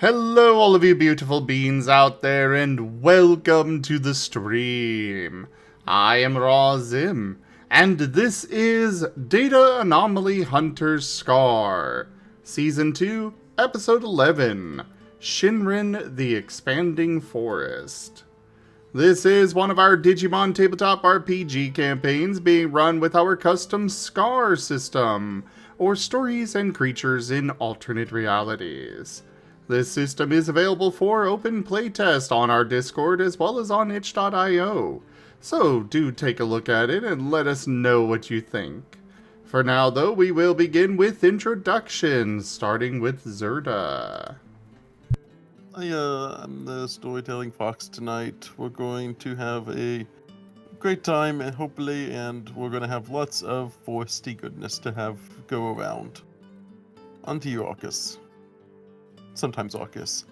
Hello, all of you beautiful beings out there, and welcome to the stream. I am Raw Zim, and this is Data Anomaly Hunter's Scar, Season 2, Episode 11, Shinrin the Expanding Forest. This is one of our Digimon tabletop RPG campaigns being run with our custom Scar system, or stories and creatures in alternate realities. This system is available for open playtest on our Discord as well as on itch.io, so do take a look at it and let us know what you think. For now, though, we will begin with introductions, starting with Zerda. I'm the storytelling fox tonight. We're going to have a great time, and hopefully, we're going to have lots of foresty goodness to have go around. On to you, Arcus. Sometimes Arcus.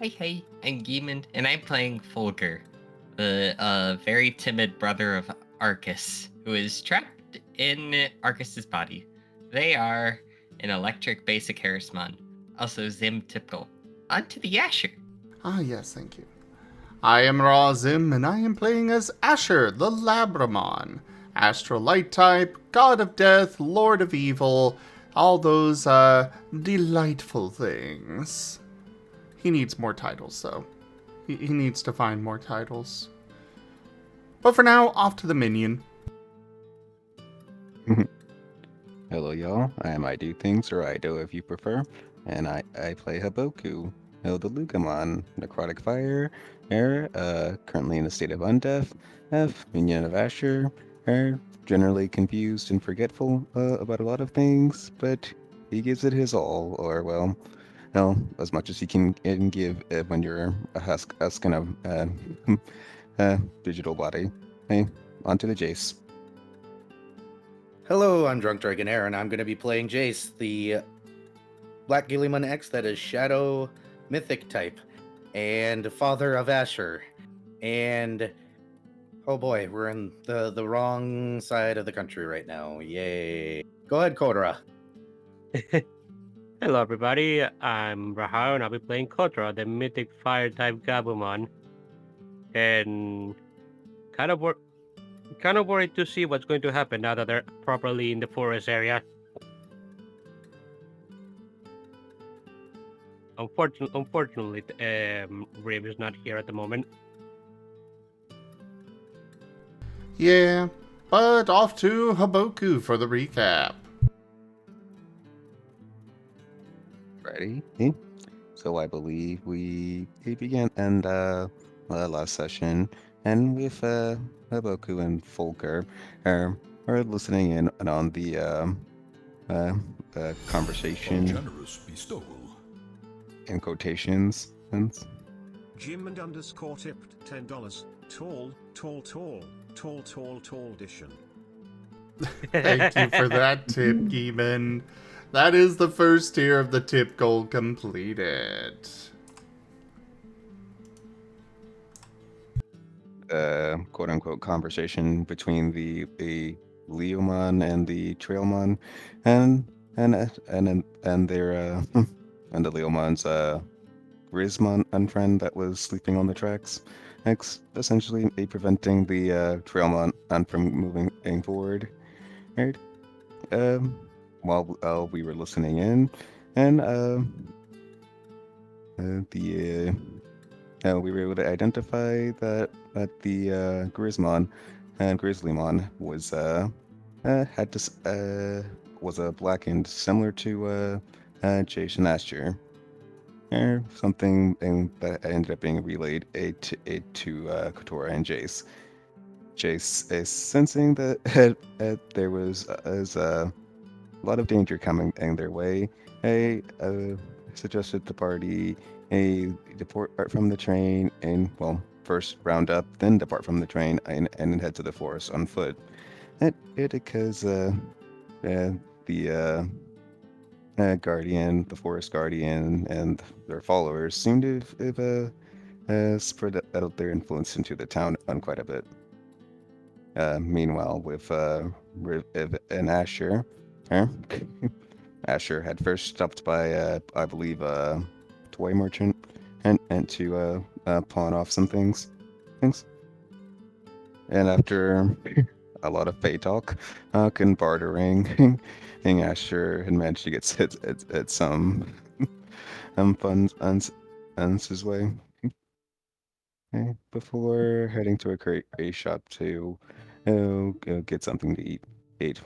Hey, I'm Gimund, and I'm playing Fulgur, the very timid brother of Arcus, who is trapped in Arcus's body. They are an electric basic Harrismon, also Zim typical. On to the Asher. Ah, yes, thank you. I am Raw Zim, and I am playing as Asher, the Labramon. Astral Light type, God of Death, Lord of Evil, all those, delightful things. He needs more titles, though. He needs to find more titles. But for now, off to the minion. Hello, y'all. I am IDDoThings, or Ido if you prefer, and I play Haboku, the Lugamon, Necrotic Fire, currently in a state of undeath, minion of Asher, generally confused and forgetful about a lot of things, but he gives it his all, or well, as much as he can give when you're a husk kind of digital body. Hey, on to the Jace. Hello, I'm Drunk Dragonair, and I'm going to be playing Jace, the Black Gilliman X that is Shadow Mythic type, and father of Asher. And oh boy, we're in the wrong side of the country right now. Yay. Go ahead, Kotora. Hello everybody, I'm Raharu and I'll be playing Kotora, the mythic fire type Gabumon. And kind of worried to see what's going to happen now that they're properly in the forest area. Unfortunately, Rib is not here at the moment. Yeah, but off to Haboku for the recap. Ready? So I believe we began and last session, and with Haboku and Fulgur are listening in on the conversation. Generous bestowal. In quotations. And Gimund _ tipped $10. Tall edition. Thank you for that tip, Gimund. That is the first tier of the tip goal completed. quote-unquote conversation between the Leomon and the Trailmon, and their and the Leomon's Grismon unfriend that was sleeping on the tracks, essentially preventing the Trailmon from moving forward. Right? While we were listening in, and we were able to identify that the Grismon and Grizzlymon was was blackened, similar to Jason Asher, or something, and that ended up being relayed to Kotora and Jace. Jace is sensing that there was a lot of danger coming in their way. Suggested the party depart from the train, and well, first round up, then depart from the train and head to the forest on foot. Because the guardian, the forest guardian, and their followers seem to have spread out their influence into the town on quite a bit. Meanwhile, with Riv and Asher, Asher had first stopped by, I believe, a toy merchant and to pawn off some things. And after a lot of Fey talk, and bartering, and Asher had managed to get at some funds his way. Okay, before heading to a crate shop to go get something to eat.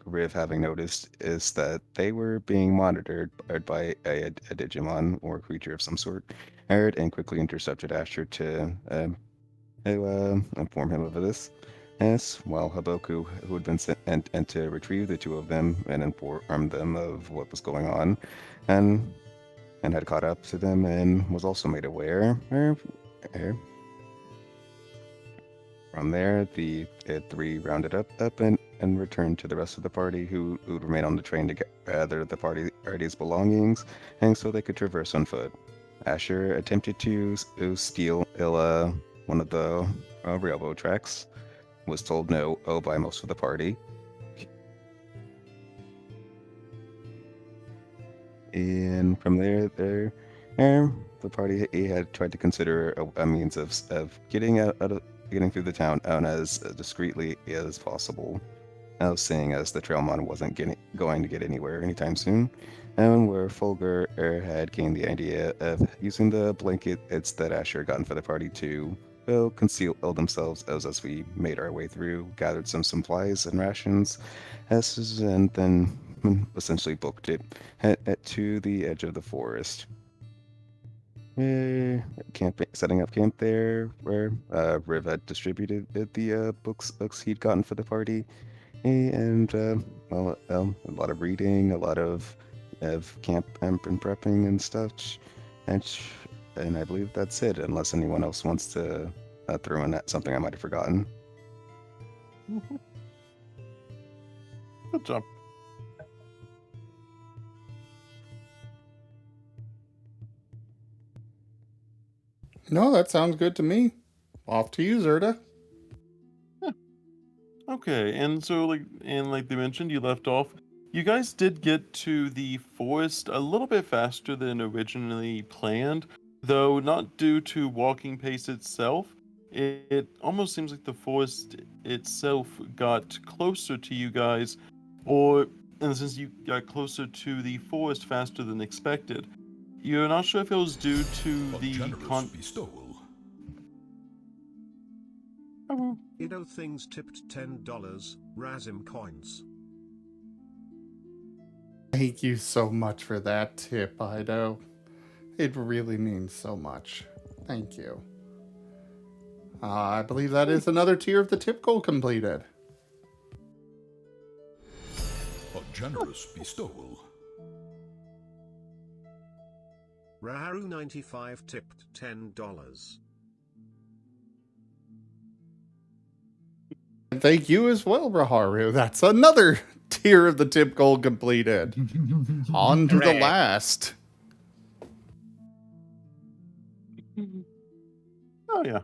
Riv, having noticed, is that they were being monitored by a Digimon or creature of some sort, and quickly intercepted Asher to inform him of this. Yes, while Haboku, who had been sent and to retrieve the two of them and inform them of what was going on, and had caught up to them and was also made aware. From there, the three rounded up and returned to the rest of the party, who would remain on the train to gather the party's belongings, and so they could traverse on foot. Asher attempted to steal one of the railroad tracks, was told no by most of the party. And from there, the party had tried to consider a means of getting getting through the town out as discreetly as possible. Seeing as the Trailmon wasn't going to get anywhere anytime soon, and where Fulgur had gained the idea of using the blankets that Asher had gotten for the party to conceal themselves as we made our way through, gathered some supplies and rations, and then essentially booked it to the edge of the forest. Setting up camp there, where Riv had distributed the books he'd gotten for the party, and a lot of reading, a lot of camp and prepping and stuff, and I believe that's it. Unless anyone else wants to throw in that something I might have forgotten. Good job. No, that sounds good to me. Off to you, Zerda. Okay, and so like they mentioned, you left off. You guys did get to the forest a little bit faster than originally planned, though not due to walking pace itself. It almost seems like the forest itself got closer to you guys, or in the sense you got closer to the forest faster than expected. You're not sure if it was due to A the generous bestowal. IDDoThings tipped $10, Razim coins. Thank you so much for that tip, Ido. It really means so much. Thank you. I believe that is another tier of the tip goal completed. A generous bestowal. Raharu 95 tipped $10. And thank you as well, Raharu. That's another tier of the tip goal completed. On to the Hooray. last. Oh yeah.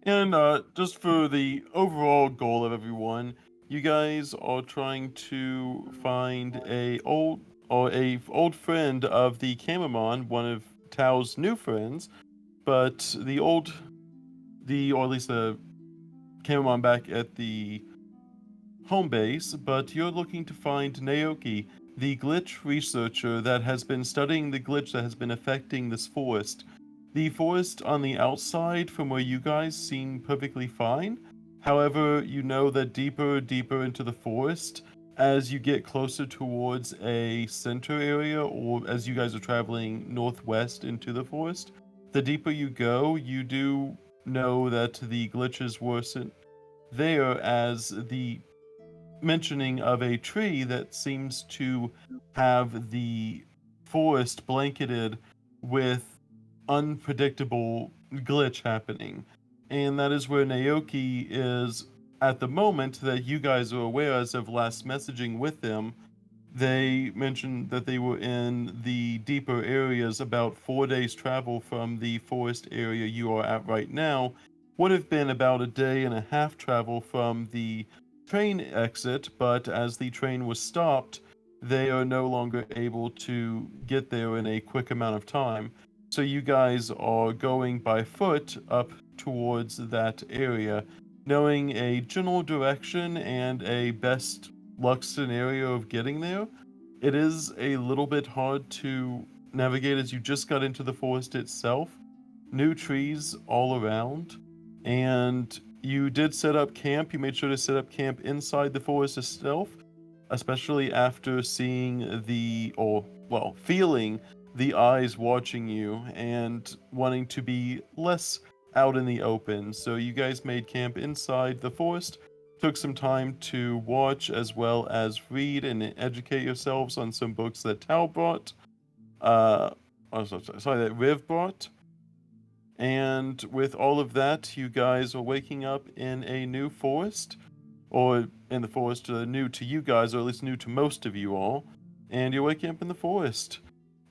And just for the overall goal of everyone, you guys are trying to find a old friend of the Camamon, one of Tao's new friends, but or at least the Camamon back at the home base, but you're looking to find Naoki, the glitch researcher that has been studying the glitch that has been affecting this forest. The forest on the outside from where you guys seem perfectly fine. However, you know that deeper into the forest, as you get closer towards a center area, or as you guys are traveling northwest into the forest, the deeper you go, you do know that the glitches worsen there, as the mentioning of a tree that seems to have the forest blanketed with unpredictable glitch happening. And that is where Naoki is at the moment that you guys are aware as of last messaging with them. They mentioned that they were in the deeper areas about 4 days travel from the forest area you are at right now. Would have been about a day and a half travel from the train exit, but as the train was stopped, they are no longer able to get there in a quick amount of time. So you guys are going by foot up towards that area, knowing a general direction and a best luck scenario of getting there. It is a little bit hard to navigate as you just got into the forest itself. New trees all around, and you did set up camp. You made sure to set up camp inside the forest itself, especially after seeing feeling the eyes watching you and wanting to be less out in the open. So you guys made camp inside the forest, took some time to watch as well as read and educate yourselves on some books that Tao brought. That Riv brought. And with all of that, you guys are waking up in a new forest, or in the forest new to you guys, or at least new to most of you all, and you're waking up in the forest.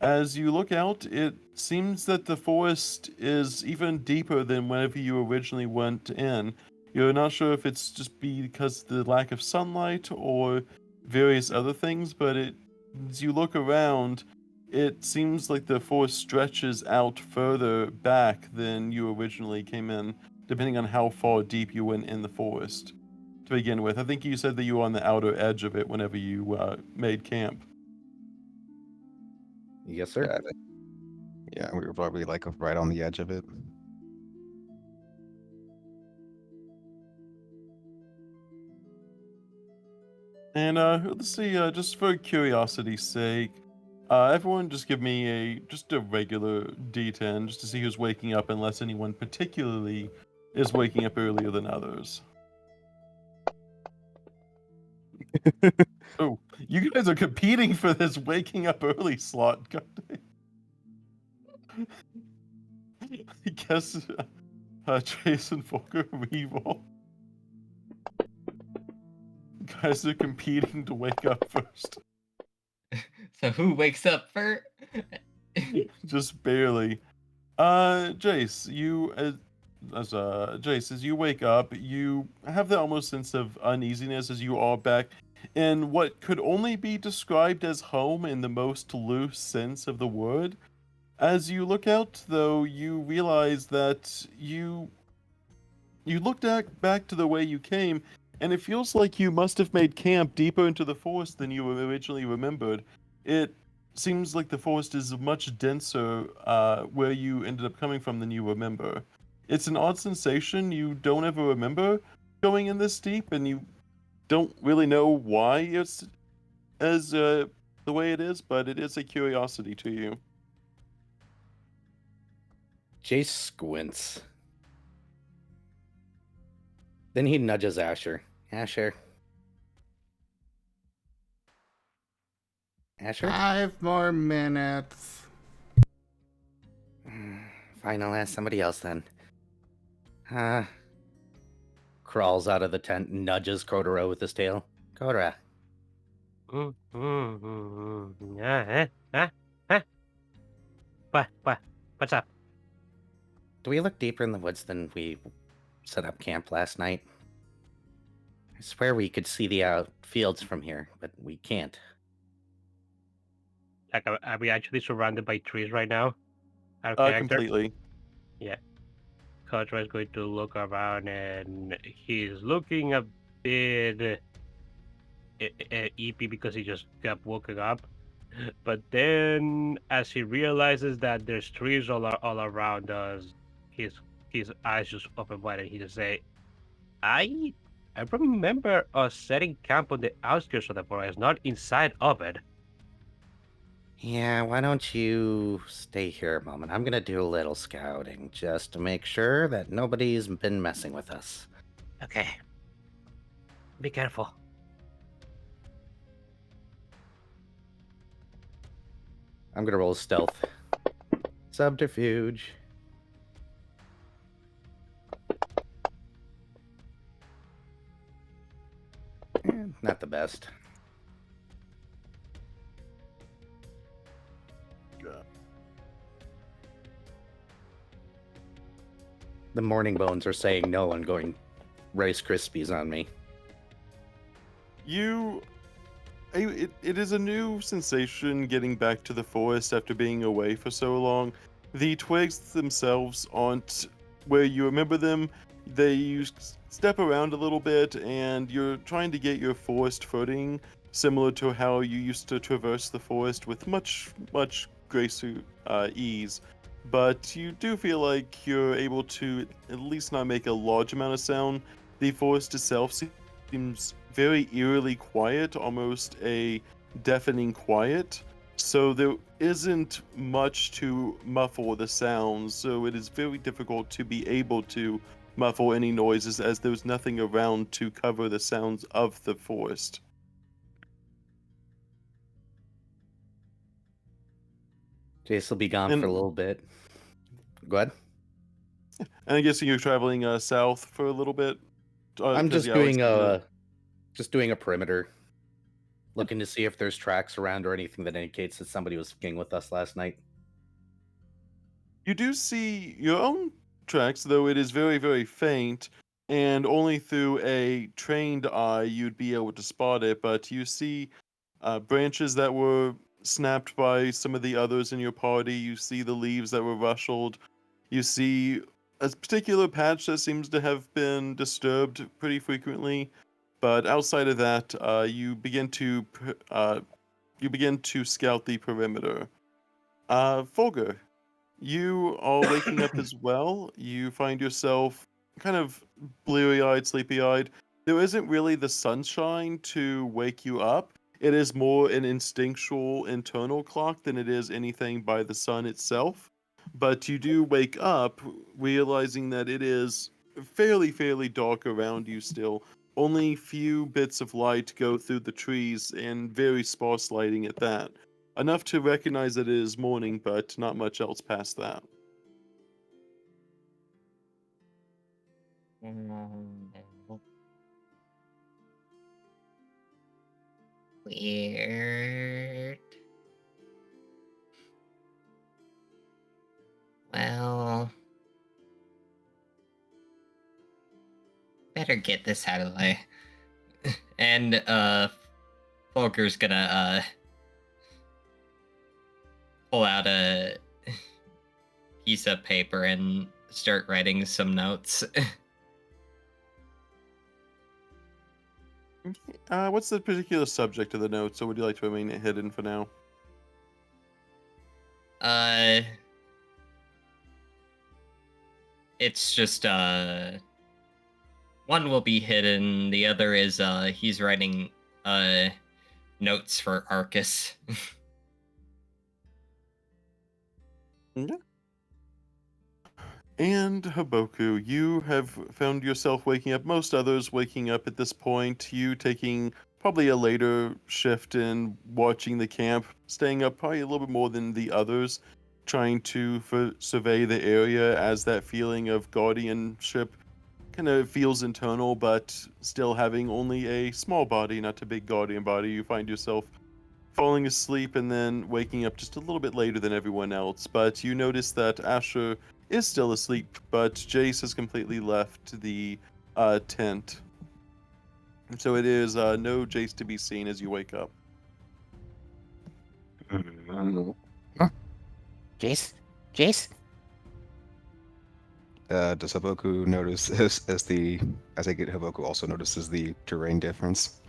As you look out, it seems that the forest is even deeper than whenever you originally went in. You're not sure if it's just because of the lack of sunlight or various other things, but as you look around, it seems like the forest stretches out further back than you originally came in, depending on how far deep you went in the forest to begin with. I think you said that you were on the outer edge of it whenever you made camp. Yes, sir. Got it. Yeah, we were probably like right on the edge of it. And let's see, just for curiosity's sake, everyone just give me just a regular D10 just to see who's waking up, unless anyone particularly is waking up earlier than others. Oh, you guys are competing for this waking up early slot. God damn. I guess Jason Folker reroll. You guys are competing to wake up first. So who wakes up first? Just barely. Jace, Jace, as you wake up, you have that almost sense of uneasiness as you are back in what could only be described as home in the most loose sense of the word. As you look out, though, you realize that you looked back to the way you came, and it feels like you must have made camp deeper into the forest than you originally remembered. It seems like the forest is much denser where you ended up coming from than you remember. It's an odd sensation. You don't ever remember going in this deep, and you don't really know why it's as the way it is, but it is a curiosity to you. Jace squints. Then he nudges Asher. Asher. 5 more minutes. Fine, I'll ask somebody else then. Crawls out of the tent, nudges Kotora with his tail. Kotora. What's up? Do we look deeper in the woods than we set up camp last night? I swear we could see the fields from here, but we can't. Like, are we actually surrounded by trees right now? Our character? Completely. Yeah. Kotora is going to look around, and he's looking a bit eepy because he just got woken up. But then, as he realizes that there's trees all around us, his eyes just open wide, and he just say, I remember us setting camp on the outskirts of the forest, not inside of it. Yeah, why don't you stay here a moment? I'm gonna do a little scouting just to make sure that nobody's been messing with us. Okay. Be careful. I'm gonna roll stealth. Subterfuge. Not the best. The morning bones are saying no and going Rice Krispies on me. It is a new sensation getting back to the forest after being away for so long. The twigs themselves aren't where you remember them. Step around a little bit, and you're trying to get your forest footing, similar to how you used to traverse the forest with much grace, ease. But you do feel like you're able to at least not make a large amount of sound. The forest itself seems very eerily quiet, almost a deafening quiet. So there isn't much to muffle the sounds, so it is very difficult to be able to muffle any noises as there's nothing around to cover the sounds of the forest. Jace will be gone for a And, little bit. Go ahead. and I'm guessing you're traveling south for a little bit. I'm 'Cause, just yeah, like doing I said, a perimeter, looking to see if there's tracks around or anything that indicates that somebody was skiing with us last night. you do see your own tracks, though it is very faint, and only through a trained eye you'd be able to spot it. But you see branches that were snapped by some of the others in your party. You see the leaves that were rustled. You see a particular patch that seems to have been disturbed pretty frequently. But outside of that, you begin to scout the perimeter. Fulgur, you are waking up as well. You find yourself kind of bleary eyed, sleepy eyed. There isn't really the sunshine to wake you up. It is more an instinctual internal clock than it is anything by the sun itself. But you do wake up realizing that it is fairly dark around you still. Only few bits of light go through the trees and very sparse lighting at that. Enough to recognize that it is morning, but not much else past that. Weird. Well, better get this out of the way. And Folker's gonna pull out a piece of paper and start writing some notes. What's the particular subject of the notes, or would you like to remain it hidden for now? It's just one will be hidden, the other is he's writing notes for Arcus. Yeah. And Haboku, you have found yourself waking up. Most others waking up at this point. You taking probably a later shift in watching the camp, staying up probably a little bit more than the others, trying to survey the area as that feeling of guardianship kind of feels internal, but still having only a small body, not a big guardian body. You find yourself falling asleep and then waking up just a little bit later than everyone else. But you notice that Asher is still asleep, but Jace has completely left the tent. So it is no Jace to be seen as you wake up. Jace? Jace? Does Haboku notice as I get Haboku also notices the terrain difference?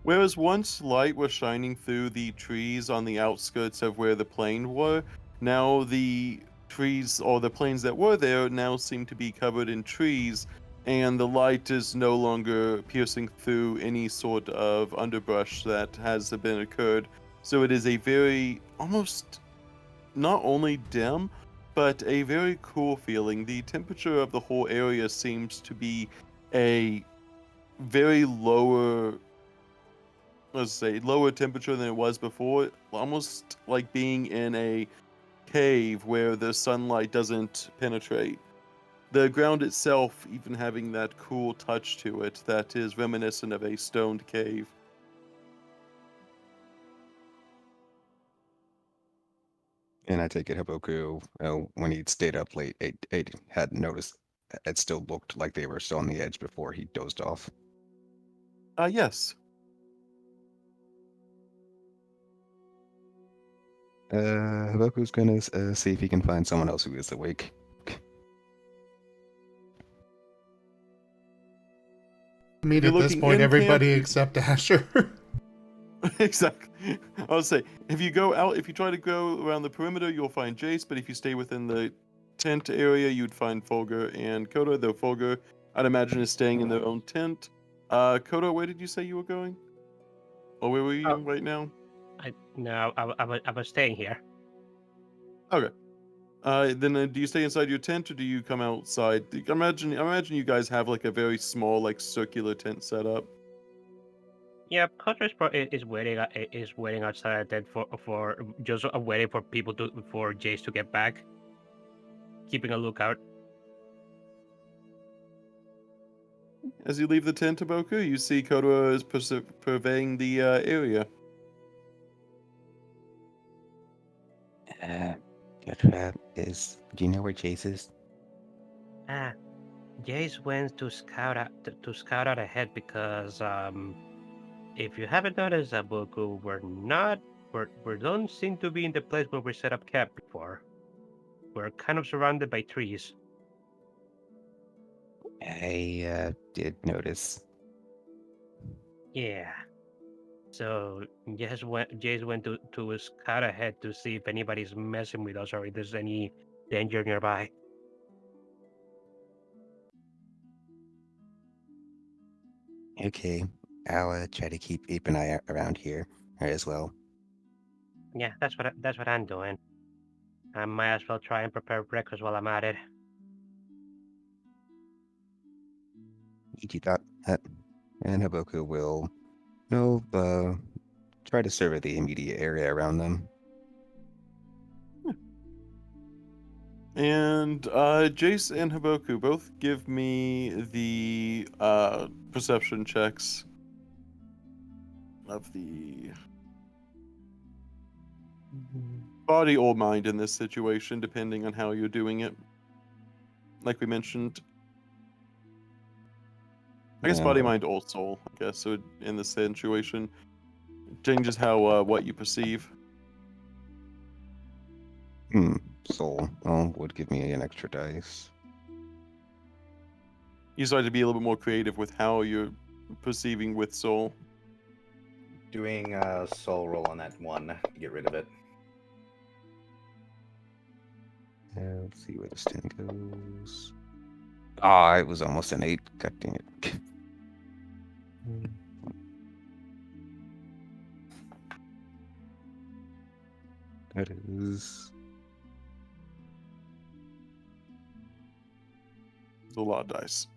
Whereas once light was shining through the trees on the outskirts of where the plain were, now the trees or the plains that were there now seem to be covered in trees, and the light is no longer piercing through any sort of underbrush that has been occurred. So it is a very almost not only dim, but a very cool feeling. The temperature of the whole area seems to be a very lower temperature than it was before, almost like being in a cave where the sunlight doesn't penetrate. The ground itself even having that cool touch to it that is reminiscent of a stoned cave. And I take it Haboku, when he stayed up late, it had noticed it still looked like they were still on the edge before he dozed off. Yes. Haboku's gonna see if he can find someone else who is awake. I mean, You're at this looking point, in camp, everybody you- except Asher. Exactly. I would say, if you go out, if you try to go around the perimeter, you'll find Jace, but if you stay within the tent area, you'd find Fulgur and Kotora, though Fulgur, I'd imagine, is staying in their own tent. Kotora, where did you say you were going? Or where were you right now? I was staying here. Okay. Then do you stay inside your tent or do you come outside? I imagine you guys have like a very small, like circular tent set up. Yeah, Kotra is waiting outside then for just waiting for people for Jace to get back, keeping a lookout. As you leave the tent, Haboku, you see Kotora is purveying the area. Kotora do you know where Jace is? Ah, Jace went to scout out ahead because if you haven't noticed, Haboku, we don't seem to be in the place where we set up camp before. We're kind of surrounded by trees. I did notice. Yeah. So Jace went to scout ahead to see if anybody's messing with us or if there's any danger nearby. Okay, I'll try to keep an eye out around here as well. Yeah, that's what I'm doing. I might as well try and prepare breakfast while I'm at it. You do that, and Haboku will try to survey the immediate area around them. And Jace and Haboku, both give me the perception checks of the body or mind in this situation, depending on how you're doing it. Like we mentioned, I guess body, mind, or soul. I guess so. In this situation, changes how what you perceive. Soul. Oh, would give me an extra dice. You start to be a little bit more creative with how you're perceiving with soul. Doing a soul roll on that one to get rid of it. Let's see where this 10 goes. Ah, it was almost an 8. God dang it. That is... It's a lot of dice.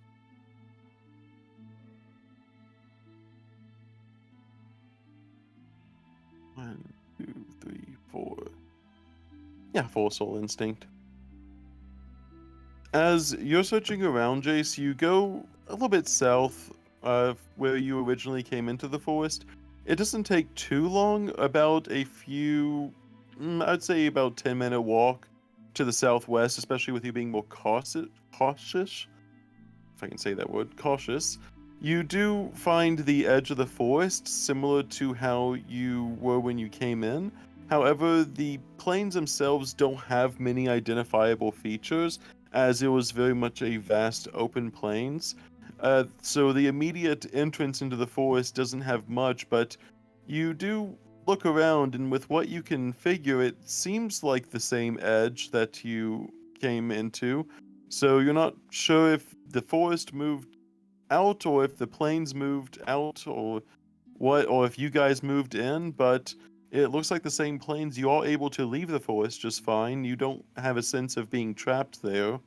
One, 2, 3, 4. Yeah, 4 soul instinct. As you're searching around, Jace, you go a little bit south of where you originally came into the forest. It doesn't take too long, about a few, I'd say about 10-minute walk to the southwest, especially with you being more cautious, if I can say that word, cautious. You do find the edge of the forest similar to how you were when you came in. However, the plains themselves don't have many identifiable features, as it was very much a vast open plains. So the immediate entrance into the forest doesn't have much, but you do look around, and with what you can figure, it seems like the same edge that you came into. So you're not sure if the forest moved out or if the plains moved out or what, or if you guys moved in, but it looks like the same plains. You are able to leave the forest just fine. You don't have a sense of being trapped there,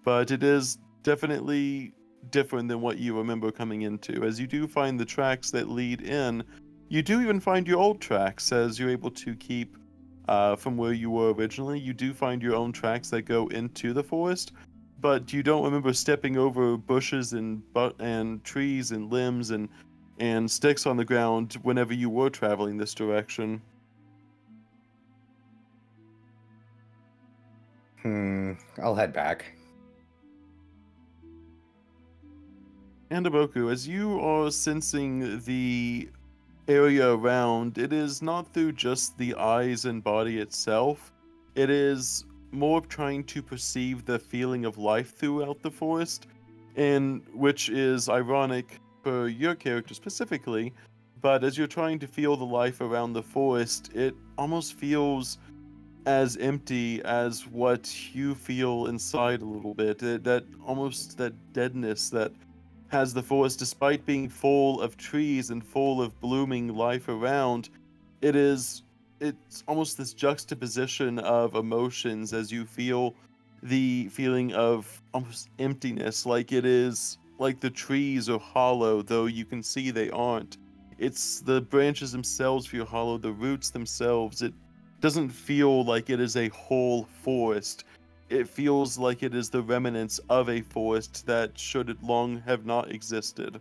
but it is definitely different than what you remember coming into, as you do find the tracks that lead in. You do even find your old tracks, as you're able to keep from where you were originally. You do find your own tracks that go into the forest, but you don't remember stepping over bushes and trees and limbs and sticks on the ground whenever you were traveling this direction. I'll head back. Haboku, as you are sensing the area around, it is not through just the eyes and body itself. It is more of trying to perceive the feeling of life throughout the forest, and which is ironic for your character specifically. But as you're trying to feel the life around the forest, it almost feels as empty as what you feel inside a little bit. That almost that deadness that has the forest, despite being full of trees and full of blooming life around. It's almost this juxtaposition of emotions as you feel the feeling of almost emptiness, like it is like the trees are hollow, though you can see they aren't. It's the branches themselves feel hollow, the roots themselves. It doesn't feel like it is a whole forest. It feels like it is the remnants of a forest that should it long have not existed.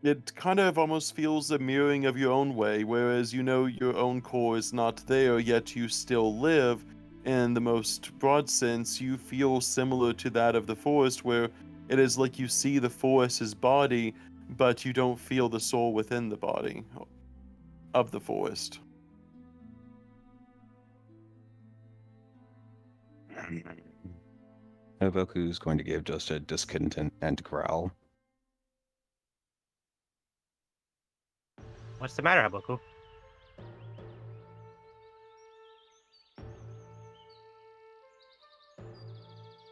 It kind of almost feels a mirroring of your own way, whereas you know your own core is not there, yet you still live. In the most broad sense, you feel similar to that of the forest, where it is like you see the forest's body, but you don't feel the soul within the body of the forest. Haboku's going to give just a discontent growl. What's the matter, Haboku?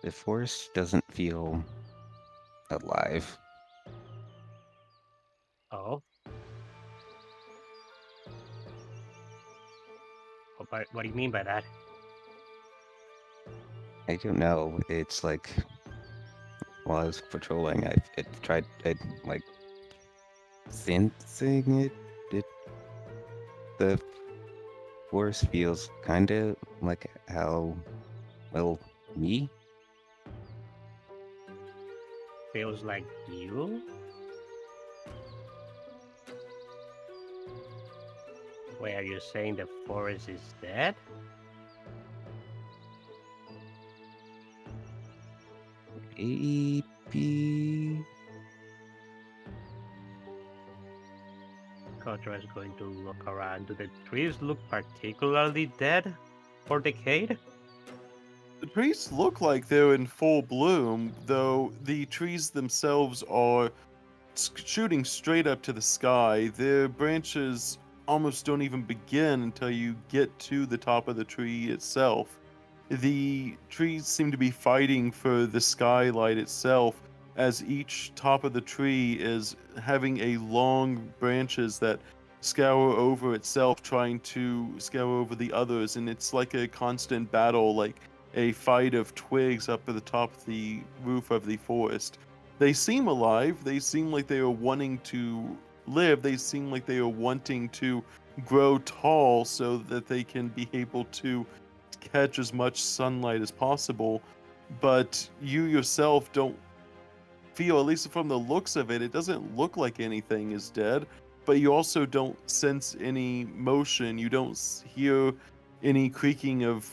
The forest doesn't feel alive. Oh? What do you mean by that? I don't know. It's like while I was patrolling, I like sensing it. The forest feels kind of like how, well, me. Feels like you? Wait, are you saying the forest is dead? Maybe. Kotora is going to look around. Do the trees look particularly dead or decayed? The trees look like they're in full bloom, though the trees themselves are shooting straight up to the sky. Their branches almost don't even begin until you get to the top of the tree itself. The trees seem to be fighting for the skylight itself, as each top of the tree is having a long branches that scour over itself, trying to scour over the others, and it's like a constant battle, like a fight of twigs up at the top of the roof of the forest. They seem alive. They seem like they are wanting to live. They seem like they are wanting to grow tall so that they can be able to catch as much sunlight as possible. But you yourself don't feel, at least from the looks of it, it doesn't look like anything is dead. But you also don't sense any motion. You don't hear any creaking of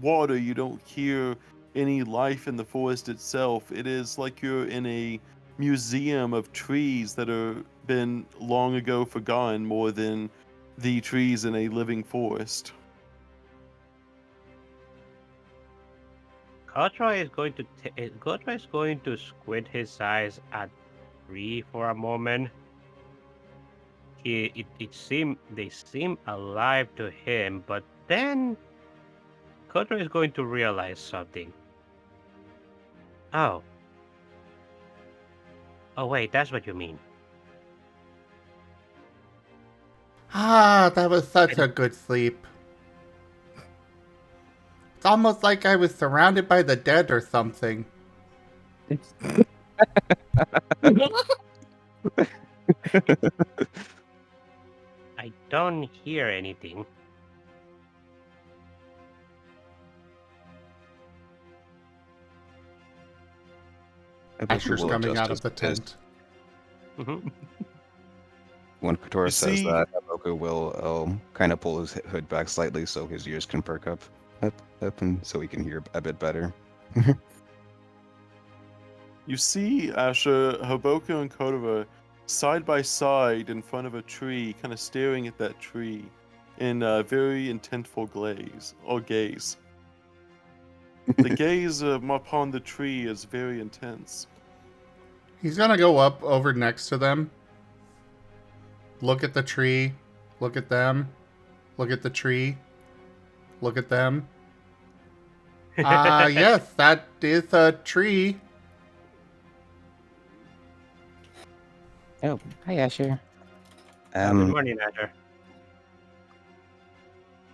water. You don't hear any life in the forest itself. It is like you're in a museum of trees that are been long ago forgotten more than the trees in a living forest. Kotora is going to squint his eyes at Tree for a moment. They seem alive to him, but then Kotora is going to realize something. Oh. Oh wait, that's what you mean. Ah, that was such a good sleep. It's almost like I was surrounded by the dead or something. I don't hear anything. Haboku Asher's will coming adjust out his of the his- tent. Mhm. When Kotora You says see- that, Haboku will kind of pull his hood back slightly so his ears can perk up, and so he can hear a bit better. You see Asher, Haboku, and Kotora side by side in front of a tree, kind of staring at that tree in a very intentful gaze. The gaze upon the tree is very intense. He's gonna go up over next to them. Look at the tree. Look at them. Look at the tree. Look at them. Yes, that is a tree. Oh, hi, Asher. Good morning, Asher.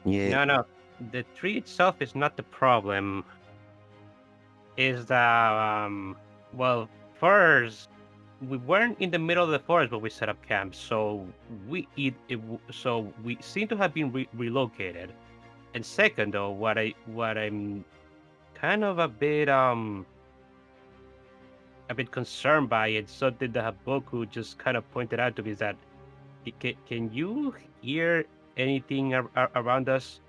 Yeah. No, the tree itself is not the problem. Is that well, first we weren't in the middle of the forest when we set up camp, so so we seem to have been relocated. And second, though, what I'm kind of a bit concerned by it, something that Haboku just kind of pointed out to me, is that can you hear anything around us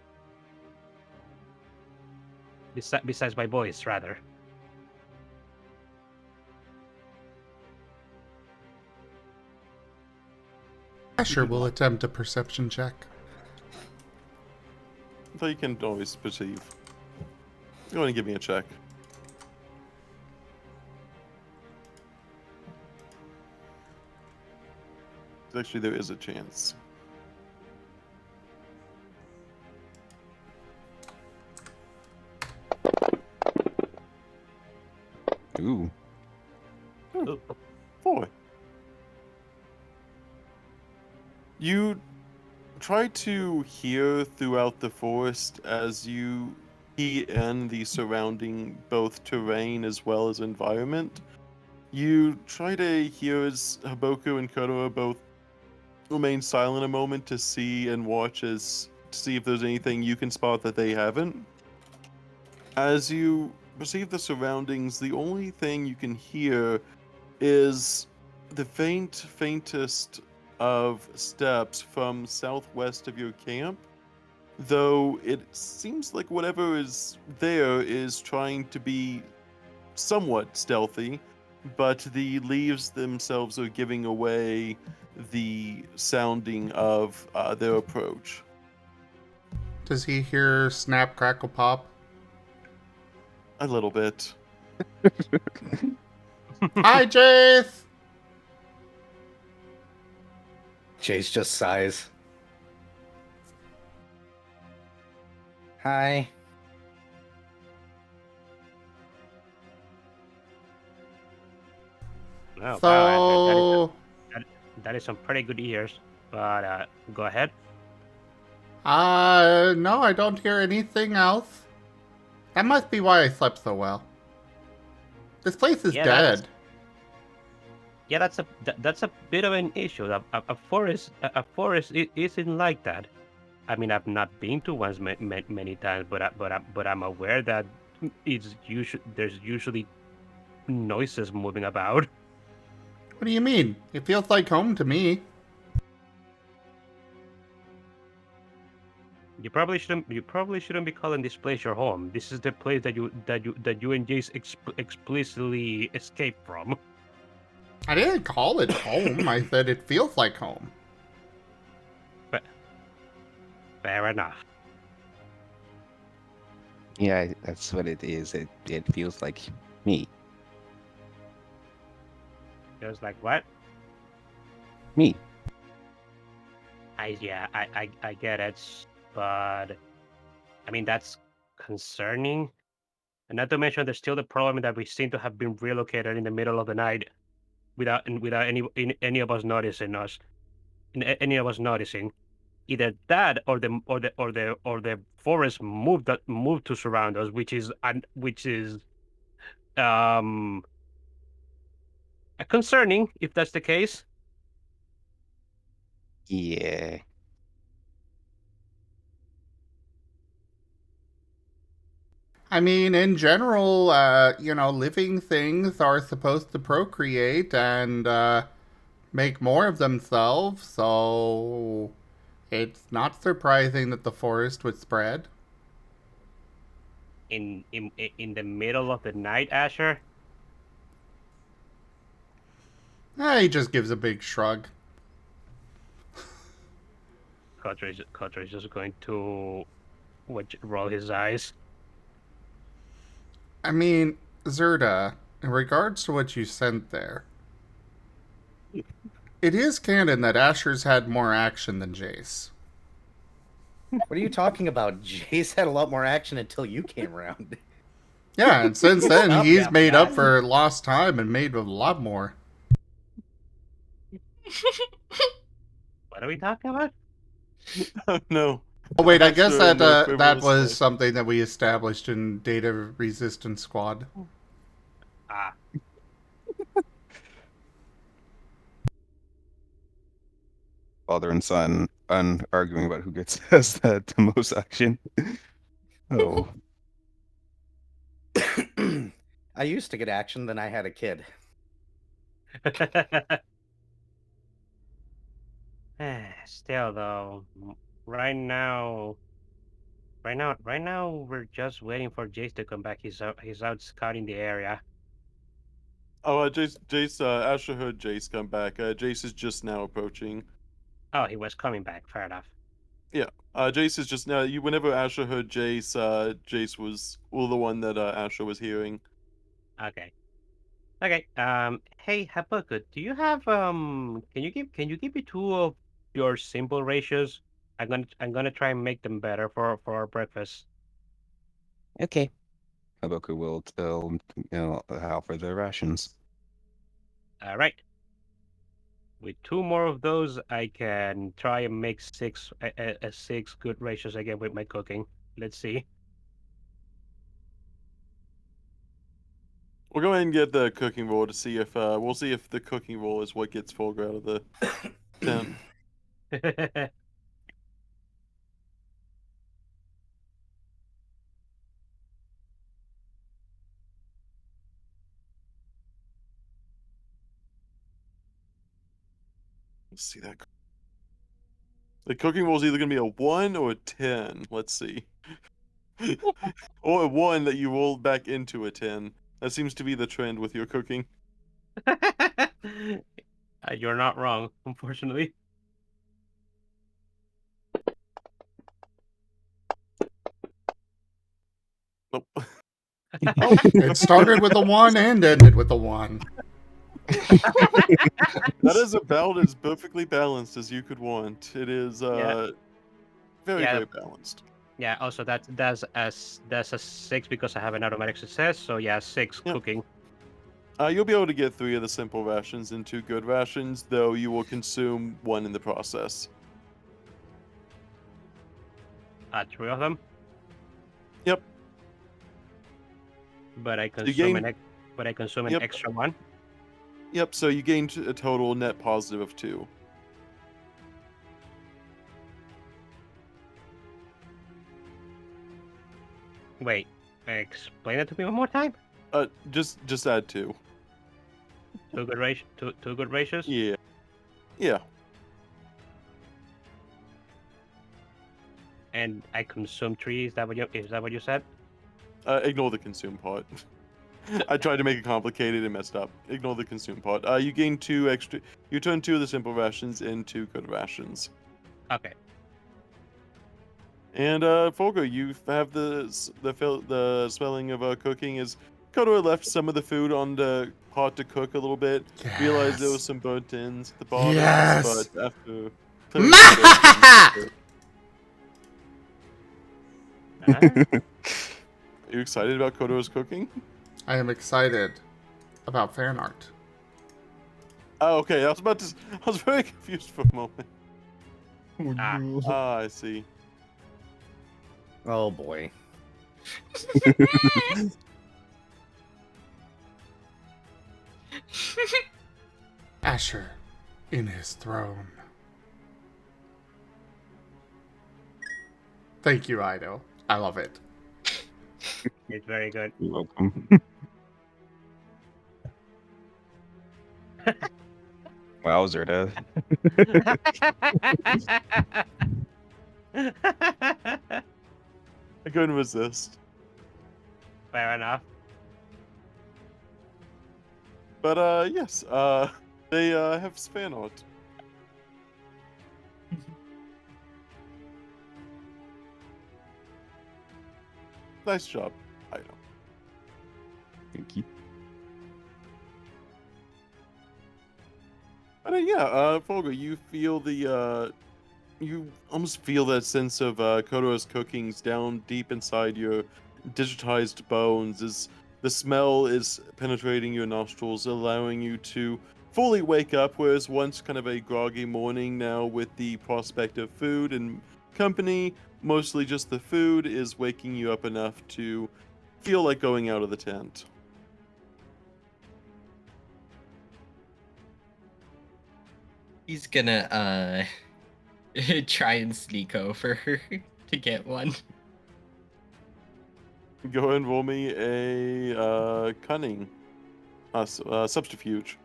besides my voice, rather? Asher will attempt a perception check. Though you can always perceive. Go ahead and give me a check. Actually, there is a chance. Ooh. Oh, 4. You try to hear throughout the forest as you key in the surrounding both terrain as well as environment. You try to hear as Haboku and Kotora both remain silent a moment to see and watch to see if there's anything you can spot that they haven't. As you perceive the surroundings, the only thing you can hear is the faintest of steps from southwest of your camp, though it seems like whatever is there is trying to be somewhat stealthy, but the leaves themselves are giving away the sounding of their approach. Does he hear snap, crackle, pop? A little bit. Hi, Jace! Jace just sighs. Hi. Oh, So, wow, that is some pretty good ears. But go ahead. no, I don't hear anything else. That must be why I slept so well. This place is Yeah, dead. that's a bit of an issue. A forest isn't like that. I mean, I've not been to one many times, but I'm aware that there's usually noises moving about. What do you mean? It feels like home to me. You probably shouldn't be calling this place your home. This is the place that you and Jace explicitly escaped from. I didn't call it home. I said it feels like home. But fair enough. Yeah, that's what it is. It feels like me. Just like what? Me. I get it, but I mean that's concerning. And not to mention, there's still the problem that we seem to have been relocated in the middle of the night without any of us noticing any of us noticing. Either that or the forest moved to surround us, which is um concerning if that's the case. Yeah. I mean, in general, living things are supposed to procreate and make more of themselves, so it's not surprising that the forest would spread. In the middle of the night, Asher. He just gives a big shrug. Kotora is just going to roll his eyes. I mean, Zerda, in regards to what you sent there, it is canon that Asher's had more action than Jace. What are you talking about? Jace had a lot more action until you came around. Yeah, and since then, Stop he's yapping, made up guys. for lost time and made a lot more. What are we talking about? Oh no. Oh wait, I guess Asher that and the that frivolous was life. something that we established in Data Resistance Squad. Ah, Father and son arguing about who gets has the most action. Oh, I used to get action, then I had a kid. still though, right now, we're just waiting for Jace to come back. He's out scouting the area. Oh, Jace, Asher heard Jace come back. Jace is just now approaching. Oh, he was coming back. Fair enough. Yeah. Jace is just now. Whenever Asher heard Jace, Jace was the one that Asher was hearing. Okay. Okay. Hey, Haboku, do you have Can you give me two of your simple ratios? I'm gonna try and make them better for our breakfast. Okay. Haboku will tell how for the rations. All right. With two more of those, I can try and make six good ratios again with my cooking. Let's see. We'll go ahead and get the cooking roll to see if we'll see if the cooking roll is what gets Fulgur out of the tent. Let's see that. The cooking roll is either gonna be a 1 or a 10. Let's see. Or a 1 that you rolled back into a 10. That seems to be the trend with your cooking. You're not wrong, unfortunately. Nope. Oh, it started with a 1 and ended with a 1. That is about as perfectly balanced as you could want. It is Yeah. very, Yeah. very balanced. Yeah. Also, that's a 6 because I have an automatic success. So yeah, 6 Yep. cooking. You'll be able to get 3 of the simple rations and 2 good rations, though you will consume 1 in the process. 3 of them. Yep. But I You consume gain. an Yep. extra one. Yep. So you gained a total net positive of 2. Wait, explain it to me one more time. Just add 2. Two good ratios. Yeah. Yeah. And I consume 3. Is that what you said? Ignore the consume part. I tried to make it complicated and messed up. Ignore the consume part. You gain 2 extra. You turn 2 of the simple rations into good rations. Okay. And Fulgur, you have the spelling of cooking. Is Kotora left some of the food on the pot to cook a little bit. Realized there was some burnt ends at the bottom. Yes. But after clearing the burnt ends, Uh-huh. are you excited about Kotora's cooking? I am excited about fan art. Oh, okay. I was very confused for a moment. Ah. Ah, I see. Oh boy. Asher in his throne. Thank you, Ido. I love it. It's very good. You're welcome. Wow, Zerda. I couldn't resist. Fair enough. But yes, They have fan art. Nice job, I know. Thank you. But yeah, Folger, you feel you almost feel that sense of Kotora's cookings down deep inside your digitized bones as the smell is penetrating your nostrils, allowing you to fully wake up, whereas once kind of a groggy morning, now with the prospect of food and company, mostly just the food, is waking you up enough to feel like going out of the tent. He's gonna try and sneak over to get one. Go ahead and roll me a cunning subterfuge.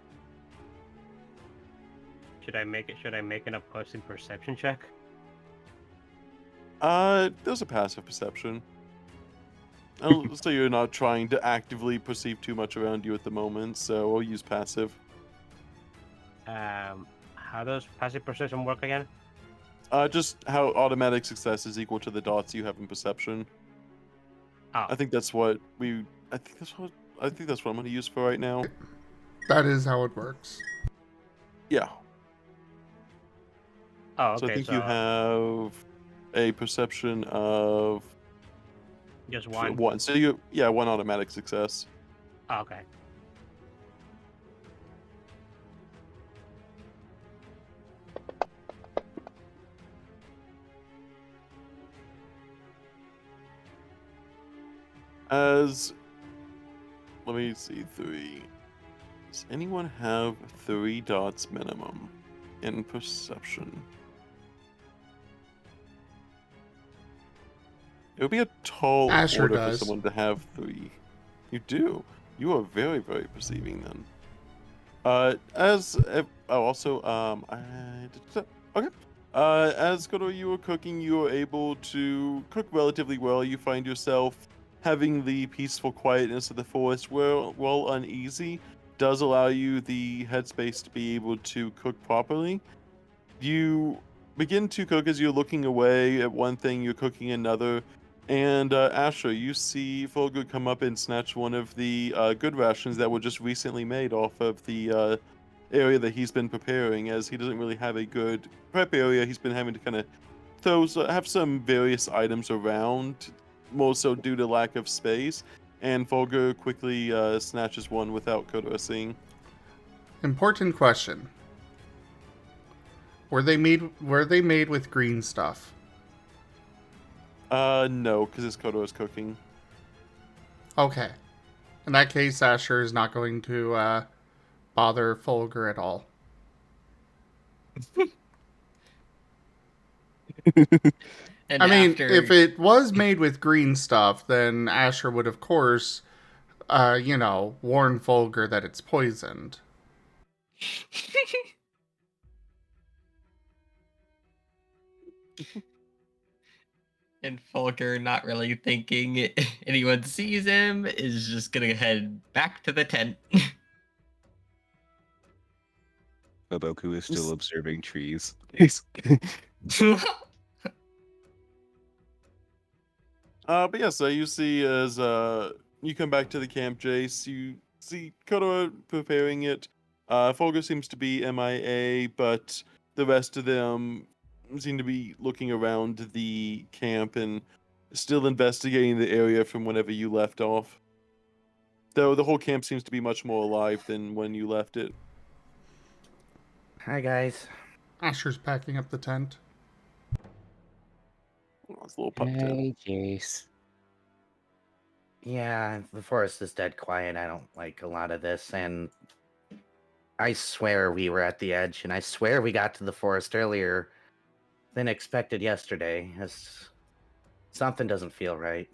Should I make an opposing perception check? There's a passive perception. So you're not trying to actively perceive too much around you at the moment, so I'll use passive. How does passive perception work again? Just how automatic success is equal to the dots you have in perception. Oh, I think that's what I think that's what I'm going to use for right now. That is how it works. Yeah. okay. So I think you have a perception of just one. one. So one automatic success. Oh, okay. Let me see, 3. Does anyone have 3 dots minimum in perception? It would be a tall Asher order does. for someone to have 3. You do. You are very, very perceiving then. As Kotora, you were cooking, you were able to cook relatively well. You find yourself having the peaceful quietness of the forest, while uneasy, does allow you the headspace to be able to cook properly. You begin to cook as you're looking away at one thing, you're cooking another. And Asher, you see Fulgood come up and snatch one of the good rations that were just recently made off of the area that he's been preparing, as he doesn't really have a good prep area. He's been having to kind of have some various items around, more so due to lack of space. And Fulgur quickly snatches one without Kotora seeing. Important question. Were they made with green stuff? No, because it's Kotora's cooking. Okay. In that case, Asher is not going to bother Fulgur at all. And I mean, after if it was made with green stuff, then Asher would, of course, warn Fulgur that it's poisoned. and Fulger, not really thinking anyone sees him, is just gonna head back to the tent. Haboku is still observing trees. But yeah, so you see as you come back to the camp, Jace, you see Kotora preparing it. Fulgur seems to be MIA, but the rest of them seem to be looking around the camp and still investigating the area from whenever you left off. Though the whole camp seems to be much more alive than when you left it. Hi, guys. Asher's packing up the tent. Oh, it's a little pup tent. Hey, Jace. Yeah, the forest is dead quiet. I don't like a lot of this, and I swear we were at the edge, and I swear we got to the forest earlier than expected yesterday. Something doesn't feel right.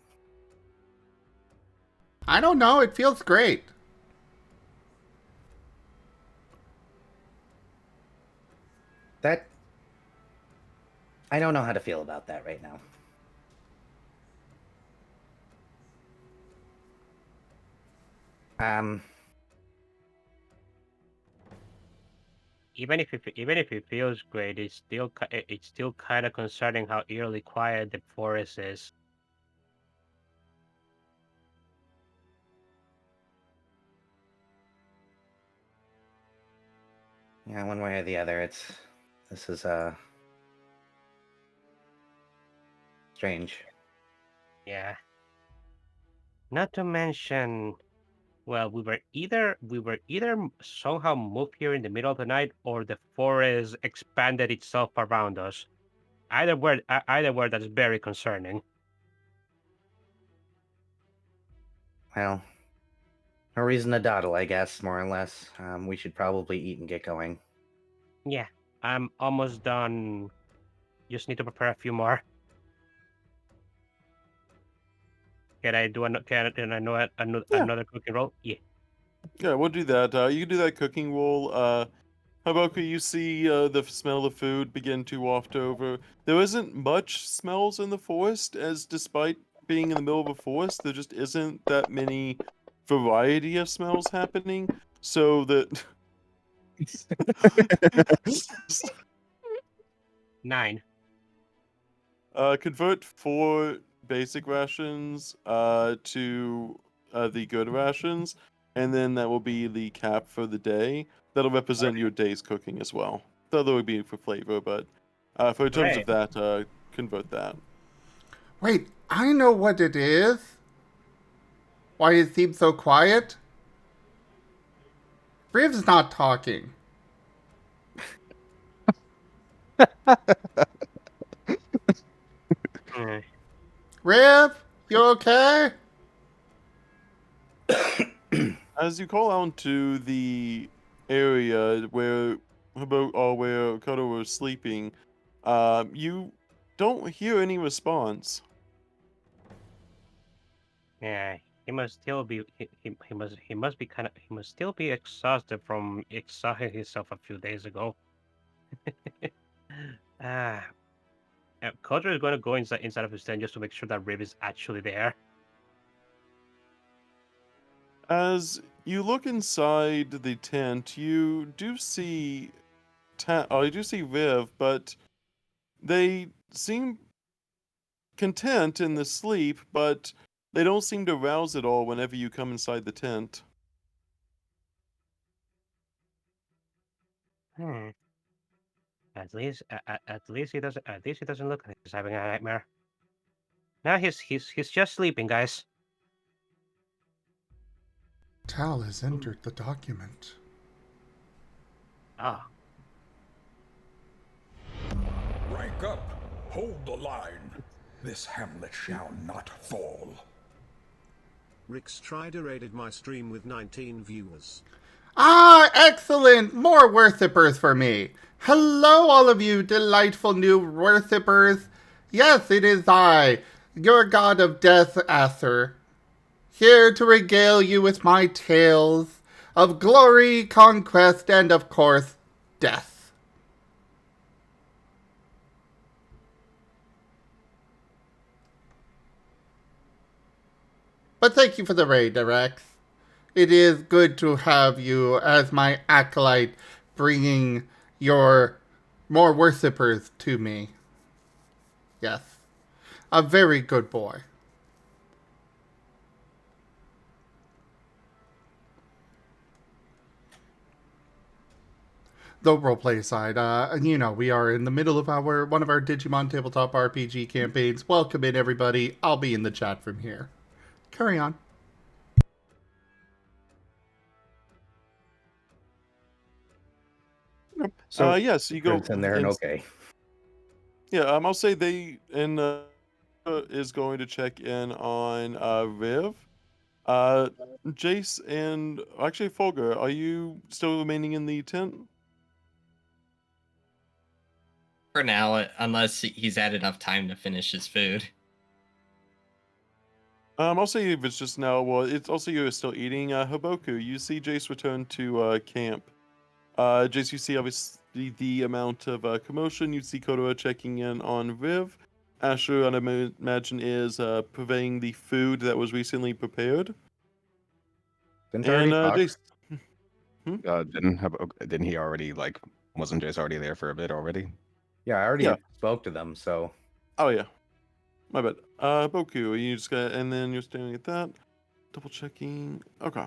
I don't know. It feels great. I don't know how to feel about that right now. even if it feels great, it's still kind of concerning how eerily quiet the forest is. Yeah, one way or the other, this is strange. Yeah. Not to mention, well, we were either somehow moved here in the middle of the night, or the forest expanded itself around us. Either word that's very concerning. Well, no reason to dawdle, I guess, more or less. We should probably eat and get going. Yeah, I'm almost done. Just need to prepare a few more. Can I do can I know Yeah. another cooking roll? Yeah. Yeah, we'll do that. You can do that cooking roll. Haboku, you see the smell of food begin to waft over. There isn't much smells in the forest, as despite being in the middle of a forest, there just isn't that many variety of smells happening. So that 9. convert 4 basic rations to the good rations, and then that will be the cap for the day. That'll represent your day's cooking as well. The other would be for flavor, but for in terms of Right. that, convert that. Wait, I know what it is. Why it seems so quiet? Riv's not talking. Mm. Riv, you okay? As you call out to the area where where Koto was sleeping, you don't hear any response. Yeah, he must still be he must still be exhausted from exhausting himself a few days ago. Ah, Kotor is going to go inside of his tent just to make sure that Rib is actually there. As you look inside the tent, you do see you do see Viv, but they seem content in the sleep, but they don't seem to rouse at all whenever you come inside the tent. Hmm. At least he doesn't look like he's having a nightmare. Now he's just sleeping, guys. Tal has entered the document. Ah, Rank up. Hold the line. This hamlet shall not fall. Rick Strider raided my stream with 19 viewers. Ah, excellent! More worshippers for me. Hello, all of you delightful new worshippers. Yes, it is I, your god of death, Acer, here to regale you with my tales of glory, conquest, and of course, death. But thank you for the raid, Rex. It is good to have you as my acolyte, bringing your more worshippers to me. Yes, a very good boy. The roleplay side, we are in the middle of one of our Digimon tabletop RPG campaigns. Welcome in, everybody. I'll be in the chat from here. Carry on. So, Yes, you go Riv's in there and and okay. yeah. I'll say they and is going to check in on Riv. Jace and actually Folger, are you still remaining in the tent? For now, unless he's had enough time to finish his food. I'll say if it's just now. Well, it's also you're still eating. Haboku, you see Jace return to camp. Jace, you see obviously the amount of commotion. You see Kotora checking in on Riv. Asher, I imagine, is purveying the food that was recently prepared. Didn't And already talk. Jace, Didn't he already like Wasn't Jace already there for a bit already? Yeah, I already Yeah. spoke to them, so Oh yeah, my bad. Boku, you just got, and then you're standing at that, double checking. Okay.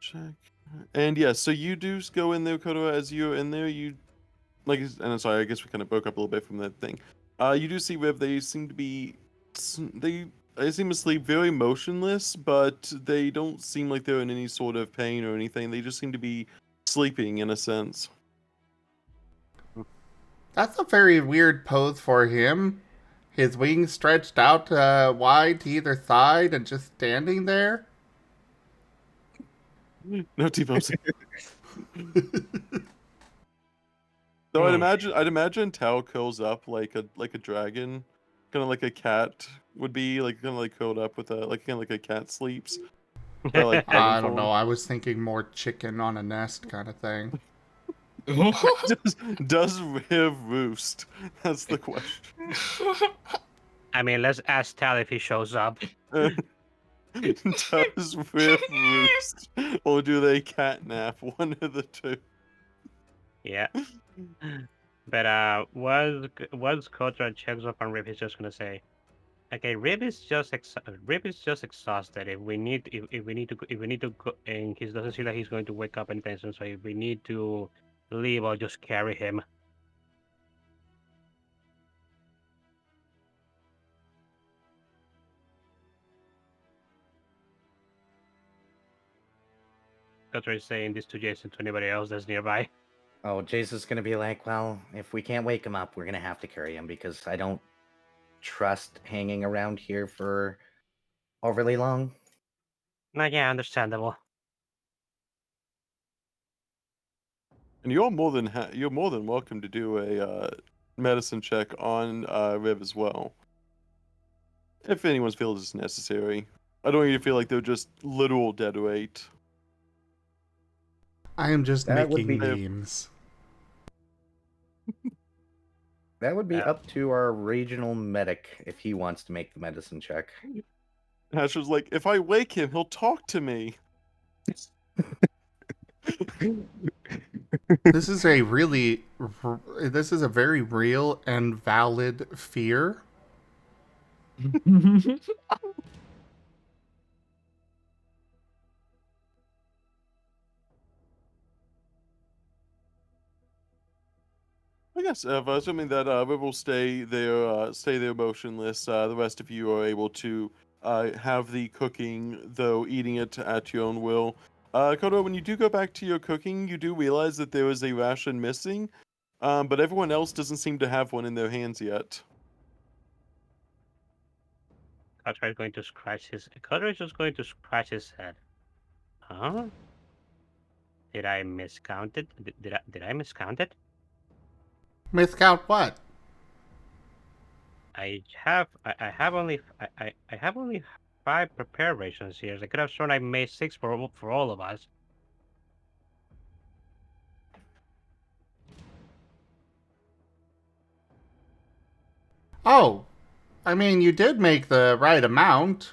Check. And yeah, so you do go in there, Kotora, as you're in there, you and I'm sorry, I guess we kind of broke up a little bit from that thing. You do see Riv, they seem to be they seem to sleep very motionless, but they don't seem like they're in any sort of pain or anything. They just seem to be sleeping in a sense. That's a very weird pose for him. His wings stretched out wide to either side and just standing there. No T-pumps. So I'd imagine Tao curls up like a dragon, kind of like a cat would be, like kind of like curled up with a kind of like a cat sleeps. But like dragon I don't know. form. I was thinking more chicken on a nest kind of thing. Does Riv roost? That's the question. I mean, let's ask Tal if he shows up. Does Riv roost, or do they catnap? One of the two. Yeah. But once Kotora checks up on Rip, he's just gonna say, "Okay, Rip is just exhausted. If we need to go, and he doesn't seem like he's going to wake up anytime soon. So if we need to leave, I'll just carry him." Kotora is saying this to Jason, to anybody else that's nearby. oh, Jace is gonna be like, well, if we can't wake him up, we're gonna have to carry him because I don't trust hanging around here for overly long. No, yeah, understandable. And you're more than welcome to do a medicine check on Riv as well, if anyone feels it's necessary. I don't want you to feel like they're just literal dead weight. I am just That would making be- memes. That would be Yeah. up to our regional medic if he wants to make the medicine check. Asher's like, if I wake him, he'll talk to me. This is a very real and valid fear. I guess, assuming that Riv will stay there motionless. The rest of you are able to have the cooking, though eating it at your own will. Koto, when you do go back to your cooking, you do realize that there is a ration missing, but everyone else doesn't seem to have one in their hands yet. Kotora is going to scratch his. Kotora is just going to scratch his head. Huh? Did I miscount it? Did I miscount it? Miscount what? I have only 5 prepared rations here. I could have sworn I made 6 for all of us. Oh, I mean, you did make the right amount.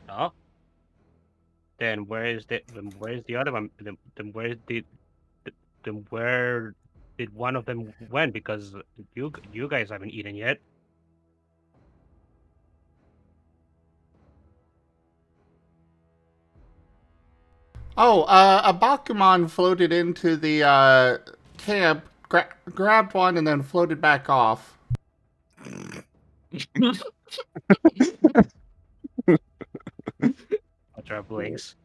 Oh. Then where is the other one? Then where did one of them went? Because you guys haven't eaten yet. Oh, a Bakuman floated into the camp, grabbed one, and then floated back off. Ultra blinks.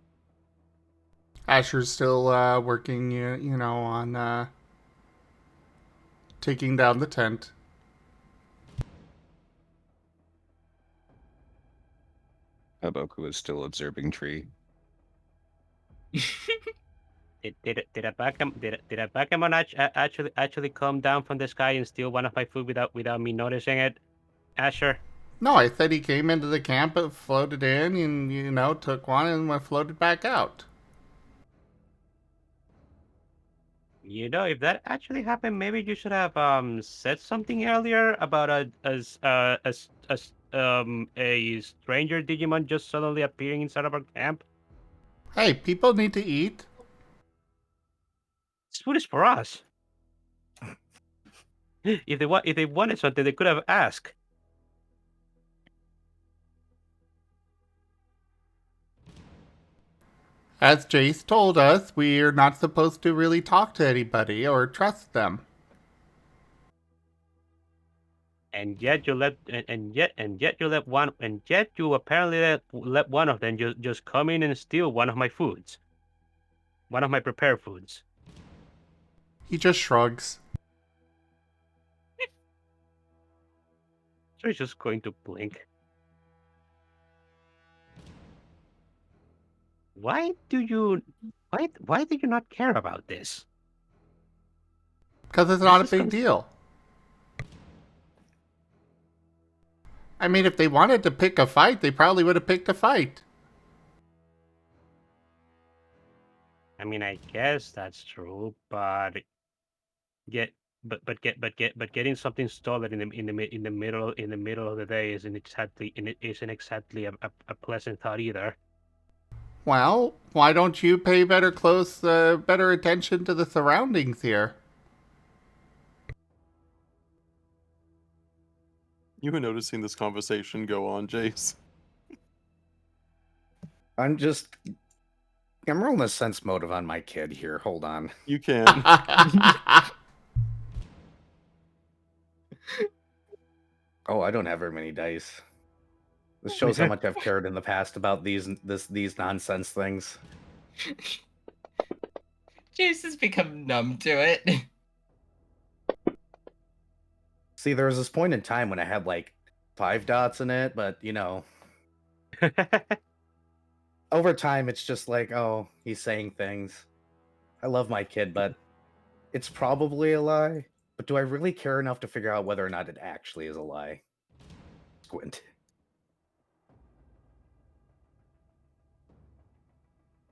Asher's still working, you know, on taking down the tent. Haboku is still observing tree. Did a Pokemon actually come down from the sky and steal one of my food without me noticing it? Asher. No, I said he came into the camp, floated in, and, you know, took one and floated back out. You know, if that actually happened, maybe you should have said something earlier about a a stranger Digimon just suddenly appearing inside of our camp? Hey, people need to eat. This food is for us. If they wanted something, they could have asked. As Jace told us, we're not supposed to really talk to anybody or trust them. And yet you let you apparently let one of them just come in and steal one of my foods. One of my prepared foods. He just shrugs. So he's just going to blink. Why do you not care about this? Because it's not a big deal. I mean, if they wanted to pick a fight, they probably would have picked a fight. I mean, I guess that's true, but getting something stolen in the middle of the day isn't exactly a pleasant thought either. Well, why don't you pay better attention to the surroundings here? You were noticing this conversation go on, Jace. I'm rolling a sense motive on my kid here. Hold on. You can. Oh, I don't have very many dice. This shows how much I've cared in the past about these nonsense things. Jace has become numb to it. See, there was this point in time when I had like 5 dots in it, but you know, over time it's just like, oh, he's saying things. I love my kid, but it's probably a lie. But do I really care enough to figure out whether or not it actually is a lie? Squint.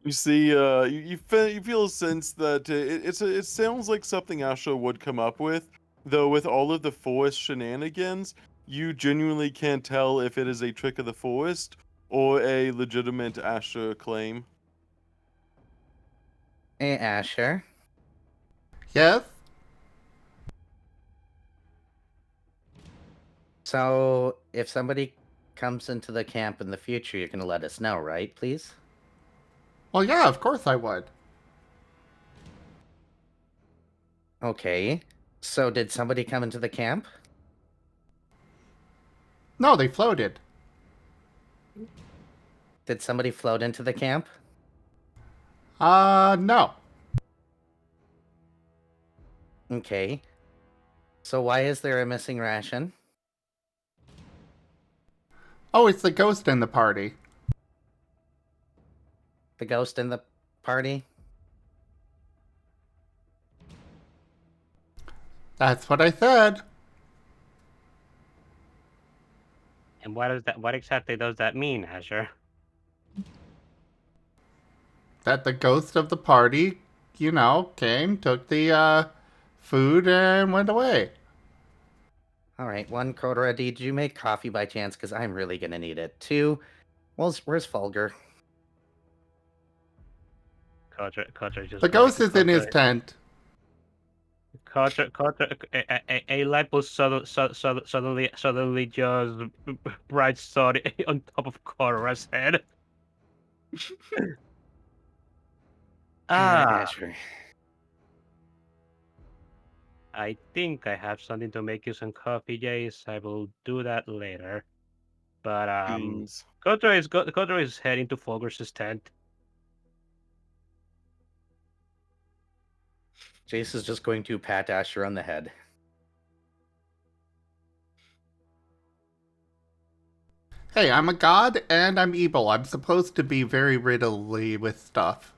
You see, you feel a sense that it sounds like something Asha would come up with, though with all of the forest shenanigans, you genuinely can't tell if it is a trick of the forest or a legitimate Asha claim. Hey, Asher. Yes? So, if somebody comes into the camp in the future, you're gonna let us know, right, please? Well, yeah, of course I would. Okay. So, did somebody come into the camp? No, they floated. Did somebody float into the camp? No. Okay. So, why is there a missing ration? Oh, it's the ghost in the party. The ghost in the party? That's what I said. And what exactly does that mean, Asher? That the ghost of the party, came, took the food, and went away. Alright, 1, Kotora, did you make coffee by chance? Because I'm really gonna need it. 2, where's Fulgur? Kotra just The ghost is in his tent. A light bulb suddenly just bright started on top of Kotora's head. Asher. I think I have something to make you some coffee, Jace. I will do that later. But Beans. Kotora is heading to Fulgur's tent. Jace is just going to pat Asher on the head. Hey, I'm a god and I'm evil. I'm supposed to be very riddly with stuff.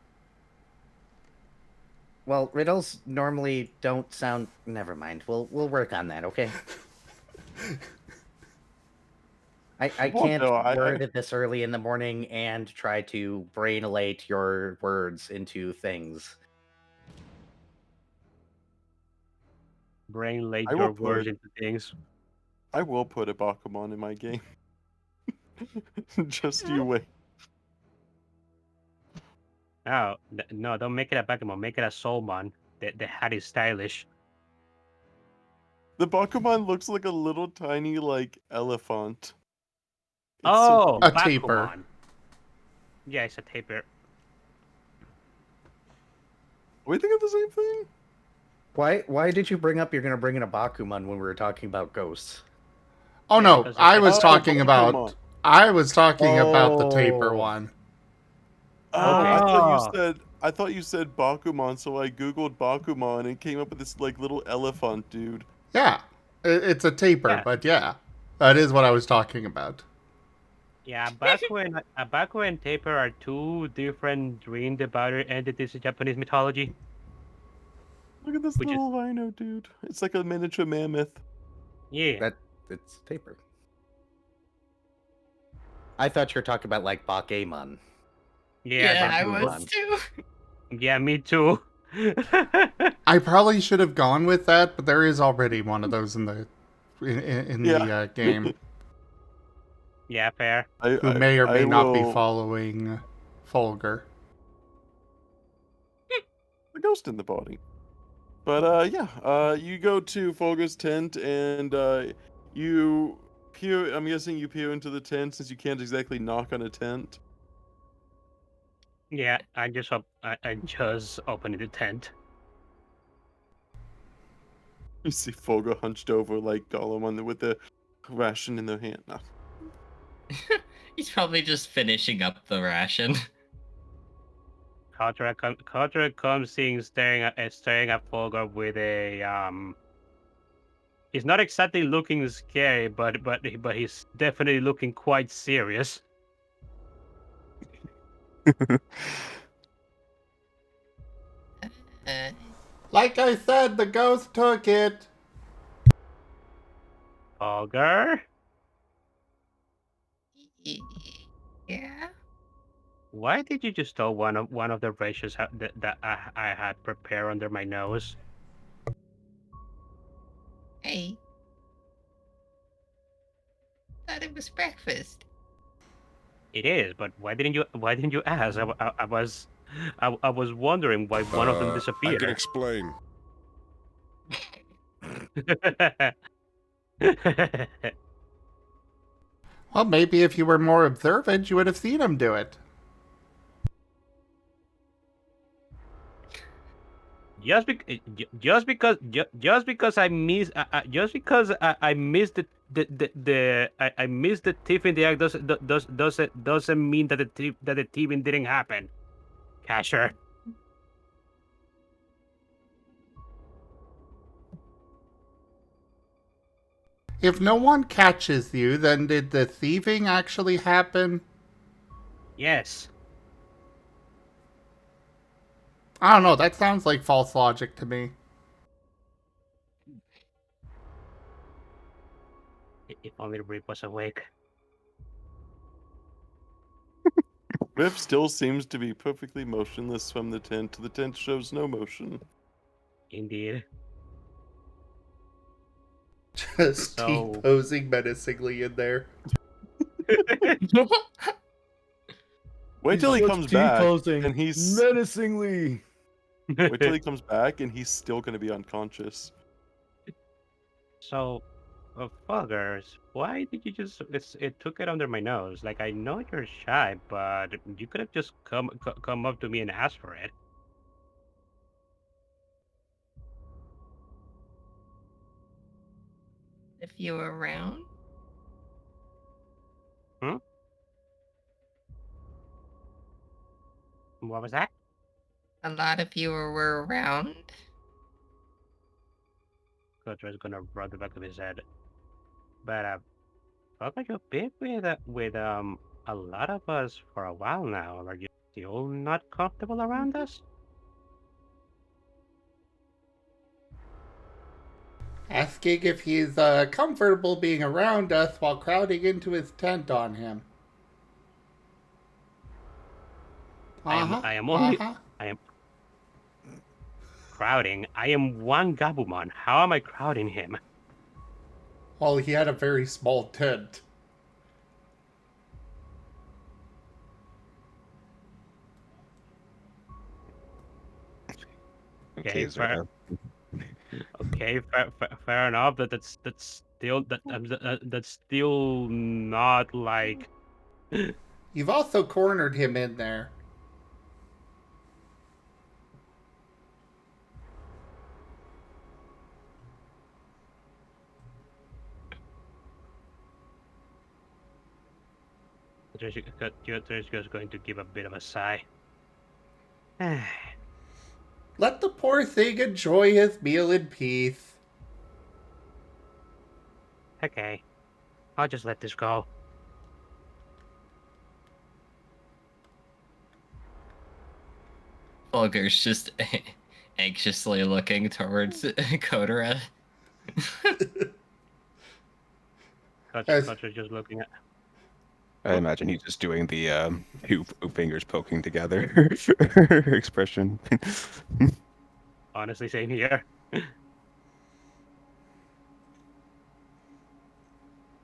Well, riddles normally don't sound. Never mind. We'll work on that, okay? I Well, can't no, word it this early in the morning and try to brain elate your words into things. Brain laid I will your words put- into things. I will put a Bakuman in my game. Just you wait. No, no, don't make it a Pokemon. Make it a Soulmon. The hat is stylish. The Bakuman looks like a little tiny like elephant. It's Oh, A cute. taper. Bakumon. Yeah, it's a taper. Are we thinking of the same thing? Why did you bring up you're gonna bring in a Bakuman when we were talking about ghosts? Oh Yeah, no, because I it's was Oh, talking Pokemon. about. I was talking about the taper Oh. one. Oh, Okay. I thought you said Bakuman, so I googled Bakuman and came up with this like little elephant dude. Yeah, it's a taper, Yeah. but yeah, that is what I was talking about. Yeah, Baku and Taper are two different dreamed about entities in Japanese mythology. Look at this Which is- little rhino dude. It's like a miniature mammoth. Yeah. It's taper. I thought you were talking about like Bakemon. Yeah, I Bakuman. was too. yeah, me too. I probably should have gone with that, but there is already one of those in the Yeah. game yeah, fair. who may or I may not be will- following Fulgur. The ghost in the body. But you go to Fulgur's tent and you peer. I'm guessing you peer into the tent since you can't exactly knock on a tent. Yeah, I just opened the tent. You see Fulgur hunched over like Gollum with the ration in their hand. No. He's probably just finishing up the ration. Kotora comes in staring at Fulgur with a He's not exactly looking scary, but he's definitely looking quite serious. Uh, Like I said, the ghost took it. Fulgur, yeah. why did you just steal one of the rations that I had prepared under my nose? Hey. Thought it was breakfast. It is, but why didn't you ask? I was wondering why one of them I disappeared. can explain. Well, maybe if you were more observant, you would have seen him do it. just because I missed I missed the thief in the act doesn't mean that the thieving didn't happen. Casher. If no one catches you, then did the thieving actually happen? Yes. I don't know, that sounds like false logic to me. If only Rip was awake. Rip still seems to be perfectly motionless from the tent. The tent shows no motion. Indeed. Just So- T-posing menacingly in there. Wait till he comes back, and he's menacingly. wait till he comes back, and he's still gonna be unconscious. So, Fuggers, why did you just? It took it under my nose. Like I know you're shy, but you could have just come up to me and asked for it. If you were around. What was that? A lot of you were around. Kotra's gonna rub the back of his head. But Fugger, you've been with a lot of us for a while now. Are you still not comfortable around us? Asking if he's comfortable being around us while crowding into his tent on him. I am crowding. I am one Gabumon. How am I crowding him? Well, he had a very small tent. Okay, is there fair. Okay, fair enough. That's still that's still not like. You've also cornered him in there. There's just going to give a bit of a sigh. Let the poor thing enjoy his meal in peace. Okay, I'll just let this go. Fulger's just anxiously looking towards Kotora. As- Kotra's just looking at. I imagine he's just doing the two fingers poking together expression. Honestly, same here.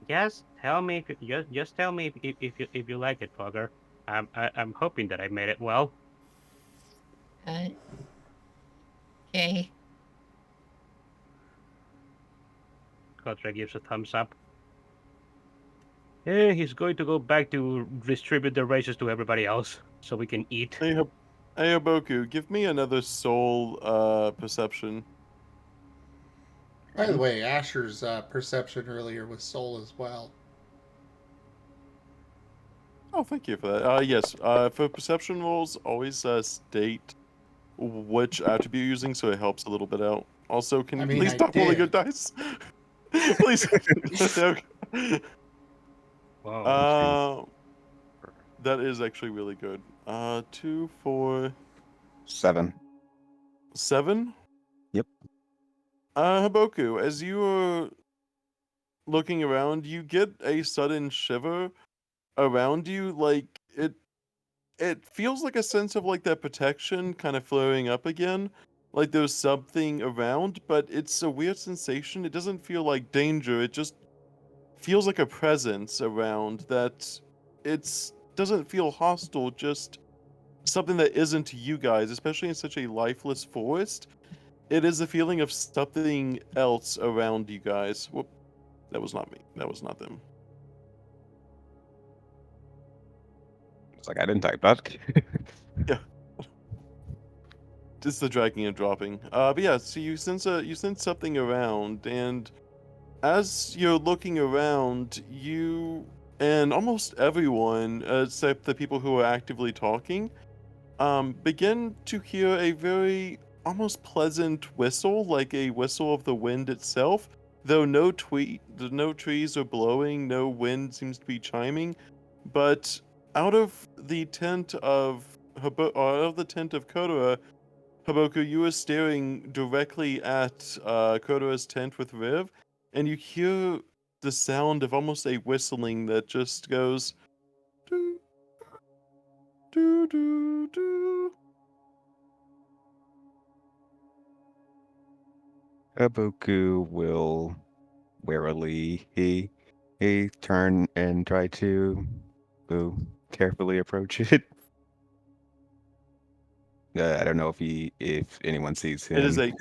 Just tell me if just tell me if you like it, Fogger. I'm hoping that I made it well. Okay. Kotra gives a thumbs up. Yeah, he's going to go back to distribute the races to everybody else so we can eat. Hey, Haboku, give me another soul perception. By the way, Asher's perception earlier was soul as well. Oh, thank you for that. Yes, for perception rolls, always state which attribute you're using so it helps a little bit out. Also, can I you mean, please I stop rolling your did. dice? Please. Whoa. That is actually really good. 2, 4, 7. 7? Yep. Haboku, as you are looking around, you get a sudden shiver around you, like it feels like a sense of like that protection kind of flaring up again. Like there's something around, but it's a weird sensation. It doesn't feel like danger. It just feels like a presence around that it's doesn't feel hostile, just something that isn't you guys, especially in such a lifeless forest. It is the feeling of something else around you guys. Whoop, that was not me. That was not them. It's like I didn't type that. Yeah. Just the dragging and dropping. But yeah, so you sense something around, and as you're looking around, you and almost everyone, except the people who are actively talking, begin to hear a very almost pleasant whistle, like a whistle of the wind itself. Though no trees are blowing, no wind seems to be chiming, but out of the tent of out of the tent of Kotora, Haboku, you are staring directly at Kotora's tent with Riv, and you hear the sound of almost a whistling that just goes doo doo doo doo. Haboku will warily he turn and try to carefully approach it. I don't know if anyone sees It is him.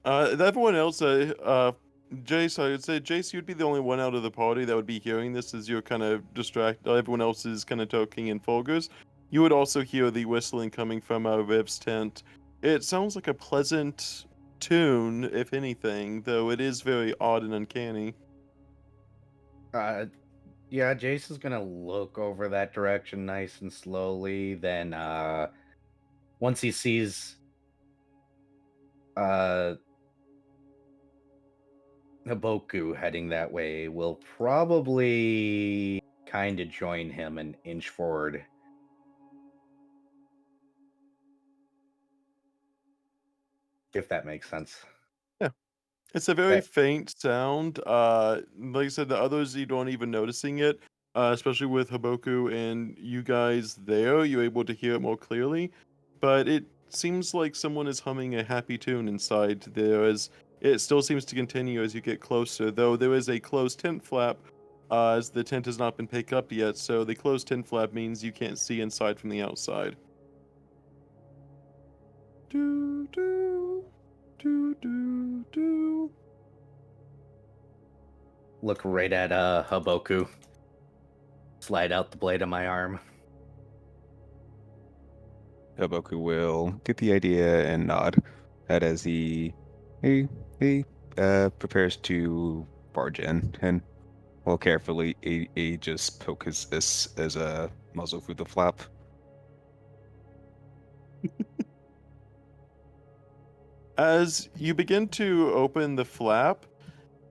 a everyone else. Jace, I would say Jace, you'd be the only one out of the party that would be hearing this as you're kind of distracted. Everyone else is kind of talking in Fulgur's. You would also hear the whistling coming from Riv's tent. It sounds like a pleasant tune, if anything, though it is very odd and uncanny. Yeah, Jace is gonna look over that direction nice and slowly. Then, once he sees Haboku heading that way, will probably kind of join him and inch forward. If that makes sense. Yeah. It's a very Right. faint sound. Like I said, the others you don't even noticing it. Especially with Haboku and you guys there, you're able to hear it more clearly. But it seems like someone is humming a happy tune inside there, as it still seems to continue as you get closer. Though there is a closed tent flap, as the tent has not been picked up yet. So the closed tent flap means you can't see inside from the outside. Do, do, do, do, do. Look right at Haboku. Slide out the blade of my arm. Haboku will get the idea and nod that as he prepares to barge in and will carefully he just poke his as a muzzle through the flap. As you begin to open the flap,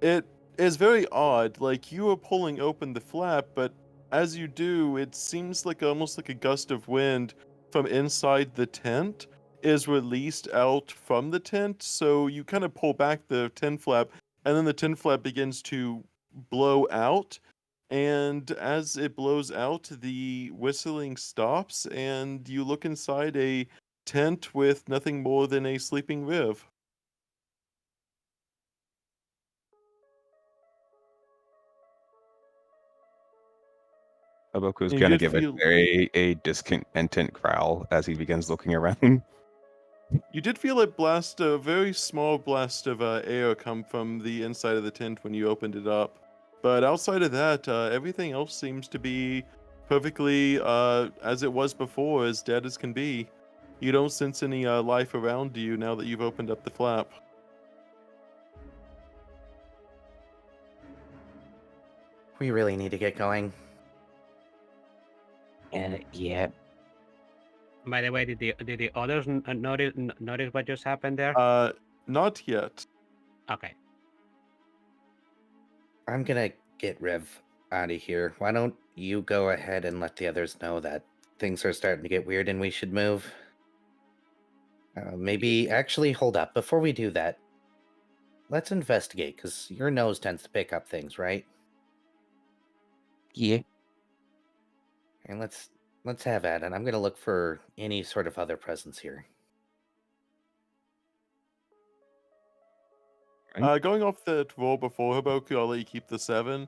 it is very odd. Like you are pulling open the flap, but as you do, it seems like almost like a gust of wind from inside the tent is released out from the tent. So you kind of pull back the tent flap, and then the tent flap begins to blow out. And as it blows out, the whistling stops, and you look inside a tent with nothing more than a sleeping Riv. Haboku is You going to did give feel a discontent growl as he begins looking around. You did feel a very small blast of air come from the inside of the tent when you opened it up. But outside of that, everything else seems to be perfectly as it was before, as dead as can be. You don't sense any life around you now that you've opened up the flap. We really need to get going. Yeah. By the way, did the others notice what just happened there? Not yet. Okay. I'm gonna get Riv out of here. Why don't you go ahead and let the others know that things are starting to get weird and we should move? Maybe actually hold up before we do that. Let's investigate, because your nose tends to pick up things, right? Yeah. And let's have at it. I'm gonna look for any sort of other presence here. Going off the roll before Haboku, I'll let you keep the 7.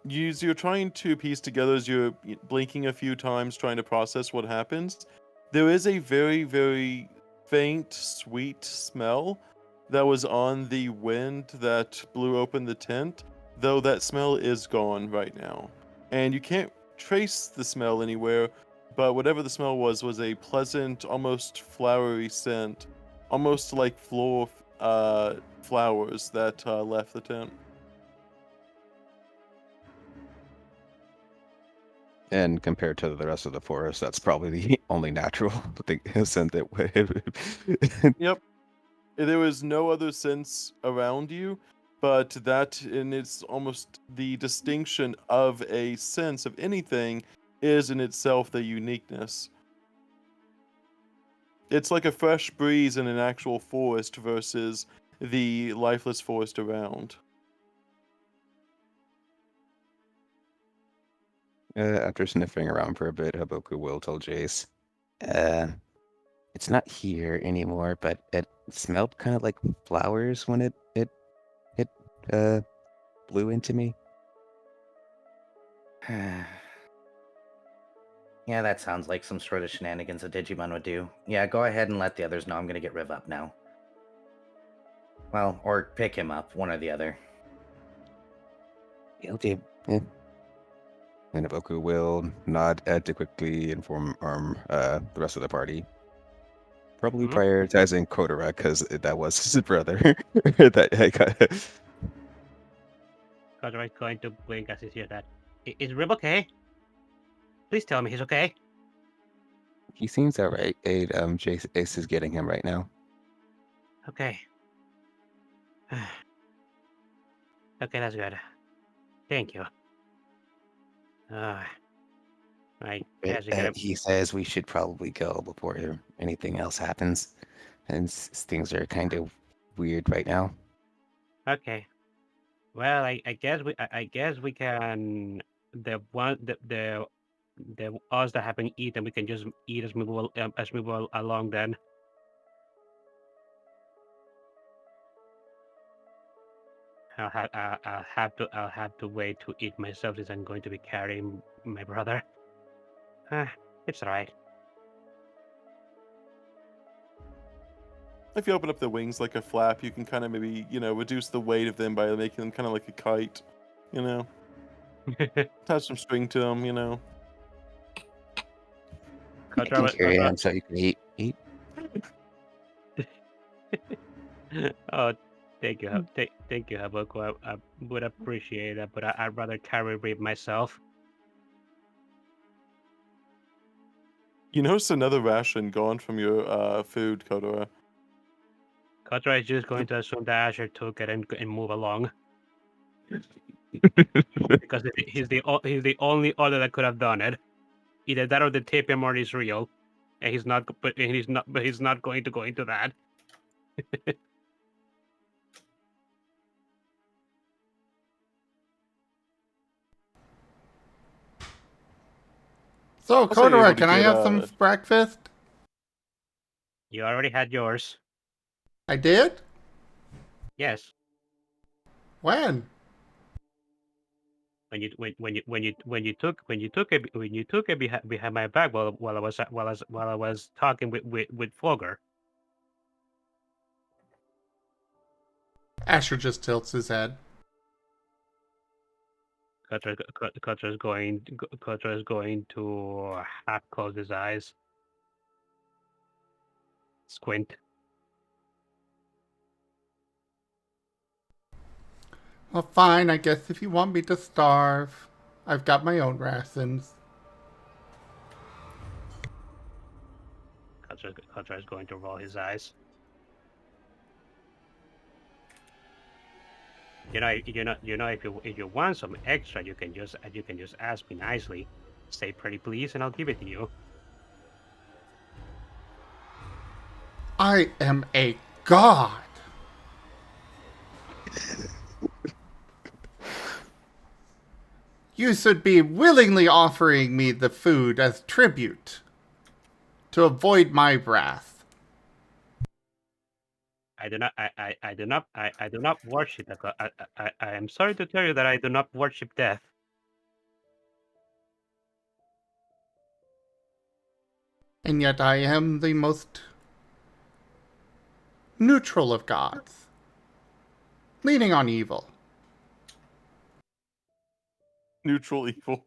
You're trying to piece together as you're blinking a few times, trying to process what happens. There is a very, very faint, sweet smell that was on the wind that blew open the tent, though that smell is gone right now. And you can't trace the smell anywhere, but whatever the smell was a pleasant, almost flowery scent, almost like flowers that left the tent. And compared to the rest of the forest, that's probably the only natural thing scent that would. Yep. There was no other sense around you, but that in its almost the distinction of a sense of anything is in itself the uniqueness. It's like a fresh breeze in an actual forest versus the lifeless forest around. After sniffing around for a bit, Haboku will tell Jace. It's not here anymore, but it smelled kind of like flowers when it blew into me. Yeah, that sounds like some sort of shenanigans a Digimon would do. Yeah, go ahead and let the others know I'm gonna get Riv up now. Well, or pick him up, one or the other. It'll do. And Haboku will nod to quickly inform the rest of the party. Probably Mhm. prioritizing Kotora because that was his brother. that I got. Kotora is going to blink as he hears that. Is Rib okay? Please tell me he's okay. He seems alright. Jace Ace is getting him right now. Okay. Okay, that's good. Thank you. I guess you get He says we should probably go before anything else happens, and things are kind of weird right now. Okay. Well, I guess we can the us that haven't eaten, we can just eat as we go along then. I'll have to wait to eat myself since I'm going to be carrying my brother. It's alright. if you open up their wings like a flap, you can kind of maybe, reduce the weight of them by making them kind of like a kite, attach some string to them, I can Kotora, carry on so you can eat. oh, thank you, thank you, Haboku. I would appreciate that, but I'd rather carry Reap myself. You notice another ration gone from your food, Kotora. Kotora is just going to assume that Asher took it and move along. Because he's the only other that could have done it. Either that or the tape memory is real, and he's not going to go into that. So, Also, you're Kotora, able to can I get, have some breakfast? You already had yours. I did? Yes. When? When you took it behind my back while I was talking with Fogger. Asher just tilts his head. Kotra is going to half close his eyes, squint. Well, fine, I guess if you want me to starve. I've got my own rations. Kotra is going to roll his eyes. If you want some extra, you can just ask me nicely. Say pretty please, and I'll give it to you. I am a god. You should be willingly offering me the food as tribute to avoid my wrath. I do not worship. I am sorry to tell you that I do not worship death. And yet I am the most neutral of gods, leaning on evil. neutral evil.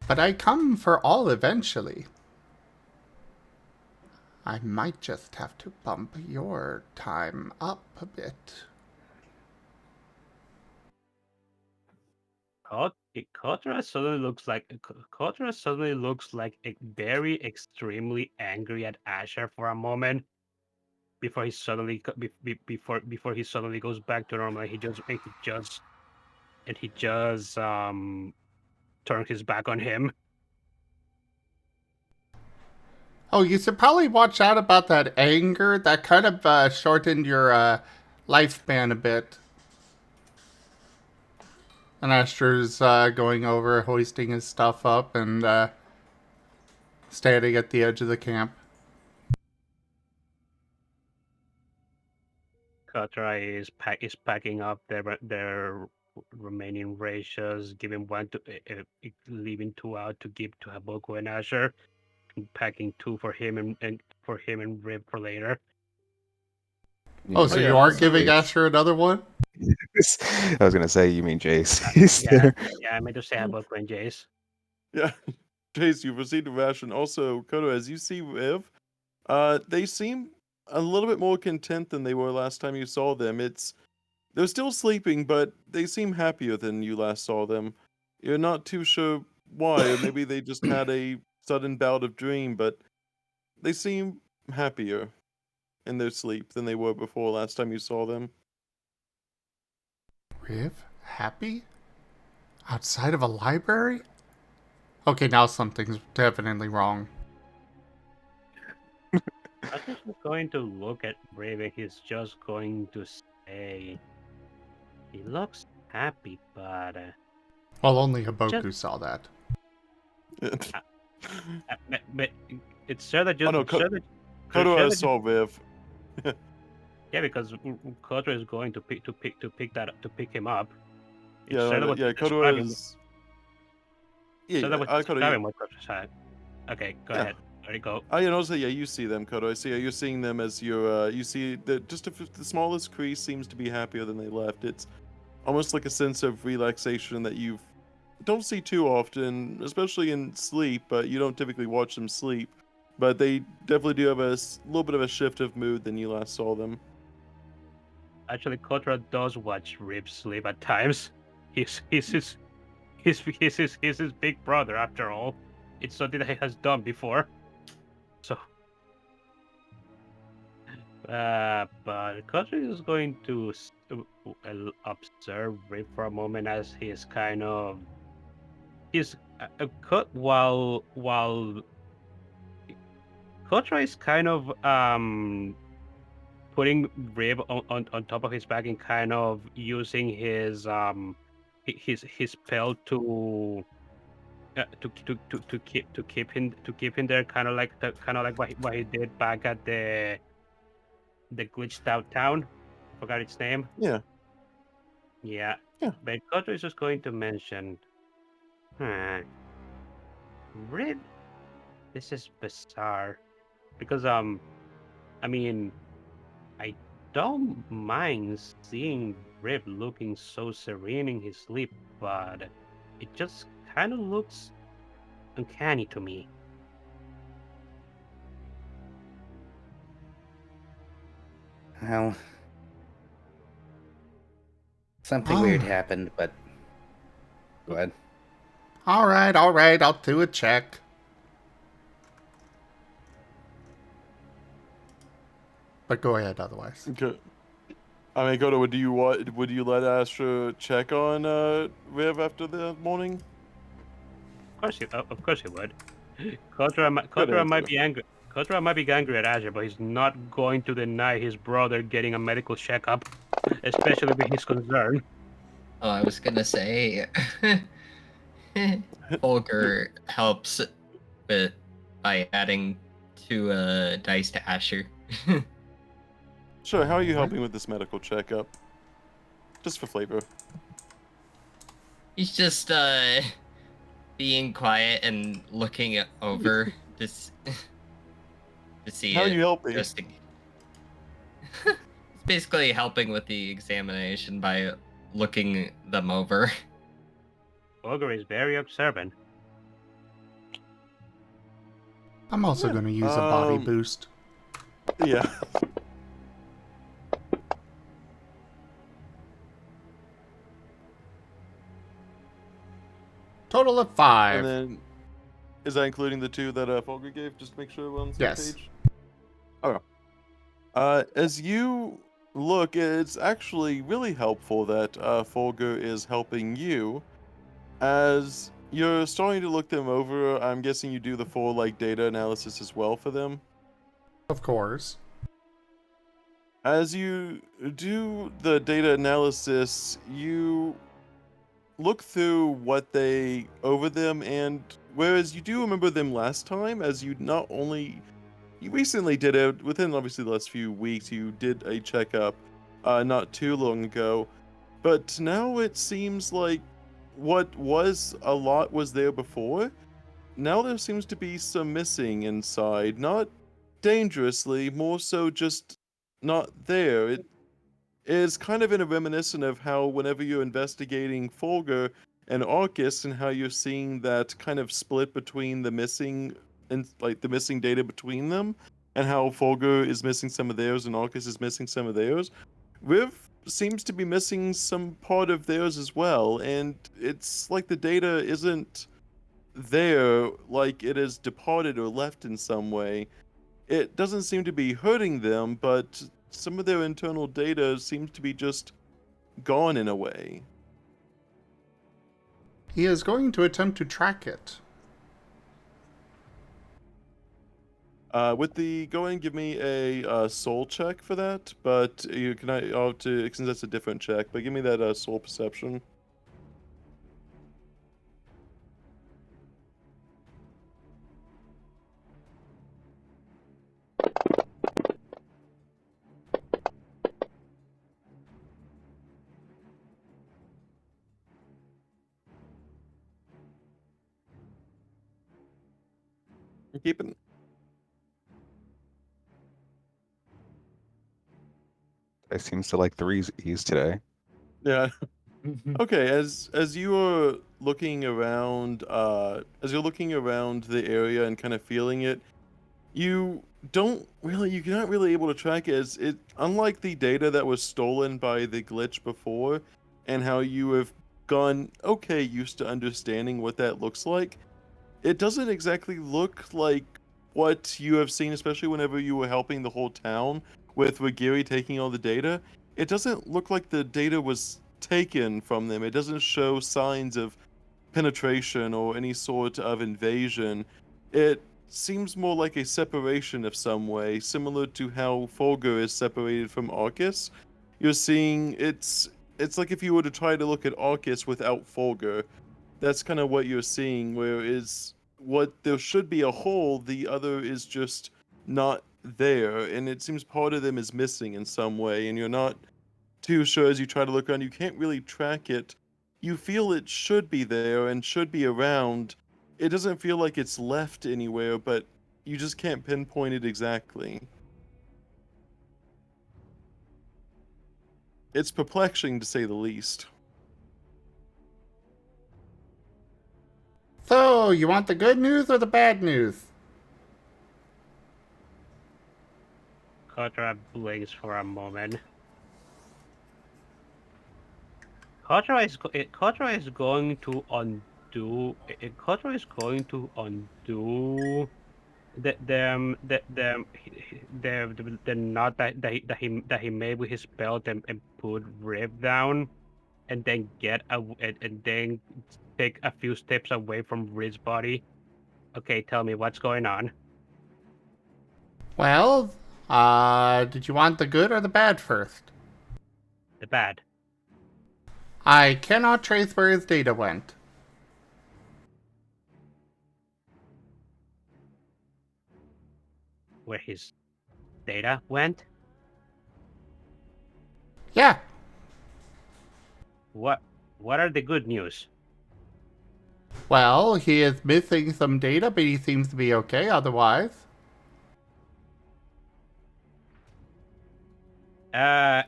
But I come for all eventually. I might just have to bump your time up a bit. Kotora suddenly looks like a very extremely angry at Asher for a moment before he suddenly before he suddenly goes back to normal. He just turns his back on him. Oh, you should probably watch out about that anger. That kind of shortened your lifespan a bit. And Asher's going over, hoisting his stuff up, and standing at the edge of the camp. Kotora is packing up their remaining rations, giving leaving 2 out to give to Haboku and Asher, and packing 2 for him and Rib for later. Oh, so you are giving Asher another one? I was gonna say, you mean Jace? He's there. Yeah, I meant to say Haboku and Jace. Yeah. Jace, you've received a ration. Also, Koto, as you see Viv, they seem a little bit more content than they were last time you saw them. They're still sleeping, but they seem happier than you last saw them. You're not too sure why, or maybe they just had a sudden bout of dream, but they seem happier in their sleep than they were before last time you saw them. Riv? Happy? Outside of a library? Okay, now something's definitely wrong. I'm just going to look at Rib and he's just going to say, he looks happy, but Well, only Haboku saw that. but it's sure that you. Oh no, Kotora saw Viv. Yeah, because Kotora is going to pick him up. Kotora is. What Kotora said. Okay, go ahead. There you go. I also, yeah, you see them, Koto. I see you're seeing them as you see that just if the smallest crease seems to be happier than they left. It's almost like a sense of relaxation that you don't see too often, especially in sleep, but you don't typically watch them sleep. But they definitely do have a little bit of a shift of mood than you last saw them. Actually, Kotora does watch Rib sleep at times. He's his big brother after all. It's something that he has done before. So, but Kotora is going to observe Rib for a moment as he's kind of while Kotora is kind of putting Rib on top of his back and kind of using his spell to keep him there, kind of like what he did back at the glitched out town. Forgot its name. Yeah. Yeah. Yeah. But Koto is just going to mention, Rib. This is bizarre because I mean, I don't mind seeing Rib looking so serene in his sleep, but it just kind of looks uncanny to me. Well, something weird happened, but go ahead. All right, I'll do a check. But go ahead otherwise. Okay. I mean, Koto, would you let Astra check on Riv after the morning? Of course he would. Kotora might be angry. Kotora might be angry at Azure, but he's not going to deny his brother getting a medical checkup, especially with his concern. Oh, I was gonna say, Holger helps with by adding 2 dice to Asher. Sure, how are you helping with this medical checkup? Just for flavor. He's just being quiet and looking over to see How are it. you helping? Just to... basically helping with the examination by looking them over. Ogre is very observant. I'm also going to use a body boost. Yeah. Total of 5. And then, is that including the 2 that Folger gave? Just to make sure we're on the same Yes. page. Okay. As you look, it's actually really helpful that Folger is helping you. As you're starting to look them over, I'm guessing you do the full data analysis as well for them. Of course. As you do the data analysis, you look through what they over them, and whereas you do remember them last time, as you recently did it within obviously the last few weeks, you did a checkup not too long ago, but now it seems like what was a lot was there before. Now there seems to be some missing inside, not dangerously, more so just not there. It is kind of in a reminiscent of how whenever you're investigating Folger and Arcus and how you're seeing that kind of split between the missing and the missing data between them, and how Folger is missing some of theirs and Arcus is missing some of theirs. Riv seems to be missing some part of theirs as well, and it's like the data isn't there, like it is departed or left in some way. It doesn't seem to be hurting them, but some of their internal data seems to be just gone in a way. He is going to attempt to track it. Go ahead and give me a soul check for that, but I'll have to, since that's a different check, but give me that soul perception. Keep it. I seems to like threes E's today. Yeah. Okay, as you are looking around, as you're looking around the area and kind of feeling it, you're not really able to track it. Unlike the data that was stolen by the glitch before, and how you have gone okay used to understanding what that looks like. It doesn't exactly look like what you have seen, especially whenever you were helping the whole town with Wagiri taking all the data. It doesn't look like the data was taken from them. It doesn't show signs of penetration or any sort of invasion. It seems more like a separation of some way, similar to how Fulgur is separated from Arcus. You're seeing it's like if you were to try to look at Arcus without Fulgur. That's kind of what you're seeing, where is what there should be a hole, the other is just not there, and it seems part of them is missing in some way, and you're not too sure as you try to look around. You can't really track it. You feel it should be there and should be around. It doesn't feel like it's left anywhere, but you just can't pinpoint it exactly. It's perplexing to say the least. So, you want the good news or the bad news? Kotora blinks for a moment. Kotora is going to undo. Kotora is going to undo the knot that he made with his belt and put Riv down, and then and then take a few steps away from Riv's body. Okay, tell me what's going on. Well, did you want the good or the bad first? The bad. I cannot trace where his data went. Where his data went? Yeah. What are the good news? Well, he is missing some data, but he seems to be okay otherwise.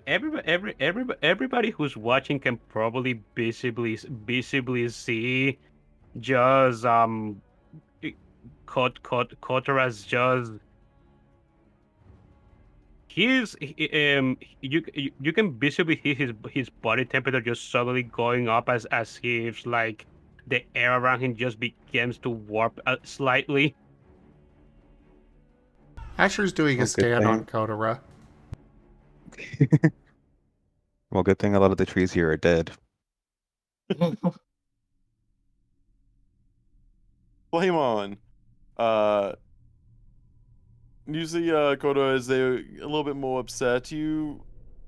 Everybody who's watching can probably visibly see just Kotora's just you can visibly hear his body temperature just suddenly going up as if like the air around him just begins to warp slightly. Asher's doing a Well, good stand on thing. Kotora. Well, good thing a lot of the trees here are dead. Flame on. Usually, Kodo is there a little bit more upset. You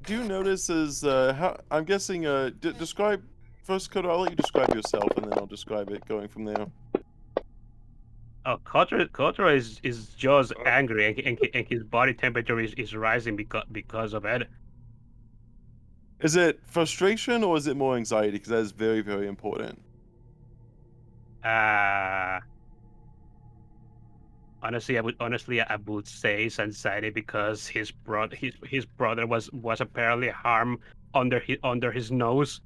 do notice as how I'm guessing. Describe first, Kodo. I'll let you describe yourself, and then I'll describe it going from there. Oh, Kotora is just angry, and his body temperature is rising because of it. Is it frustration or is it more anxiety? Because that is very, very important. Honestly, I would say it's anxiety because his brother was apparently harmed under his nose.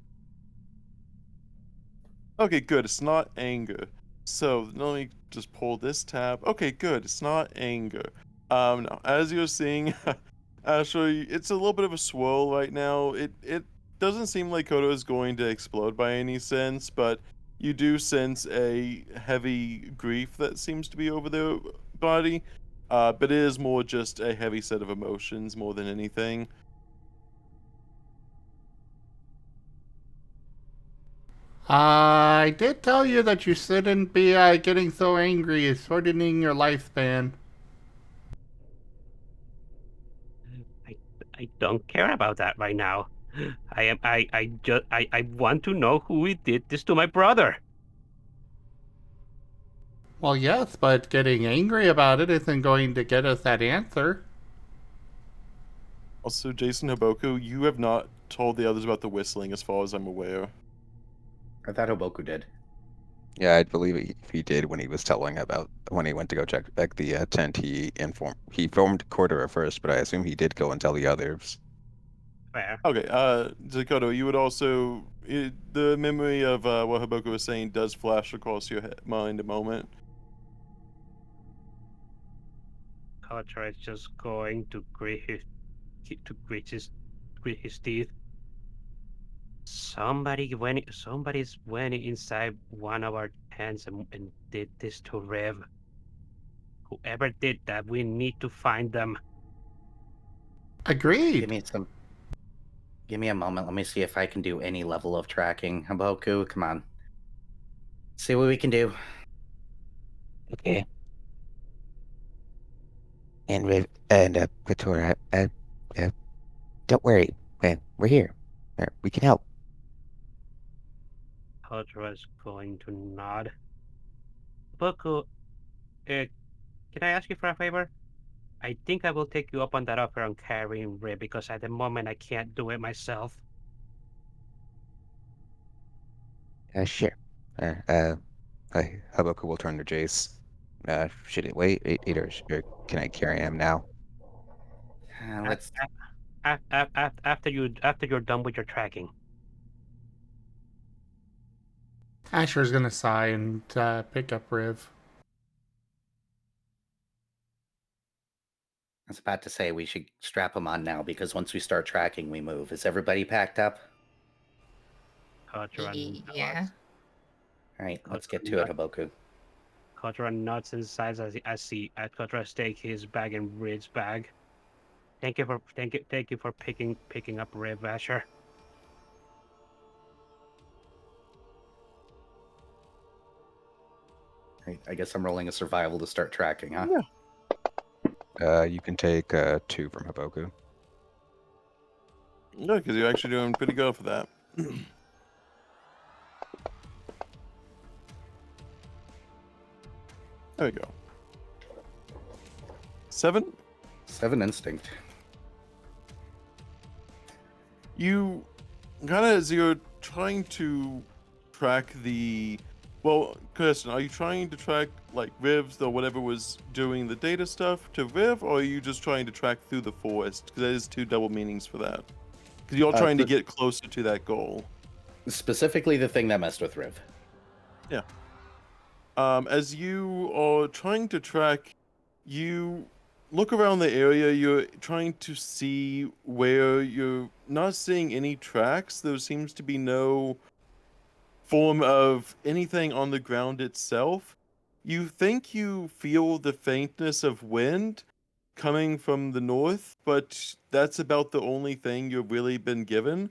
Okay, good. It's not anger. So let me just pull this tab. Okay, good. It's not anger. No, as you're seeing, actually, it's a little bit of a swirl right now. It doesn't seem like Kodo is going to explode by any sense, but you do sense a heavy grief that seems to be over their body. But it is more just a heavy set of emotions more than anything. I did tell you that you shouldn't be getting so angry. It's shortening your lifespan. I don't care about that right now. I want to know who did this to my brother. Well, yes, but getting angry about it isn't going to get us that answer. Also, Jason Haboku, you have not told the others about the whistling as far as I'm aware. I thought Haboku did. Yeah, I believe he did when he was telling about when he went to go check back the tent. He informed Kotora first, but I assume he did go and tell the others. Fair. Okay, Dakota, you would also the memory of what Haboku was saying does flash across your mind a moment. Kotora is just going to grit his teeth. Somebody's went inside one of our tents and did this to Rev. Whoever did that, we need to find them. Agreed. Give me a moment. Let me see if I can do any level of tracking. Haboku, come on. See what we can do. Okay. And Kotora, don't worry. We're here. We can help. Kotora is going to nod. Boku, can I ask you for a favor? I think I will take you up on that offer on carrying Rev because at the moment I can't do it myself. Sure. Haboku will turn to Jace. Should it wait, or can I carry him now? Let's. After you're done with your tracking. Asher's gonna sigh and pick up Riv. I was about to say we should strap him on now because once we start tracking, we move. Is everybody packed up? Kotora Yeah. All right, let's get to it, Haboku. Kotora nods and sighs as Kotora take his bag and Riv's bag. Thank you for picking up Riv, Asher. Right, I guess I'm rolling a survival to start tracking, huh? Yeah. You can take 2 from Haboku. No, because you're actually doing pretty good for that. There we go. 7. 7 instinct. You kind of, as you're trying to track the, well, Kirsten, are you trying to track like Riv's or whatever was doing the data stuff to Riv, or are you just trying to track through the forest? Because there's 2 double meanings for that. Because you're all trying to get closer to that goal. Specifically, the thing that messed with Riv. Yeah. As you are trying to track, you look around the area. You're trying to see where you're not seeing any tracks. There seems to be no form of anything on the ground itself. You think you feel the faintness of wind coming from the north, but that's about the only thing you've really been given.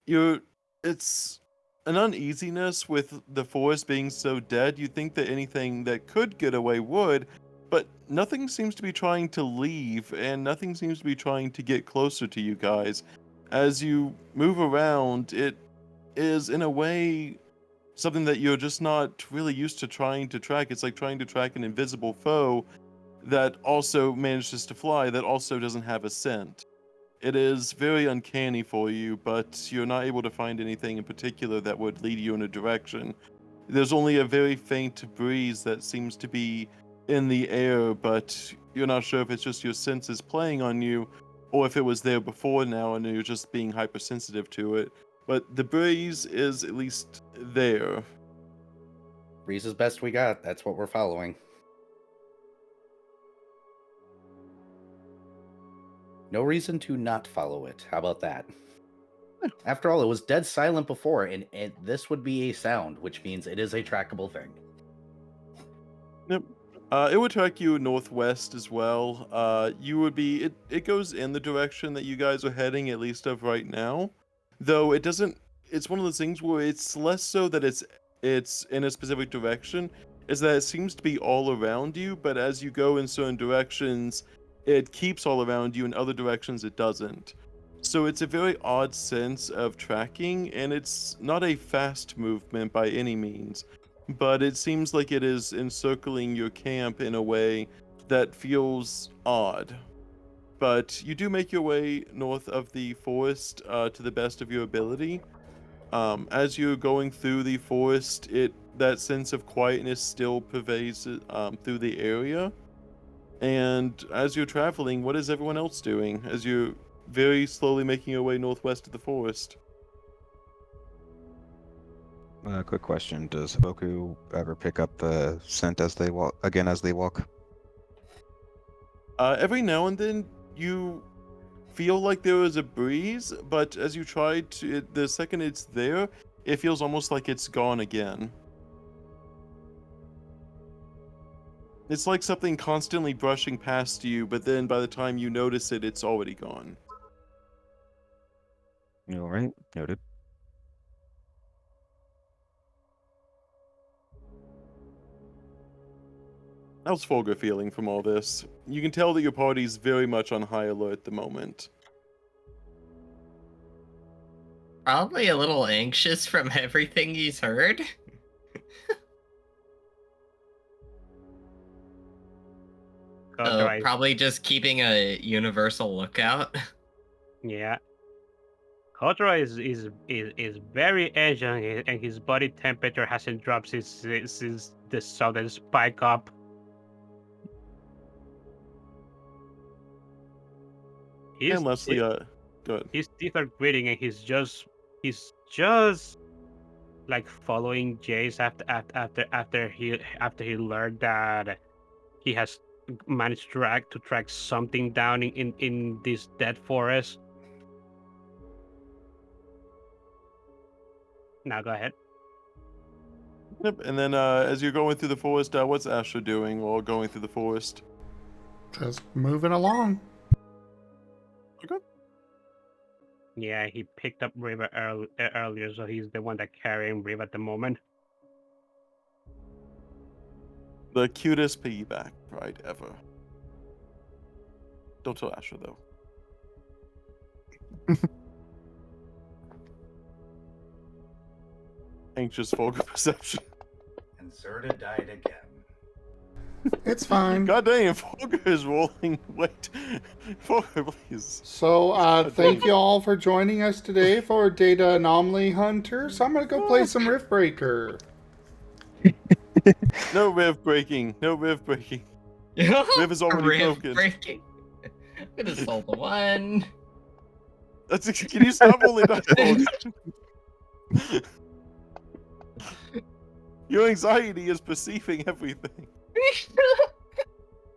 It's an uneasiness with the forest being so dead. You think that anything that could get away would, but nothing seems to be trying to leave, and nothing seems to be trying to get closer to you guys. As you move around, it is in a way something that you're just not really used to trying to track. It's like trying to track an invisible foe that also manages to fly, that also doesn't have a scent. It is very uncanny for you, but you're not able to find anything in particular that would lead you in a direction. There's only a very faint breeze that seems to be in the air, but you're not sure if it's just your senses playing on you, or if it was there before now and you're just being hypersensitive to it. But the breeze is at least there. Breeze is best we got. That's what we're following. No reason to not follow it. How about that? After all, it was dead silent before, and this would be a sound, which means it is a trackable thing. Yep. It would track you northwest as well. You would be it goes in the direction that you guys are heading, at least of right now. Though it doesn't. It's one of those things where it's less so that it's in a specific direction, is that it seems to be all around you. But as you go in certain directions, it keeps all around you. In other directions, it doesn't. So it's a very odd sense of tracking, and it's not a fast movement by any means. But it seems like it is encircling your camp in a way that feels odd. But you do make your way north of the forest to the best of your ability. As you're going through the forest, that sense of quietness still pervades through the area. And as you're traveling, what is everyone else doing as you're very slowly making your way northwest of the forest. Quick question: does Haboku ever pick up the scent as they walk again as they walk? Every now and then, you feel like there is a breeze, but as you try to, the second it's there, it feels almost like it's gone again. It's like something constantly brushing past you, but then by the time you notice it, it's already gone. You all right? Noted. How's Folger feeling from all this? You can tell that your party's very much on high alert at the moment. Probably a little anxious from everything he's heard. So Kotora probably just keeping a universal lookout. yeah. Kotora is very aged and his body temperature hasn't dropped since the sudden spike up. And Leslie, go ahead. His teeth are gritting and he's just like following Jace after he learned that he has managed to track something down in this dead forest. Now go ahead. Yep, and then as you're going through the forest, what's Asher doing while going through the forest? Just moving along. Okay. Yeah, he picked up River earlier, so he's the one that carrying River at the moment. The cutest piggyback ride ever. Don't tell Asher, though. Anxious Folger perception. And Zerda died again. It's fine. God dang, Folger is rolling. Wait. Folger, please. So, thank you all for joining us today for Data Anomaly Hunters. I'm gonna go play some Rift Breaker. No riv breaking. No riv breaking. Riv is already broken. Breaking. I'm gonna solve the one. Can you stop rolling dice, Folger? Your anxiety is perceiving everything.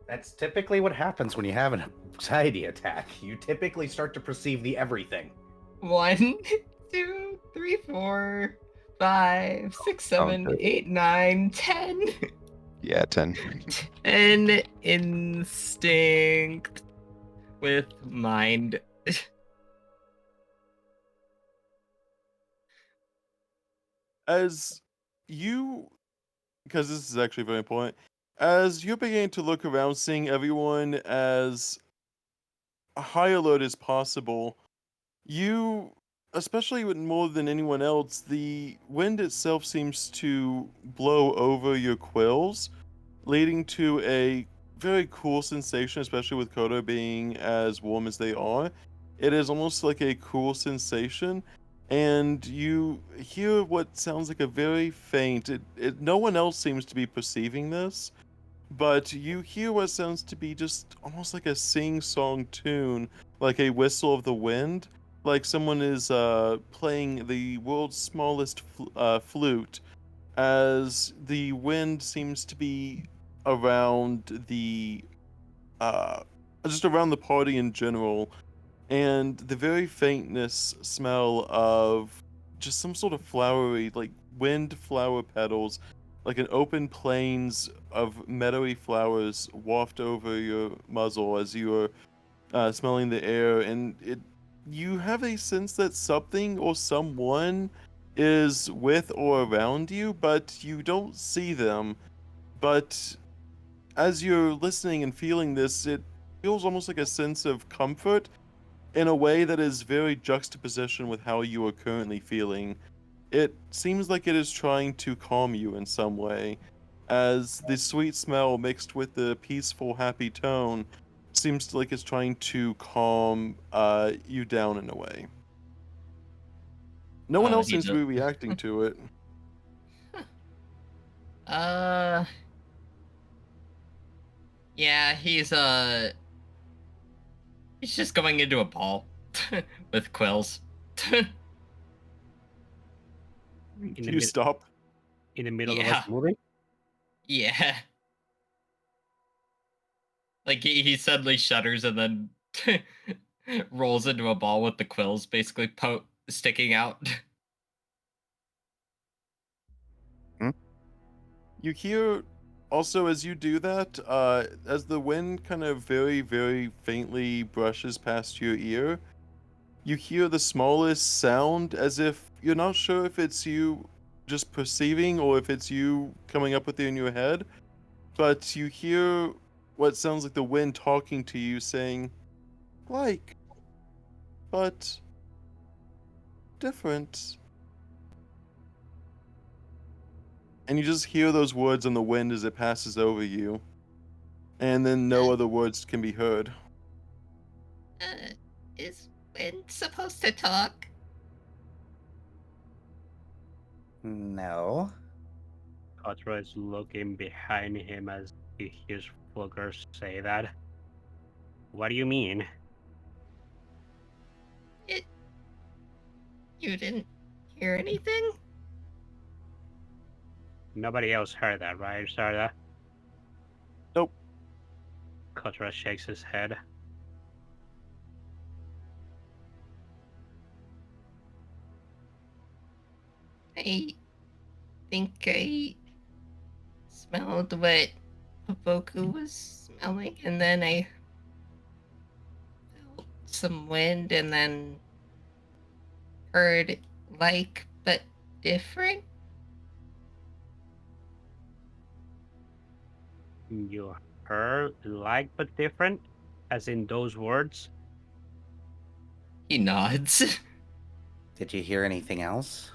That's typically what happens when you have an anxiety attack. You typically start to perceive the everything. 1, 2, 3, 4, 5, 6, 7, 8, 9, 10. Yeah, 10. 10 instinct with mind. As you, because this is actually very important, as you're beginning to look around, seeing everyone as high alert as possible, you, especially with more than anyone else, the wind itself seems to blow over your quills, leading to a very cool sensation, especially with Koto being as warm as they are. It is almost like a cool sensation, and you hear what sounds like a very faint, no one else seems to be perceiving this, but you hear what sounds to be just almost like a sing-song tune, like a whistle of the wind, like someone is playing the world's smallest flute, as the wind seems to be around the just around the party in general, and the very faintness smell of just some sort of flowery, like wind flower petals, like an open plains of meadowy flowers waft over your muzzle as you are smelling the air, and you have a sense that something or someone is with or around you, but you don't see them. But as you're listening and feeling this, it feels almost like a sense of comfort in a way that is very juxtaposition with how you are currently feeling. It seems like it is trying to calm you in some way, as the sweet smell mixed with the peaceful, happy tone seems like it's trying to calm you down in a way. No one else seems to be reacting to it. Yeah, he's just going into a ball. with quills. In Do the, you stop? in the middle of Yeah. us moving? Yeah. Like he suddenly shudders and then rolls into a ball with the quills basically sticking out. You hear also as you do that, as the wind kind of very, very faintly brushes past your ear, you hear the smallest sound as if you're not sure if it's you just perceiving or if it's you coming up with it in your head, but you hear what sounds like the wind talking to you saying, like, but different. And you just hear those words on the wind as it passes over you. And then no other words can be heard. Is Wind supposed to talk? No. Kotora is looking behind him as he hears Fulgur say that. What do you mean? You didn't hear anything? Nobody else heard that, right, Sarda? Nope. Kotora shakes his head. I think I smelled what Haboku was smelling, and then I felt some wind, and then heard like but different. You heard like but different? As in those words? He nods. Did you hear anything else?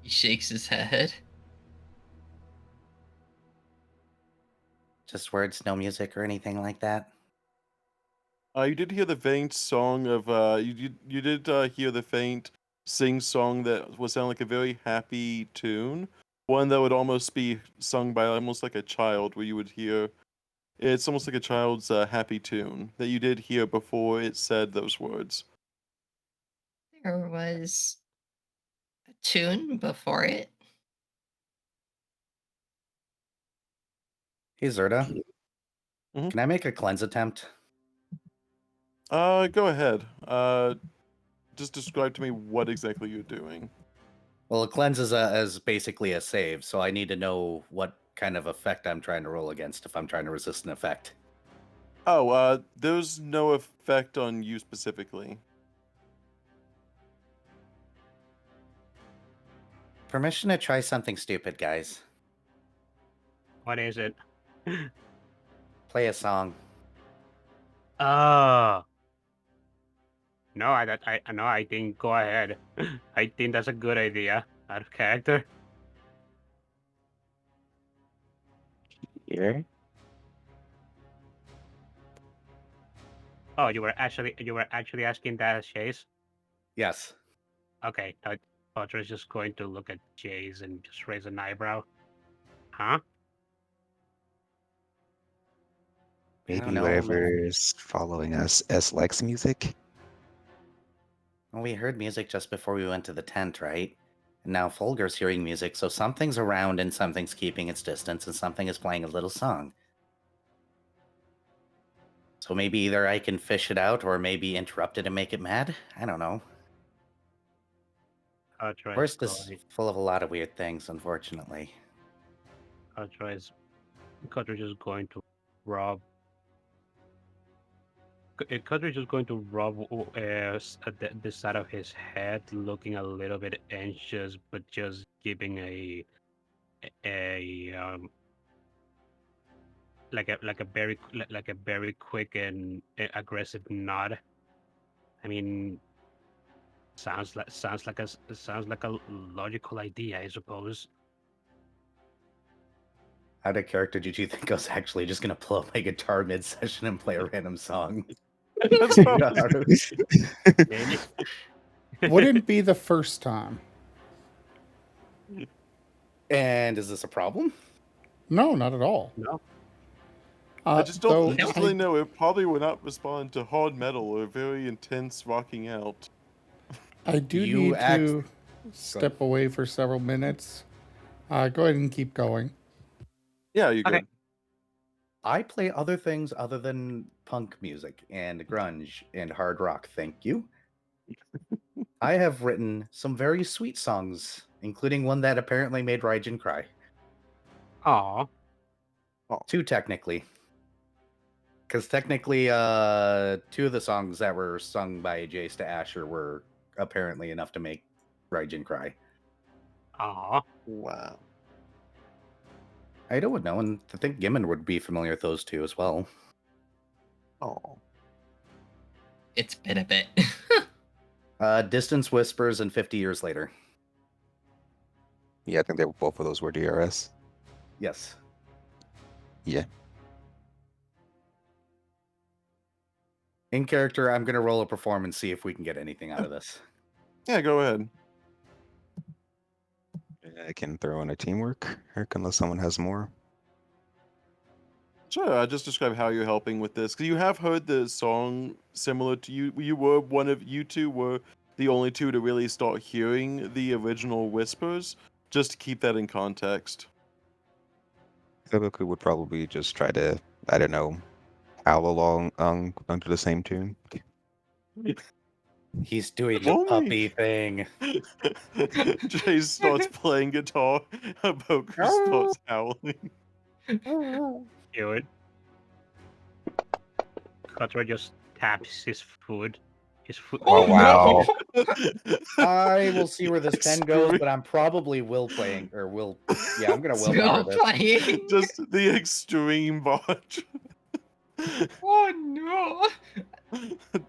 He shakes his head. Just words, no music or anything like that? You did hear the faint song of you did hear the faint sing song that would sound like a very happy tune, one that would almost be sung by almost like a child, where you would hear it's almost like a child's happy tune that you did hear before it said those words. There was a tune before it. Hey, Zerda. Mhm. Can I make a cleanse attempt? Go ahead. Just describe to me what exactly you're doing. Well, a cleanse is basically a save, so I need to know what kind of effect I'm trying to roll against if I'm trying to resist an effect. Oh, there's no effect on you specifically. Permission to try something stupid, guys. What is it? Play a song. Oh. No, I think go ahead. I think that's a good idea. Out of character. Here? Oh, you were actually asking that, Chase? Yes. Okay, Kotora's just going to look at Chase and just raise an eyebrow. Huh? I don't Maybe know. whatever's following us as Lex music? Well, we heard music just before we went to the tent, right? And now Fulgur's hearing music, so something's around and something's keeping its distance and something is playing a little song. So maybe either I can fish it out or maybe interrupt it and make it mad? I don't know. Forest is full of a lot of weird things, unfortunately. Kotora's just going to rub. Kotora's just going to rub at the side of his head, looking a little bit anxious, but just giving a like a very quick and aggressive nod. I mean, sounds like a logical idea, I suppose. Out of character, did you think I was actually just gonna pull up my guitar mid-session and play a random song? That's Raharu. Maybe. Wouldn't be the first time. And is this a problem? No, not at all. No. I just don't No. really know. It probably would not respond to hard metal or very intense rocking out. I do You need act- to step away for several minutes. Go ahead and keep going. Yeah, you're Okay. good. I play other things other than punk music and grunge and hard rock, thank you. I have written some very sweet songs, including one that apparently made Raijin cry. Aw. 2 technically. Because technically, 2 of the songs that were sung by Jace to Asher were apparently enough to make Raijin cry. Aw. Wow. Ida would know, and I think Gimund would be familiar with those 2 as well. Oh. It's been a bit. Distance Whispers and 50 Years Later. Yeah, I think both of those were DRS. Yes. Yeah. In character, I'm going to roll a performance, see if we can get anything out of this. Yeah, go ahead. I can throw in a teamwork, unless someone has more. Sure, just describe how you're helping with this. Because you have heard the song similar to you. You 2 were the only 2 to really start hearing the original whispers. Just to keep that in context. Haboku would probably just try to, I don't know, howl along to the same tune. He's doing the Only- puppy thing. Jay starts playing guitar. Haboku starts howling. Do it. Kotora just taps his food. His food. Oh, wow. I will see where this 10 goes, Extreme- but I'm probably will playing, or will, yeah, I'm going to Still willpower this. playing. Just the extreme botch. Oh no.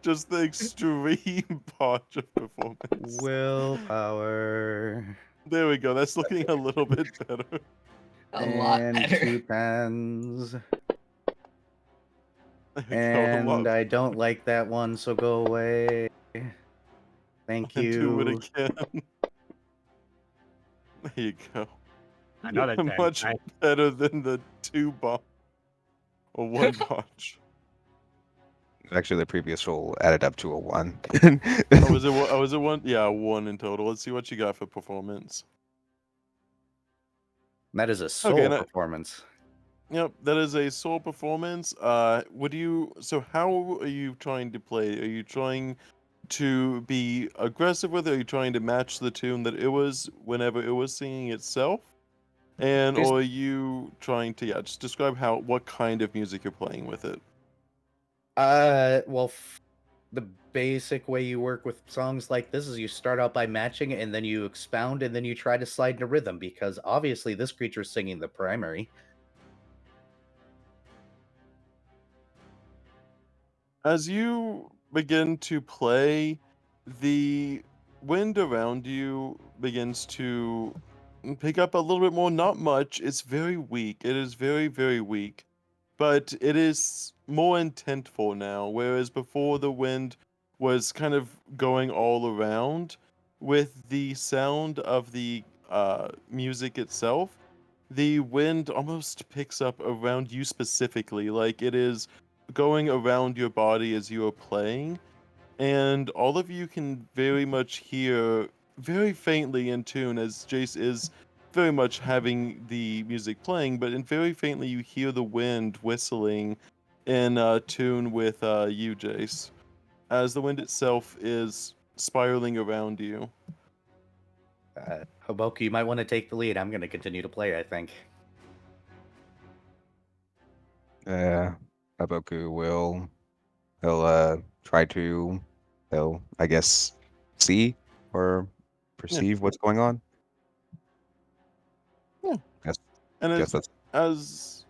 Just the extreme botch of performance. Willpower. There we go. That's looking a little bit better. A lot And better. 2 pens. There we go, a And lot I don't like that one, so go away. Thank and do it you. again. There you go. Another 10. Much Nice. better than the 2 botch or 1 botch. Actually, the previous roll added up to a 1. Oh, was it 1? Yeah, 1 in total. Let's see what you got for performance. That is a soul Okay, performance. Yep, that is a soul performance. So how are you trying to play? Are you trying to be aggressive with it? Are you trying to match the tune that it was whenever it was singing itself? And Here's- or are you trying to just describe what kind of music you're playing with it? Well, the basic way you work with songs like this is you start out by matching it, and then you expound, and then you try to slide into rhythm, because obviously this creature's singing the primary. As you begin to play, the wind around you begins to pick up a little bit more. Not much. It's very weak. It is very, very weak. But it is more intentful now, whereas before the wind was kind of going all around with the sound of the music itself. The wind almost picks up around you specifically, like it is going around your body as you are playing, and all of you can very much hear very faintly in tune, as Jace is very much having the music playing, but in very faintly you hear the wind whistling in tune with you, Jace, as the wind itself is spiraling around you. Haboku, you might want to take the lead. I'm going to continue to play, I think. Haboku he'll try to, I guess, see or perceive what's going on. Yeah. Guess And that's as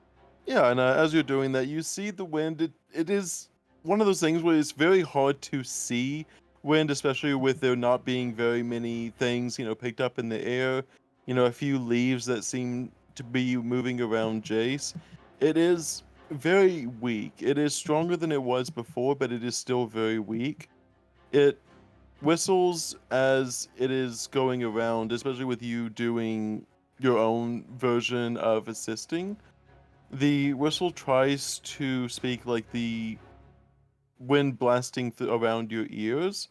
you're doing that, you see the wind. It is one of those things where it's very hard to see wind, especially with there not being very many things, picked up in the air. A few leaves that seem to be moving around Jace. It is very weak. It is stronger than it was before, but it is still very weak. It whistles as it is going around, especially with you doing your own version of assisting. The whistle tries to speak like the wind blasting around your ears,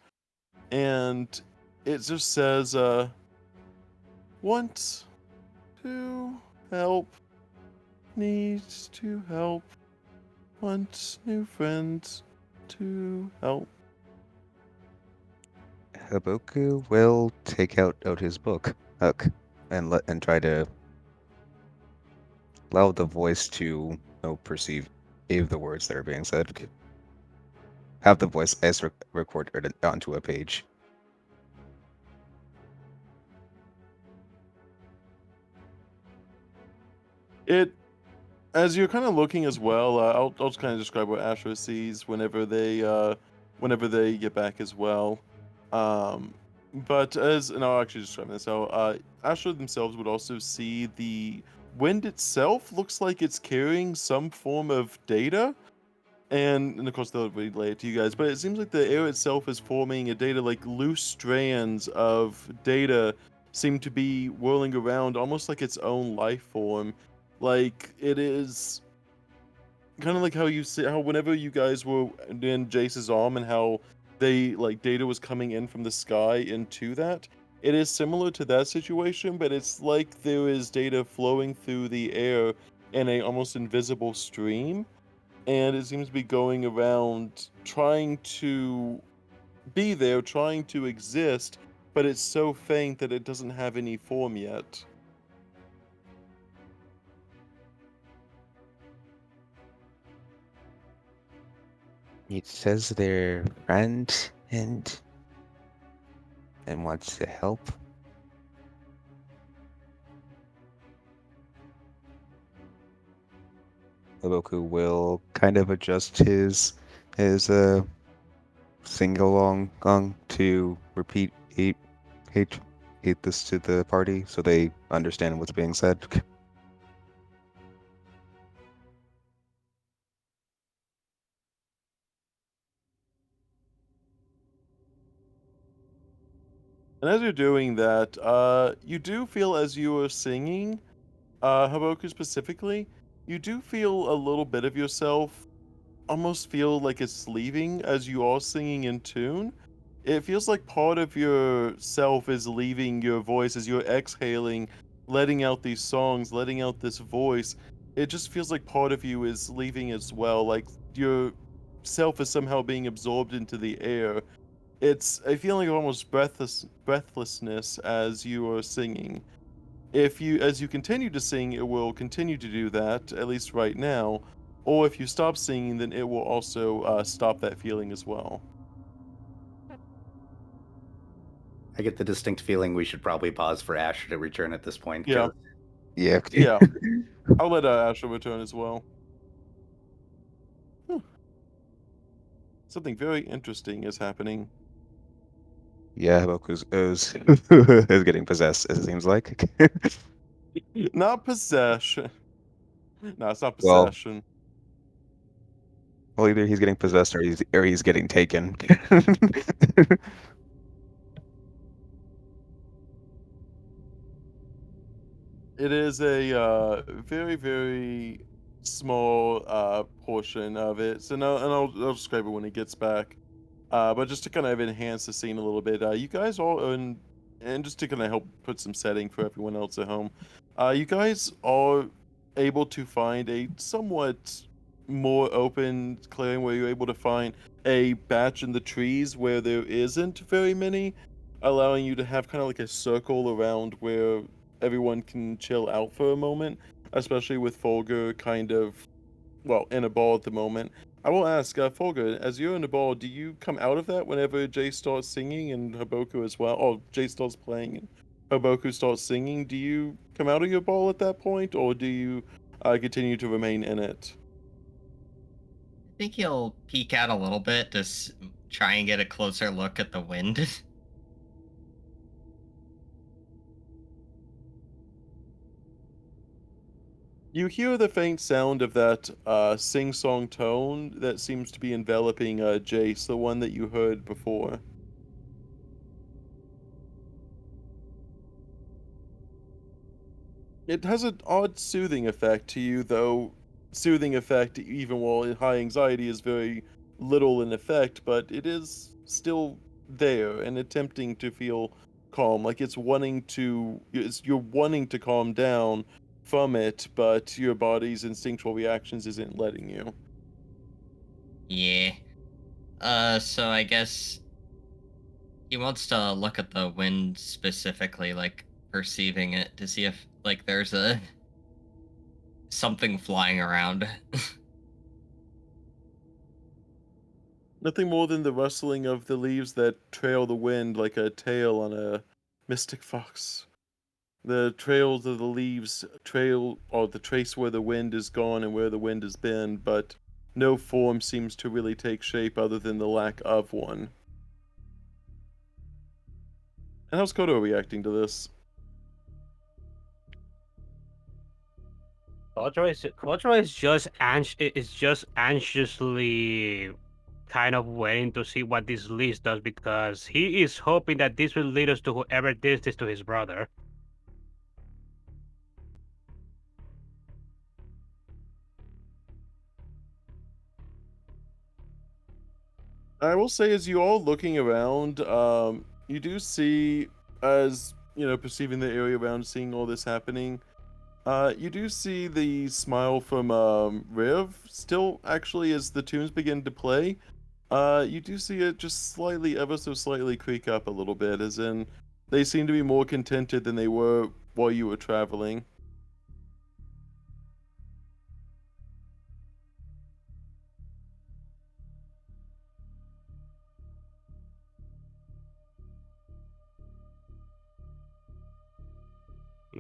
and it just says, "Want to help, needs to help, want new friends to help." Haboku will take out his book, and try to allow the voice to perceive the words that are being said. Have the voice as recorded onto a page. It, as you're kind of looking as well, I'll just kind of describe what Asher sees whenever they get back as well. But and I'll actually describe this. So, Asher themselves would also see the wind itself looks like it's carrying some form of data, and of course they'll relay it to you guys. But it seems like the air itself is forming a data, like loose strands of data seem to be whirling around, almost like its own life form. Like it is kind of like how you see how whenever you guys were in Jace's arm and how they like data was coming in from the sky into that. It is similar to that situation, but it's like there is data flowing through the air in a almost invisible stream, and it seems to be going around trying to be there, trying to exist, but it's so faint that it doesn't have any form yet. It says they're friend and wants to help. Haboku will kind of adjust his sing along gong to repeat eight this to the party so they understand what's being said. And as you're doing that, you do feel as you are singing, Haboku specifically, you do feel a little bit of yourself almost feel like it's leaving as you are singing in tune. It feels like part of yourself is leaving your voice as you're exhaling, letting out these songs, letting out this voice. It just feels like part of you is leaving as well, like your self is somehow being absorbed into the air. It's a feeling of almost breathlessness as you are singing. If you as you continue to sing, it will continue to do that, at least right now. Or if you stop singing, then it will also stop that feeling as well. I get the distinct feeling we should probably pause for Asher to return at this point. Yeah. Yeah. Yeah. I'll let Asher return as well. Hmm. Something very interesting is happening. Yeah, Haboku's is getting possessed, it seems like. Not possession. No, it's not Well, possession. well, either he's getting possessed or he's getting taken. It is a very, very small portion of it. So no, and I'll describe it when he gets back. But just to kind of enhance the scene a little bit, you guys all and just to kind of help put some setting for everyone else at home, you guys are able to find a somewhat more open clearing where you're able to find a batch in the trees where there isn't very many, allowing you to have kind of like a circle around where everyone can chill out for a moment, especially with Folger kind of, well, in a ball at the moment. I will ask, Folger, as you're in the ball, do you come out of that whenever Jay starts singing and Haboku as well? Or Jay starts playing and Haboku starts singing? Do you come out of your ball at that point, or do you continue to remain in it? I think he'll peek out a little bit to try and get a closer look at the wind. You hear the faint sound of that sing-song tone that seems to be enveloping Jace, the one that you heard before. It has an odd soothing effect to you, though soothing effect, even while high anxiety is very little in effect, but it is still there and attempting to feel calm. Like you're wanting to calm down from it, but your body's instinctual reactions isn't letting you. Yeah. So I guess he wants to look at the wind specifically, like perceiving it to see if like there's a something flying around. Nothing more than the rustling of the leaves that trail the wind like a tail on a mystic fox. The trails of the leaves trail or the trace where the wind is gone and where the wind has been, but no form seems to really take shape other than the lack of one. And how's Koto reacting to this? Kotora is just anxiously kind of waiting to see what this list does because he is hoping that this will lead us to whoever did this to his brother. I will say, as you all looking around, you do see, as you know, perceiving the area around, seeing all this happening. You do see the smile from Riv still actually as the tunes begin to play. You do see it just slightly, ever so slightly creak up a little bit, as in they seem to be more contented than they were while you were traveling.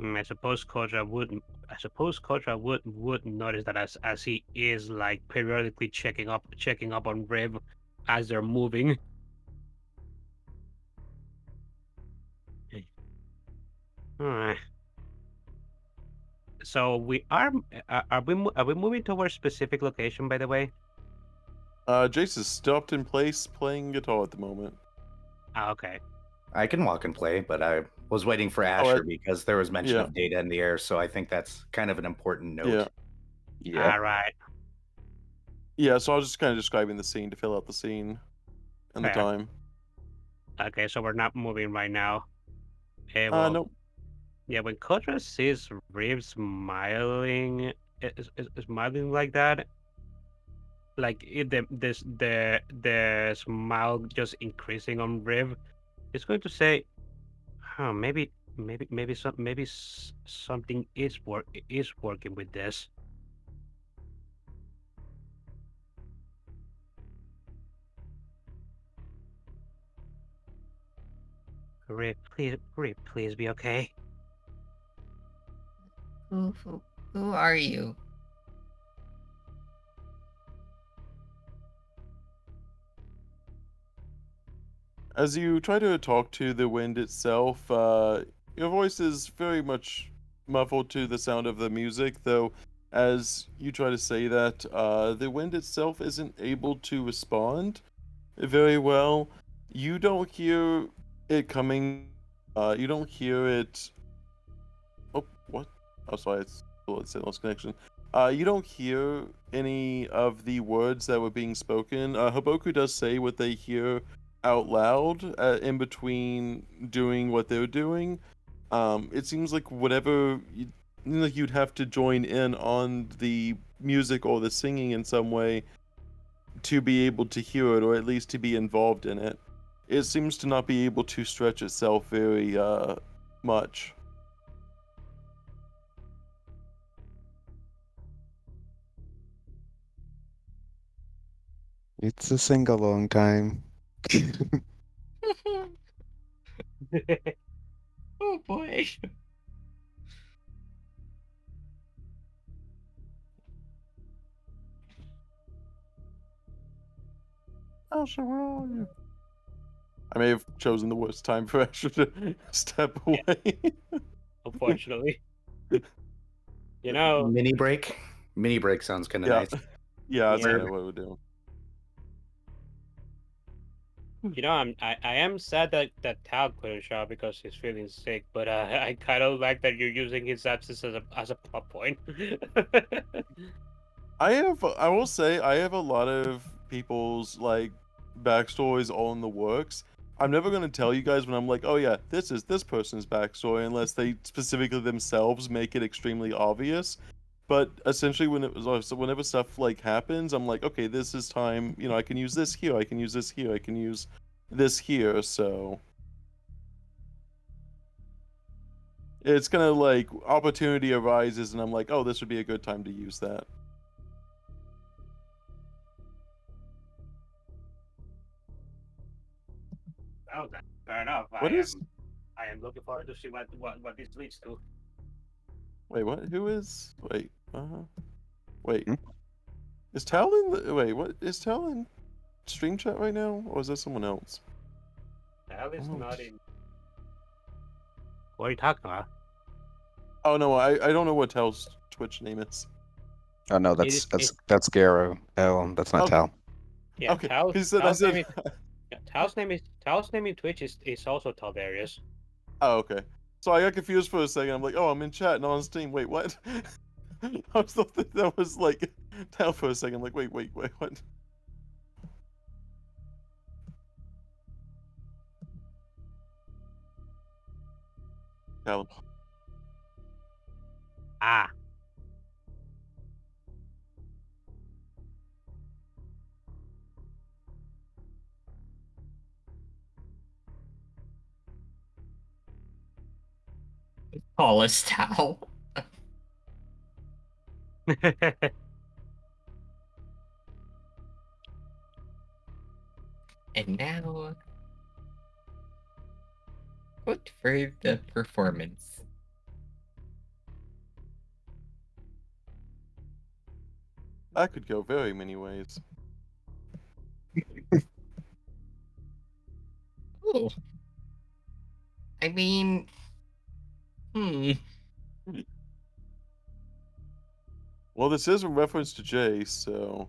I suppose Kotra would. I suppose Kotra would notice that as he is like periodically checking up on Riv as they're moving. Alright. So we are we moving towards specific location, by the way? Jace is stopped in place playing guitar at the moment. Ah, okay. I can walk and play, but I was waiting for Oh, Asher because there was mention yeah. of data in the air, so I think that's kind of an important note. Yeah. All right. Yeah, so I was just kind of describing the scene to fill out the scene and the Fair. time. Okay, so we're not moving right now. Well, Nope. yeah, when Kotra sees Riv smiling like that, like the smile just increasing on Riv, it's going to say, "Huh, maybe something is working with this." Riv, please be okay. Who are you? As you try to talk to the wind itself, your voice is very much muffled to the sound of the music, though as you try to say that, the wind itself isn't able to respond very well. You don't hear it coming, you don't hear it. Oh, what? Oh, sorry, it's lost connection. You don't hear any of the words that were being spoken. Haboku does say what they hear out loud in between doing what they're doing. It seems like like you'd have to join in on the music or the singing in some way to be able to hear it, or at least to be involved in it. It seems to not be able to stretch itself very much. It's a sing-along time. Oh boy. Asher, where are you? I may have chosen the worst time for Asher to step away. Unfortunately. You know, Mini break. Mini break sounds kind of Yeah. nice. Yeah, that's Yeah. kind of what we're doing. I am sad that Tal couldn't show up because he's feeling sick, but I kind of like that you're using his absence as a plot point. I will say I have a lot of people's like backstories all in the works. I'm never gonna tell you guys when I'm like, oh yeah, this is this person's backstory, unless they specifically themselves make it extremely obvious. But essentially, when it was so whenever stuff like happens, I'm like, okay, this is time. You know, I can use this here. I can use this here. I can use this here. So it's gonna like opportunity arises, and I'm like, oh, this would be a good time to use that. Oh, fair enough. What is? I am looking forward to see what this leads to. Wait, what? Who is? Wait. Wait. Hmm? Is Tal in the? Wait, what? Is Tal in stream chat right now, or is that someone else? That is Oh. not in. What are you talking about? Oh no, I don't know what Tal's Twitch name is. Oh no, is- that's Garo. Oh, that's not Okay. Tal. Yeah, Okay, Tal's, he said I Tal's name said. is yeah, Tal's name in Twitch is also Taldarius. Oh, okay. So I got confused for a second. I'm like, oh, I'm in chat, not on Steam. Wait, what? I was thought that was like Tal for a second. I'm like, wait, what? Tal. Ah, Tallest towel. And now, what for the performance? That could go very many ways. Oh, I mean, Well, this is a reference to Jay, so.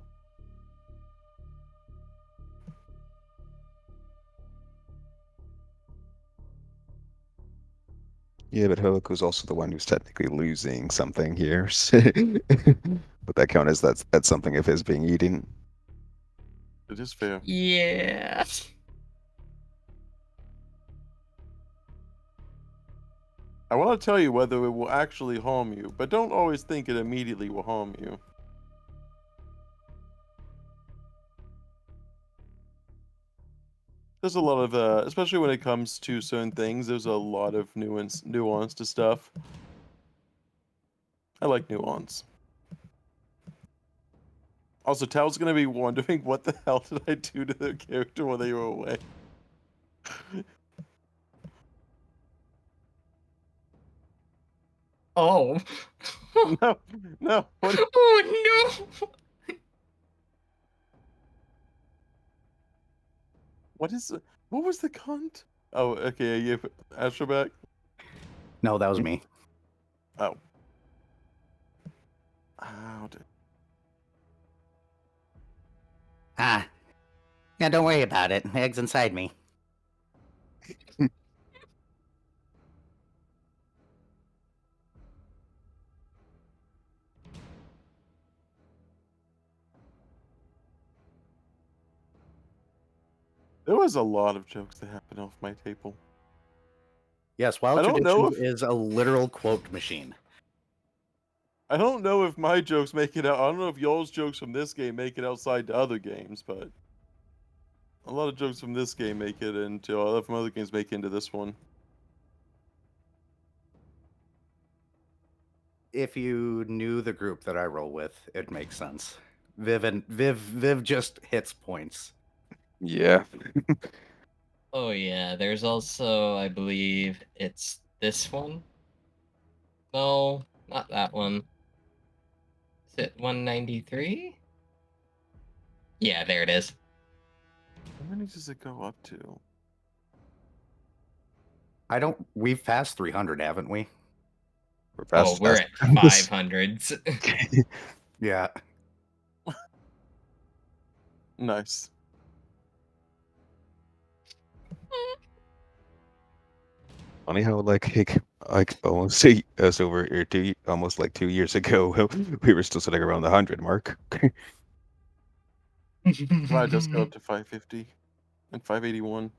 Yeah, but Haboku's also the one who's technically losing something here. Would that count as that's something of his being eaten? It is fair. yeah. I want to tell you whether it will actually harm you, but don't always think it immediately will harm you. There's a lot of, especially when it comes to certain things, there's a lot of nuance to stuff. I like nuance. Also, Tal's gonna be wondering what the hell did I do to their character while they were away. Oh. No, no. What? Oh no. What is? What was the cunt? Oh, okay. You have Astra back. No, that was me. Oh. Ow. Ah, yeah, don't worry about it. Egg's inside me. There was a lot of jokes that happened off my table. Yes, Wild I don't know Traditions is a literal quote machine. I don't know if my jokes make it out. I don't know if y'all's jokes from this game make it outside to other games, but a lot of jokes from this game make it into. A lot from other games make it into this one. If you knew the group that I roll with, it makes sense. Viv just hits points. Yeah. Oh yeah, there's also, I believe it's this one. No, not that one. Is it 193? Yeah, there it is. How many does it go up to? I don't. We've passed 300, haven't we? We're Oh, past we're at fast- 500s. Yeah. Nice. Funny how like like almost us over or almost like 2 years ago, we were still sitting around the 100 mark. Might just go up to 550 and 581.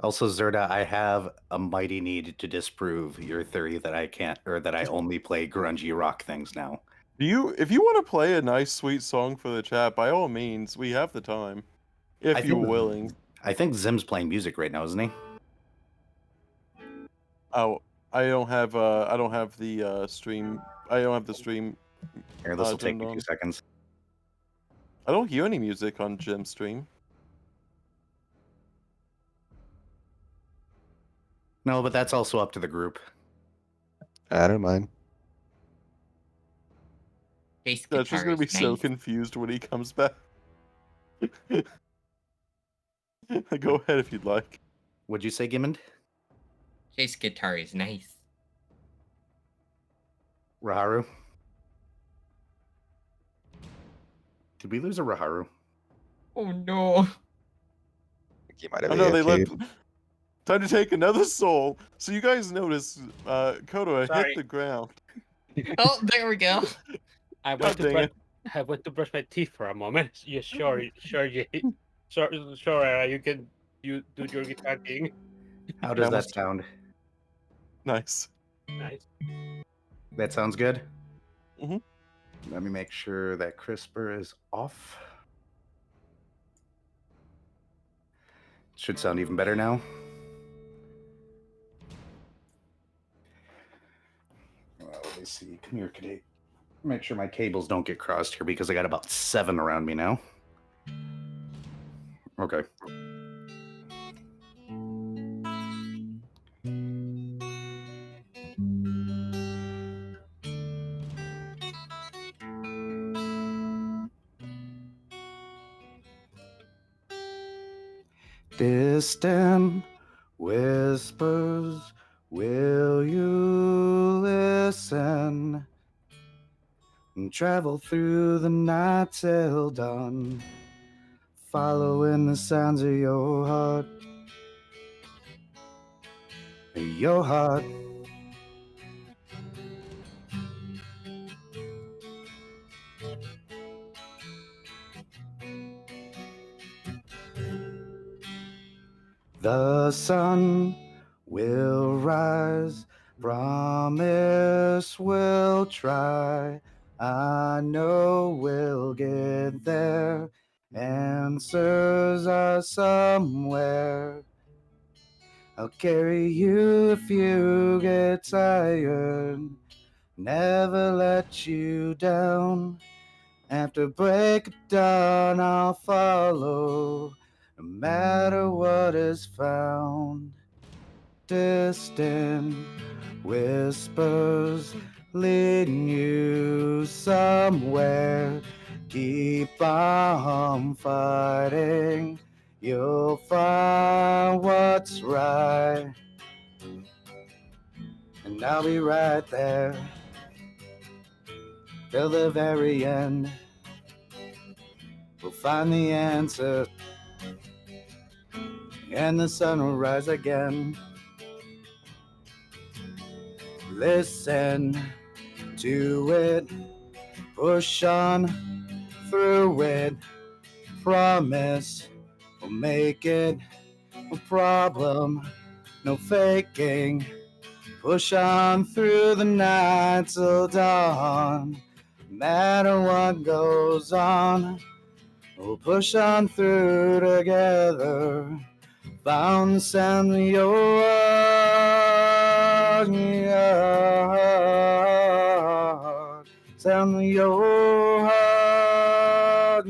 Also, Zerda, I have a mighty need to disprove your theory that I can't, or that I only play grungy rock things now. If you want to play a nice, sweet song for the chat, by all means, we have the time. If you're willing. I think Zim's playing music right now, isn't he? Oh, I don't have the stream. I don't have the stream. Here, this will take turned me on. 2 seconds. I don't hear any music on Jim's stream. No, but that's also up to the group. I don't mind. Bass That's just guitar gonna be is so nice. confused when he comes back. Go ahead if you'd like. What'd you say, Gimund? Bass guitar is nice. Raharu? Did we lose a Raharu? Oh no. You might have Oh no, they AFK'd. left. Time to take another soul. So you guys notice Kotora Sorry. hit the ground. Oh, there we go. I God went to dang brush, it. I went to brush my teeth for a moment. Yeah, sure, sure, you can do your guitar thing. How does that almost- sound? Nice. Nice. That sounds good? Mhm. Let me make sure that CRISPR is off. Should sound even better now. Well, let me see. Come here, Kadate. Make sure my cables don't get crossed here because I got about 7 around me now. Okay. Distant whispers, will you listen? And travel through the night till dawn, following the sounds of your heart. Your heart. The sun will rise, promise we'll try. I know we'll get there. Answers are somewhere. I'll carry you if you get tired. Never let you down. After break of dawn, I'll follow, no matter what is found. Distant whispers leading you somewhere. Keep on fighting, you'll find what's right. And I'll be right there till the very end. We'll find the answer, and the sun will rise again. Listen to it, push on through it. Promise we'll make it, no problem, no faking. Push on through the night till dawn. No matter what goes on, we'll push on through together. Found the sound of your heart. Sound of your heart.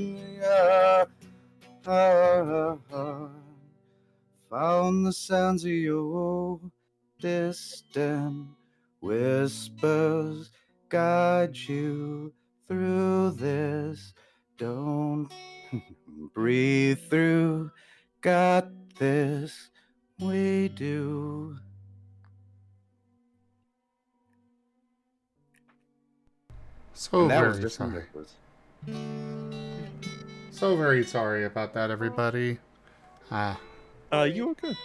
Found the sounds of your distant whispers guide you through this. Don't breathe through. Got this. We do. So That was very just sorry. ridiculous. So very sorry about that, everybody. You were good.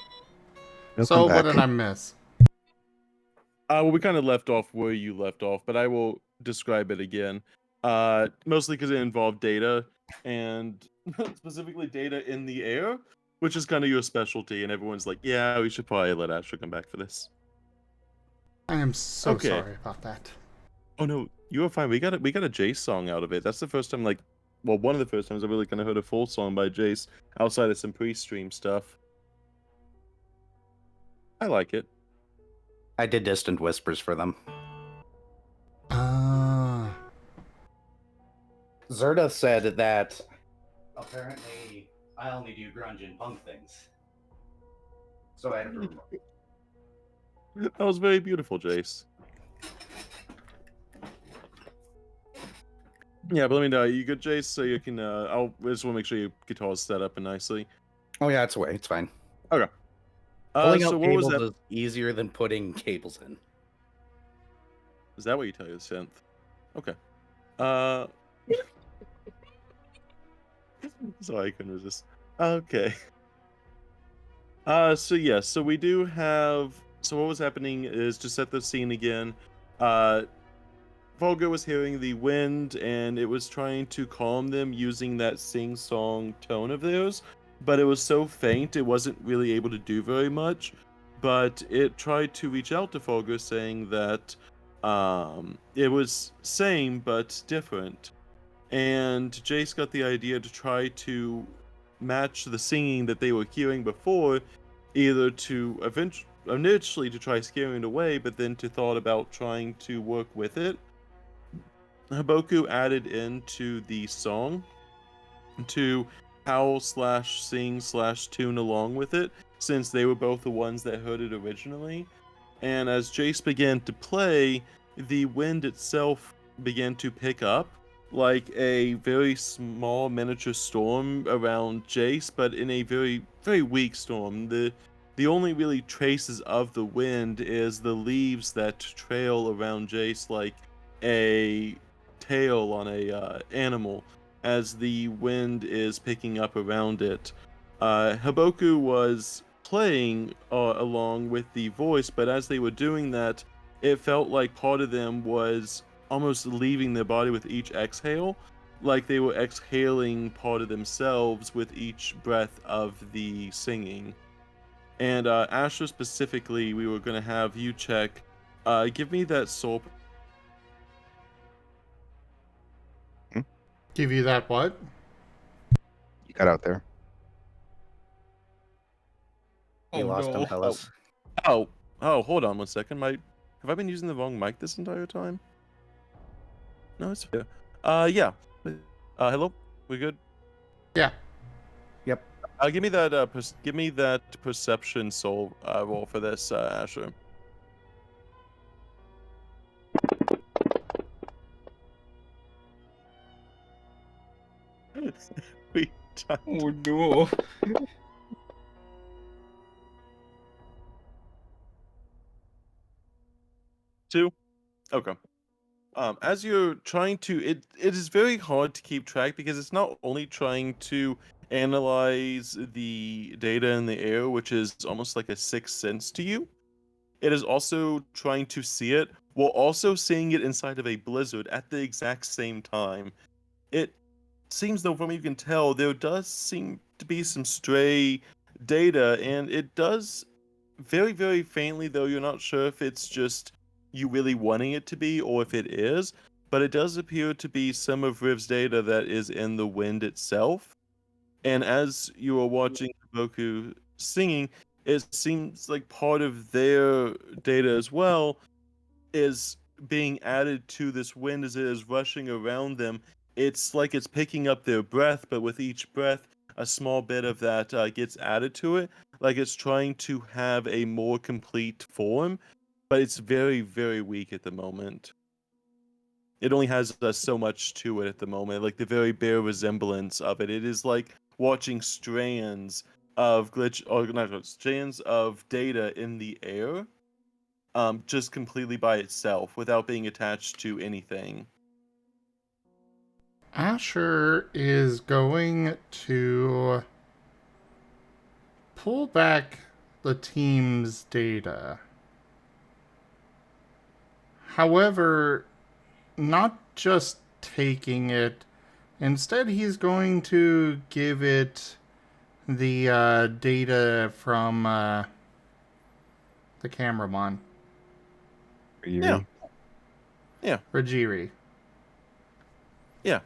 Welcome So what back. did I miss? Well, we kind of left off where you left off, but I will describe it again. Mostly because it involved data, and specifically data in the air, which is kind of your specialty. And everyone's like, "Yeah, we should probably let Asher come back for this." I am so Okay. sorry about that. Oh no, you were fine. We got a Jace song out of it. That's the first time, like, well, one of the first times I really kind of heard a full song by Jace outside of some pre-stream stuff. I like it. I did Distant Whispers for them. Ah. Zerda said that apparently I only do grunge and punk things. So I had to. That was very beautiful, Jace. Yeah, but let me know. You good, Jace? So you can. I just want to make sure your guitar's set up and nicely. Oh yeah, it's away. It's fine. Okay. Pulling So out what was cables that? is easier than putting cables in. Is that what you tell your synth? Okay. Uh. Sorry, I couldn't resist. Okay. So yeah, so we do have. So what was happening is, to set the scene again. Volga was hearing the wind, and it was trying to calm them using that sing-song tone of theirs, but it was so faint it wasn't really able to do very much. But it tried to reach out to Volga, saying that it was same but different. And Jace got the idea to try to match the singing that they were hearing before, either to initially to try scaring it away, but then to thought about trying to work with it. Haboku added into the song to howl slash sing slash tune along with it, since they were both the ones that heard it originally. And as Jace began to play, the wind itself began to pick up, like a very small miniature storm around Jace, but in a very, very weak storm. The only really traces of the wind is the leaves that trail around Jace like a tail on a animal as the wind is picking up around it. Haboku was playing along with the voice, but as they were doing that, it felt like part of them was almost leaving their body with each exhale, like they were exhaling part of themselves with each breath of the singing. And Asher specifically, we were going to have you check. Give me that soul. Give you that what? You got out there. You lost him, fellas. Oh, hold on one second. Have I been using the wrong mic this entire time? No, it's fair. Yeah. Hello? We good? Yeah. Yep. Give me that perception soul roll for this, Asher. We died. Oh no. Two? Okay. As you're trying to, it is very hard to keep track, because it's not only trying to analyze the data in the air, which is almost like a sixth sense to you. It is also trying to see it while also seeing it inside of a blizzard at the exact same time. It seems, though, from what you can tell, there does seem to be some stray data, and it does very, very faintly, though you're not sure if it's just you really wanting it to be or if it is, but it does appear to be some of Riv's data that is in the wind itself. And as you are watching Haboku singing, it seems like part of their data as well is being added to this wind as it is rushing around them. It's like it's picking up their breath, but with each breath, a small bit of that gets added to it. Like it's trying to have a more complete form, but it's very, very weak at the moment. It only has so much to it at the moment, like the very bare resemblance of it. It is like watching strands of strands of data in the air, just completely by itself without being attached to anything. Asher is going to pull back the team's data. However, not just taking it, instead, he's going to give it the data from the cameraman, Yeah. Yeah. Rajiri. Yeah.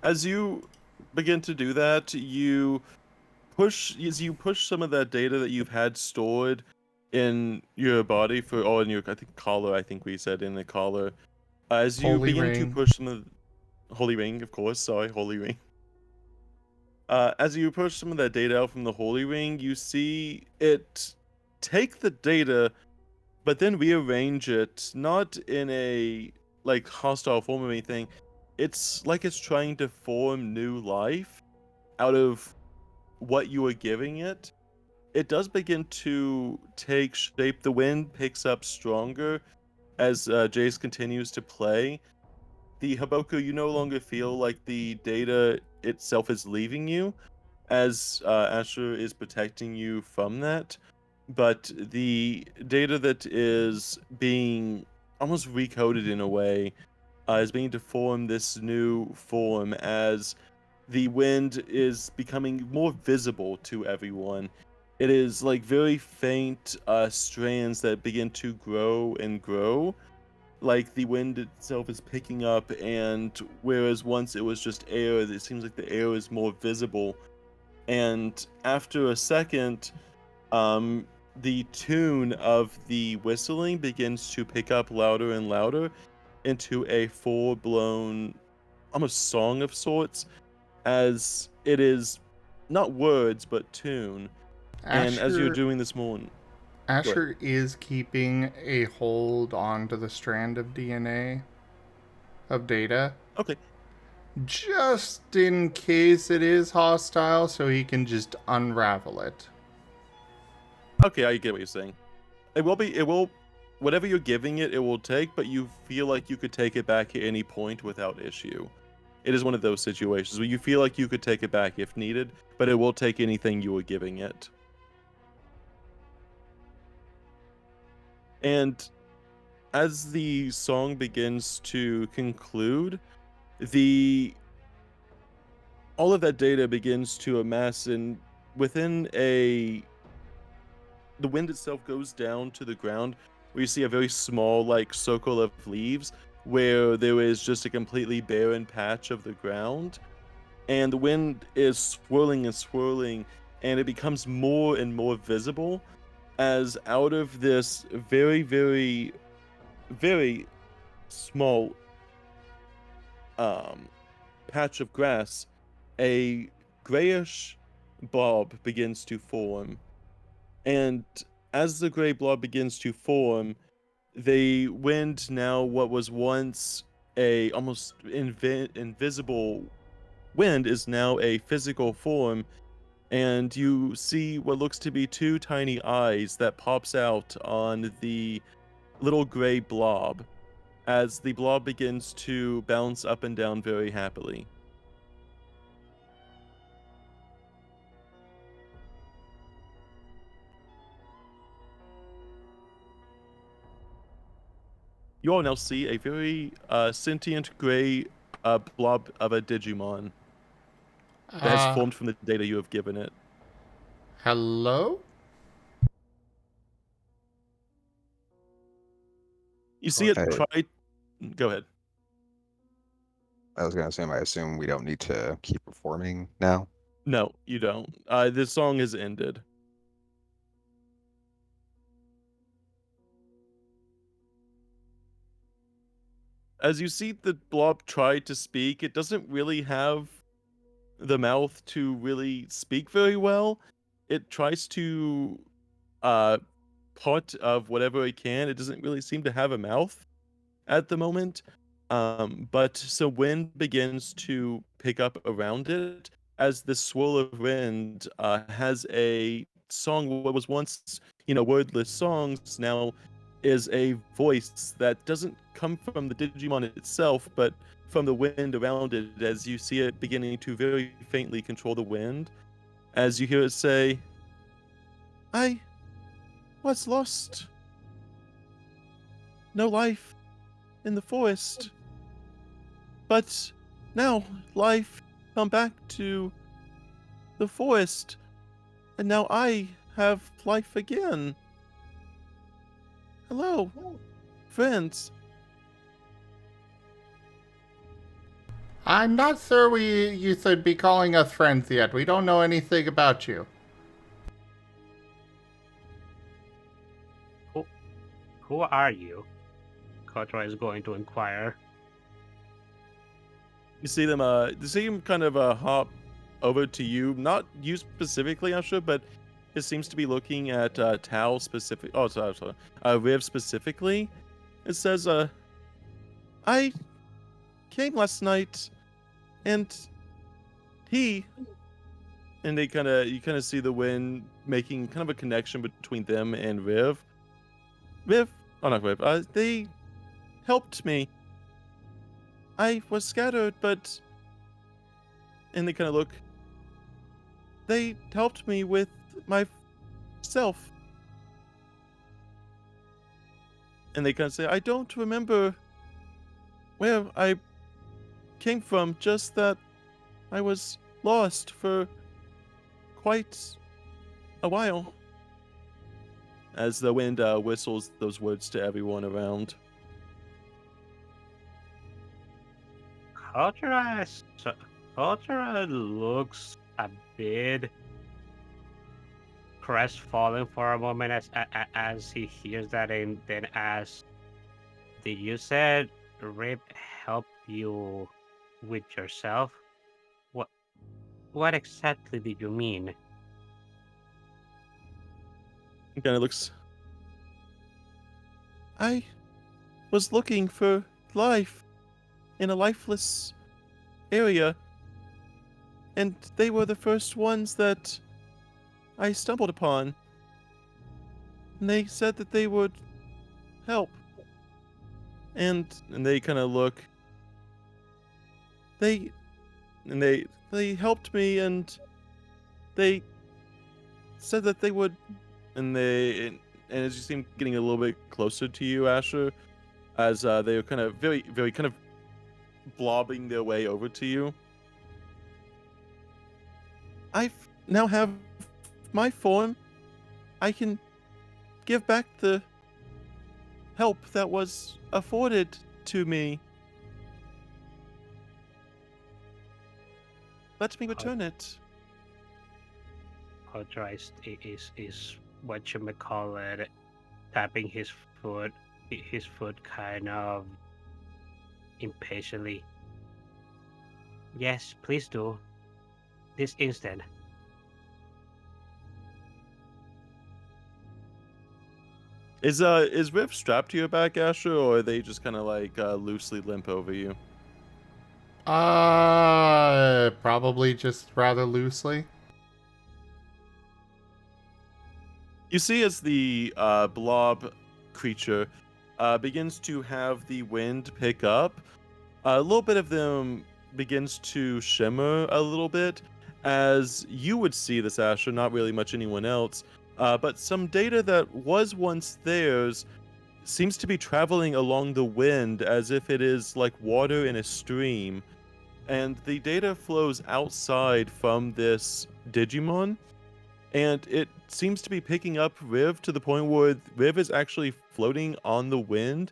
As you begin to do that, you push some of that data that you've had stored in your body in your, I think, collar, I think we said in the collar. As you Holy begin to ring. push some of Holy Ring, of course, sorry, Holy Ring. As you push some of that data out from the Holy Ring, you see it take the data, but then rearrange it, not in a like hostile form or anything. It's like it's trying to form new life out of what you are giving it. It does begin to take shape. The wind picks up stronger as Jace continues to play. The Haboku, you no longer feel like the data itself is leaving you, as Asher is protecting you from that. But the data that is being almost recoded in a way is being to form this new form as the wind is becoming more visible to everyone. It is like very faint strands that begin to grow and grow. Like the wind itself is picking up, and whereas once it was just air, it seems like the air is more visible. And after a second, the tune of the whistling begins to pick up louder and louder into a full-blown, almost song of sorts, as it is not words but tune. And as you're Asher doing this more, Asher is keeping a hold onto the strand of DNA of data, okay, just in case it is hostile, so he can just unravel it. okay, I get what you're saying. It will, whatever you're giving it, it will take, but you feel like you could take it back at any point without issue. It is one of those situations where you feel like you could take it back if needed, but it will take anything you were giving it. And as the song begins to conclude, the all of that data begins to amass, and within the wind itself goes down to the ground, where you see a very small like circle of leaves where there is just a completely barren patch of the ground, and the wind is swirling and swirling, and it becomes more and more visible as out of this very, very, very small um patch of grass, a grayish blob begins to form. And as the gray blob begins to form, the wind, now what was once a almost invisible wind, is now a physical form, and you see what looks to be two tiny eyes that pops out on the little gray blob as the blob begins to bounce up and down very happily. You all now see a very sentient gray blob of a Digimon that has formed from the data you have given it. Hello? You see it Okay. try. Go ahead. I was gonna say, I assume we don't need to keep performing now. No, you don't. This song has ended. As you see the blob try to speak, it doesn't really have the mouth to really speak very well. It tries to part of whatever it can. It doesn't really seem to have a mouth at the moment. But so wind begins to pick up around it as this swirl of wind has a song. What was once, wordless songs now is a voice that doesn't come from the Digimon itself, but from the wind around it, as you see it beginning to very faintly control the wind. As you hear it say, I was lost. No life in the forest. But now life come back to the forest, and now I have life again. Hello, friends. I'm not sure you should be calling us friends yet. We don't know anything about you. Who are you? Kotora is going to inquire. You see them. You see him kind of hop over to you. Not you specifically, I'm sure, but it seems to be looking at Tao specific. Oh, sorry. Riv specifically. It says, I came last night, and he. And you kind of see the wind making kind of a connection between them and Riv. Oh not Riv. They helped me. I was scattered, but. And they kind of look. They helped me with myself. And they kind of say, I don't remember where I came from, just that I was lost for quite a while. As the wind whistles those words to everyone around. Kotora looks a bit crestfallen for a moment as he hears that, and then asks, "Did you said Rip help you with yourself? What exactly did you mean?" He kind of looks. I was looking for life in a lifeless area, and they were the first ones that I stumbled upon. And they said that they would help. And they kind of look. They helped me, and they said that they would. And as you seem getting a little bit closer to you, Asher, as they were kind of very kind of blobbing their way over to you. I now have my form. I can give back the help that was afforded to me. Let me return it. Kotora is what you may call it, tapping his foot kind of impatiently. Yes, please do. This instant. Is Riff strapped to your back, Asher, or are they just kind of like loosely limp over you? Probably just rather loosely. You see as the blob creature begins to have the wind pick up, a little bit of them begins to shimmer a little bit, as you would see this, Asher, not really much anyone else. But some data that was once theirs seems to be traveling along the wind as if it is like water in a stream. And the data flows outside from this Digimon, and it seems to be picking up Riv to the point where Riv is actually floating on the wind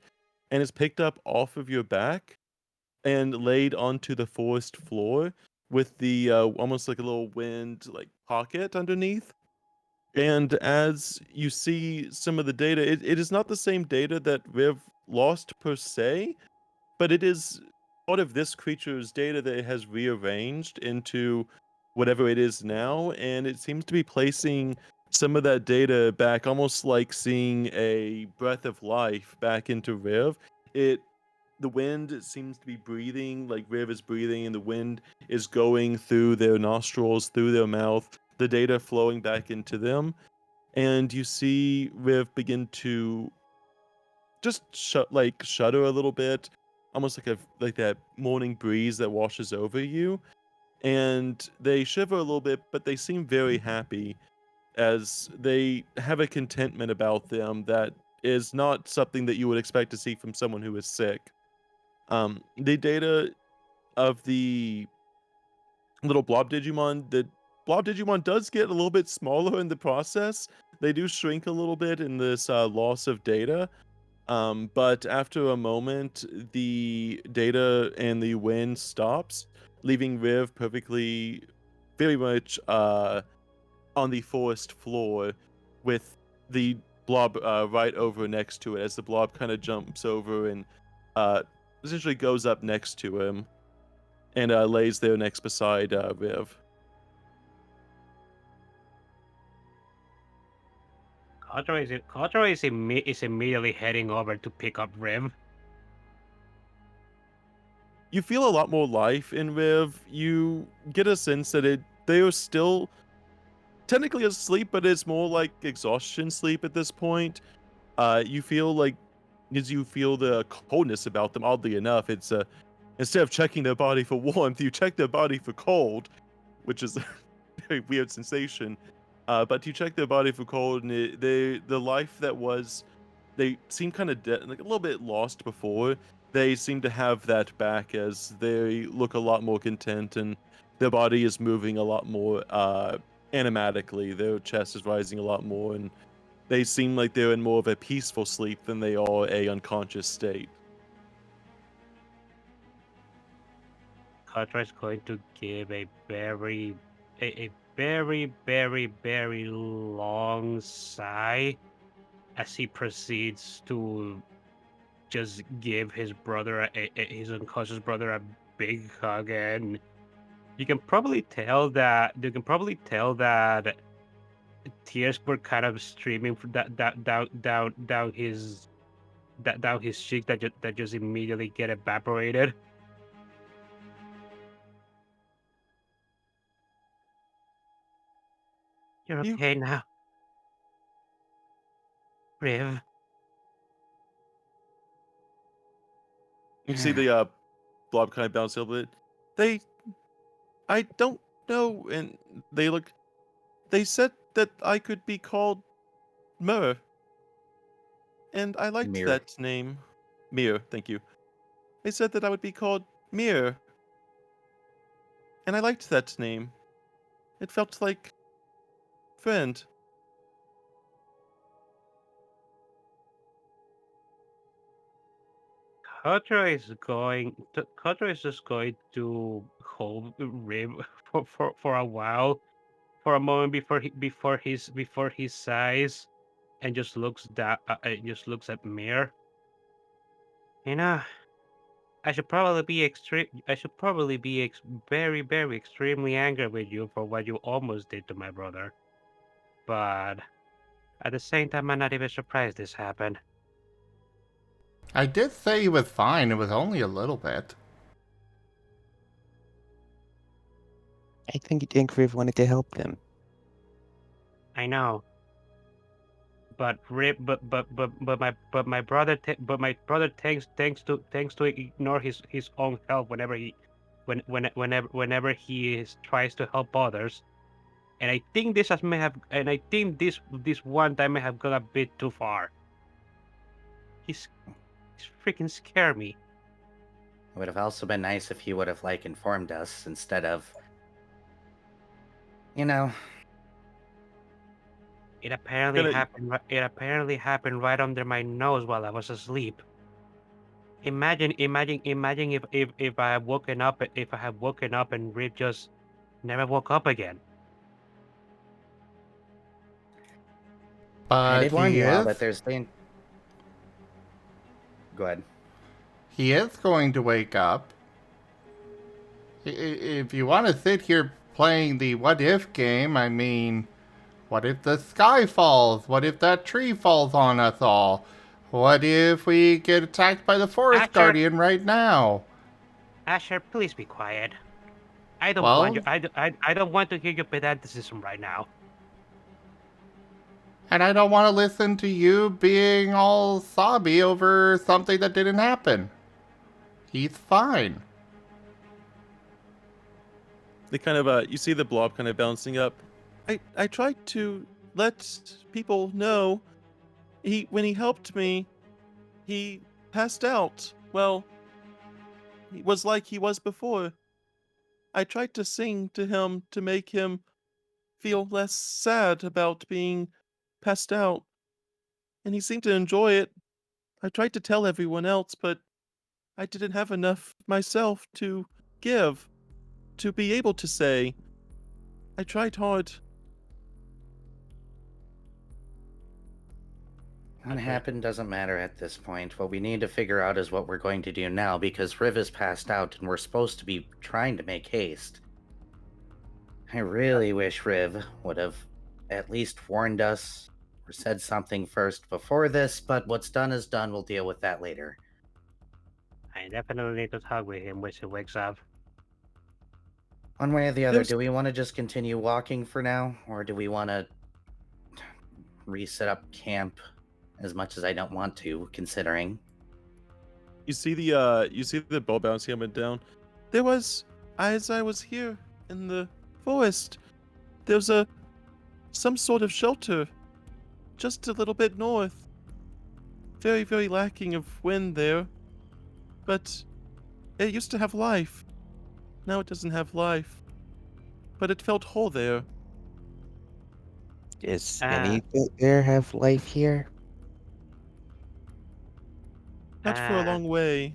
and is picked up off of your back and laid onto the forest floor with the almost like a little wind like pocket underneath. And as you see some of the data, it is not the same data that Riv lost per se, but it is part of this creature's data that it has rearranged into whatever it is now, and it seems to be placing some of that data back, almost like seeing a breath of life back into Riv. The wind seems to be breathing, like Riv is breathing, and the wind is going through their nostrils, through their mouth, the data flowing back into them. And you see Riv begin to just shudder a little bit, almost like that morning breeze that washes over you. And they shiver a little bit, but they seem very happy. as they have a contentment about them that is not something that you would expect to see from someone who is sick. The data of the little the blob Digimon does get a little bit smaller in the process. They do shrink a little bit in this loss of data. But after a moment, the data and the wind stops, leaving Riv perfectly, very much on the forest floor with the blob right over next to it as the blob kind of jumps over and essentially goes up next to him and lays there next beside Riv. Kotora is immediately heading over to pick up Riv. You feel a lot more life in Riv. You get a sense that they are still technically asleep, but it's more like exhaustion sleep at this point. You feel like as you feel the coldness about them. Oddly enough, it's instead of checking their body for warmth, you check their body for cold, which is a very weird sensation. But you check their body for cold, and the life that was, they seem kind of like a little bit lost before. They seem to have that back as they look a lot more content, and their body is moving a lot more animatically. Their chest is rising a lot more, and they seem like they're in more of a peaceful sleep than they are a unconscious state. Kotora is going to give a very, very long sigh as he proceeds to just give his brother, his unconscious brother, a big hug, and you can probably tell that tears were kind of streaming from down his cheek that just immediately get evaporated. You're okay now, Riv. You see the blob kind of bounce a little bit. I don't know, and they said that I could be called Mur, and I liked Mir. that name. Mir, thank you. They said that I would be called Mir, and I liked that name. It felt like friend. Kotora is just going to hold Riv for a while, for a moment before he sighs, and just looks at Mir. You know, I should probably be very extremely angry with you for what you almost did to my brother. But at the same time, I'm not even surprised this happened. I did say he was fine, it was only a little bit. I think Riv wanted to help them. I know. But my brother tends to ignore his own health whenever he tries to help others. And I think this one time may have gone a bit too far. He's freaking scared me. It would have also been nice if you would have informed us instead of, you know. It apparently happened right under my nose while I was asleep. Imagine if I had woken up and Rip just never woke up again. I But did warn you all that there's been. Go ahead. he is going to wake up. If you want to sit here playing the what if game, I mean, what if the sky falls? What if that tree falls on us all? What if we get attacked by the forest Asher. guardian right now? Asher, please be quiet. I don't Well- want you. I don't want to hear your pedanticism right now. And I don't want to listen to you being all sobby over something that didn't happen. He's fine. They kind of you see the blob kind of bouncing up. I tried to let people know when he helped me, he passed out. Well, he was like he was before. I tried to sing to him to make him feel less sad about being passed out, and he seemed to enjoy it. I tried to tell everyone else, but I didn't have enough myself to give, to be able to say. I tried hard. What Okay. happened doesn't matter at this point. What we need to figure out is what we're going to do now because Riv is passed out and we're supposed to be trying to make haste. I really wish Riv would have at least warned us or said something first before this, but what's done is done. We'll deal with that later. I definitely need to talk with him when he wakes up. One way or the other, There's- do we want to just continue walking for now, or do we want to reset up camp? As much as I don't want to, considering. You see the bow bounce coming down. There was, as I was here in the forest, there's some sort of shelter, just a little bit north. Very, very lacking of wind there, but it used to have life. Now it doesn't have life, but it felt whole there. Does Uh, anything there have life here? Not for a uh, long way.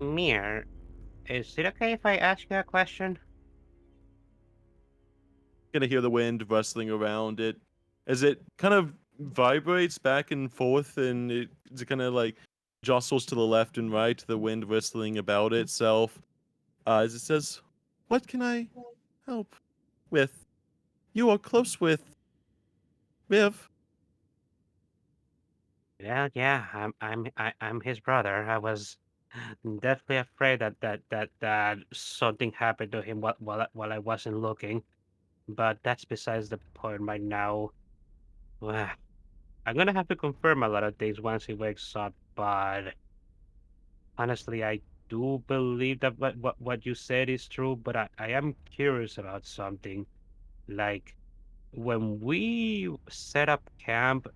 Mir, is it okay if I ask you a question? Gonna hear the wind rustling around it as it kind of vibrates back and forth, and it kind of like jostles to the left and right, the wind whistling about itself. As it says, "What can I help with? You are close with Viv." Well, yeah, I'm his brother. I was deathly afraid that something happened to him while I wasn't looking. But that's besides the point right now. Well, I'm gonna have to confirm a lot of things once he wakes up, but honestly, I do believe that what you said is true, but I am curious about something. Like when we set up camp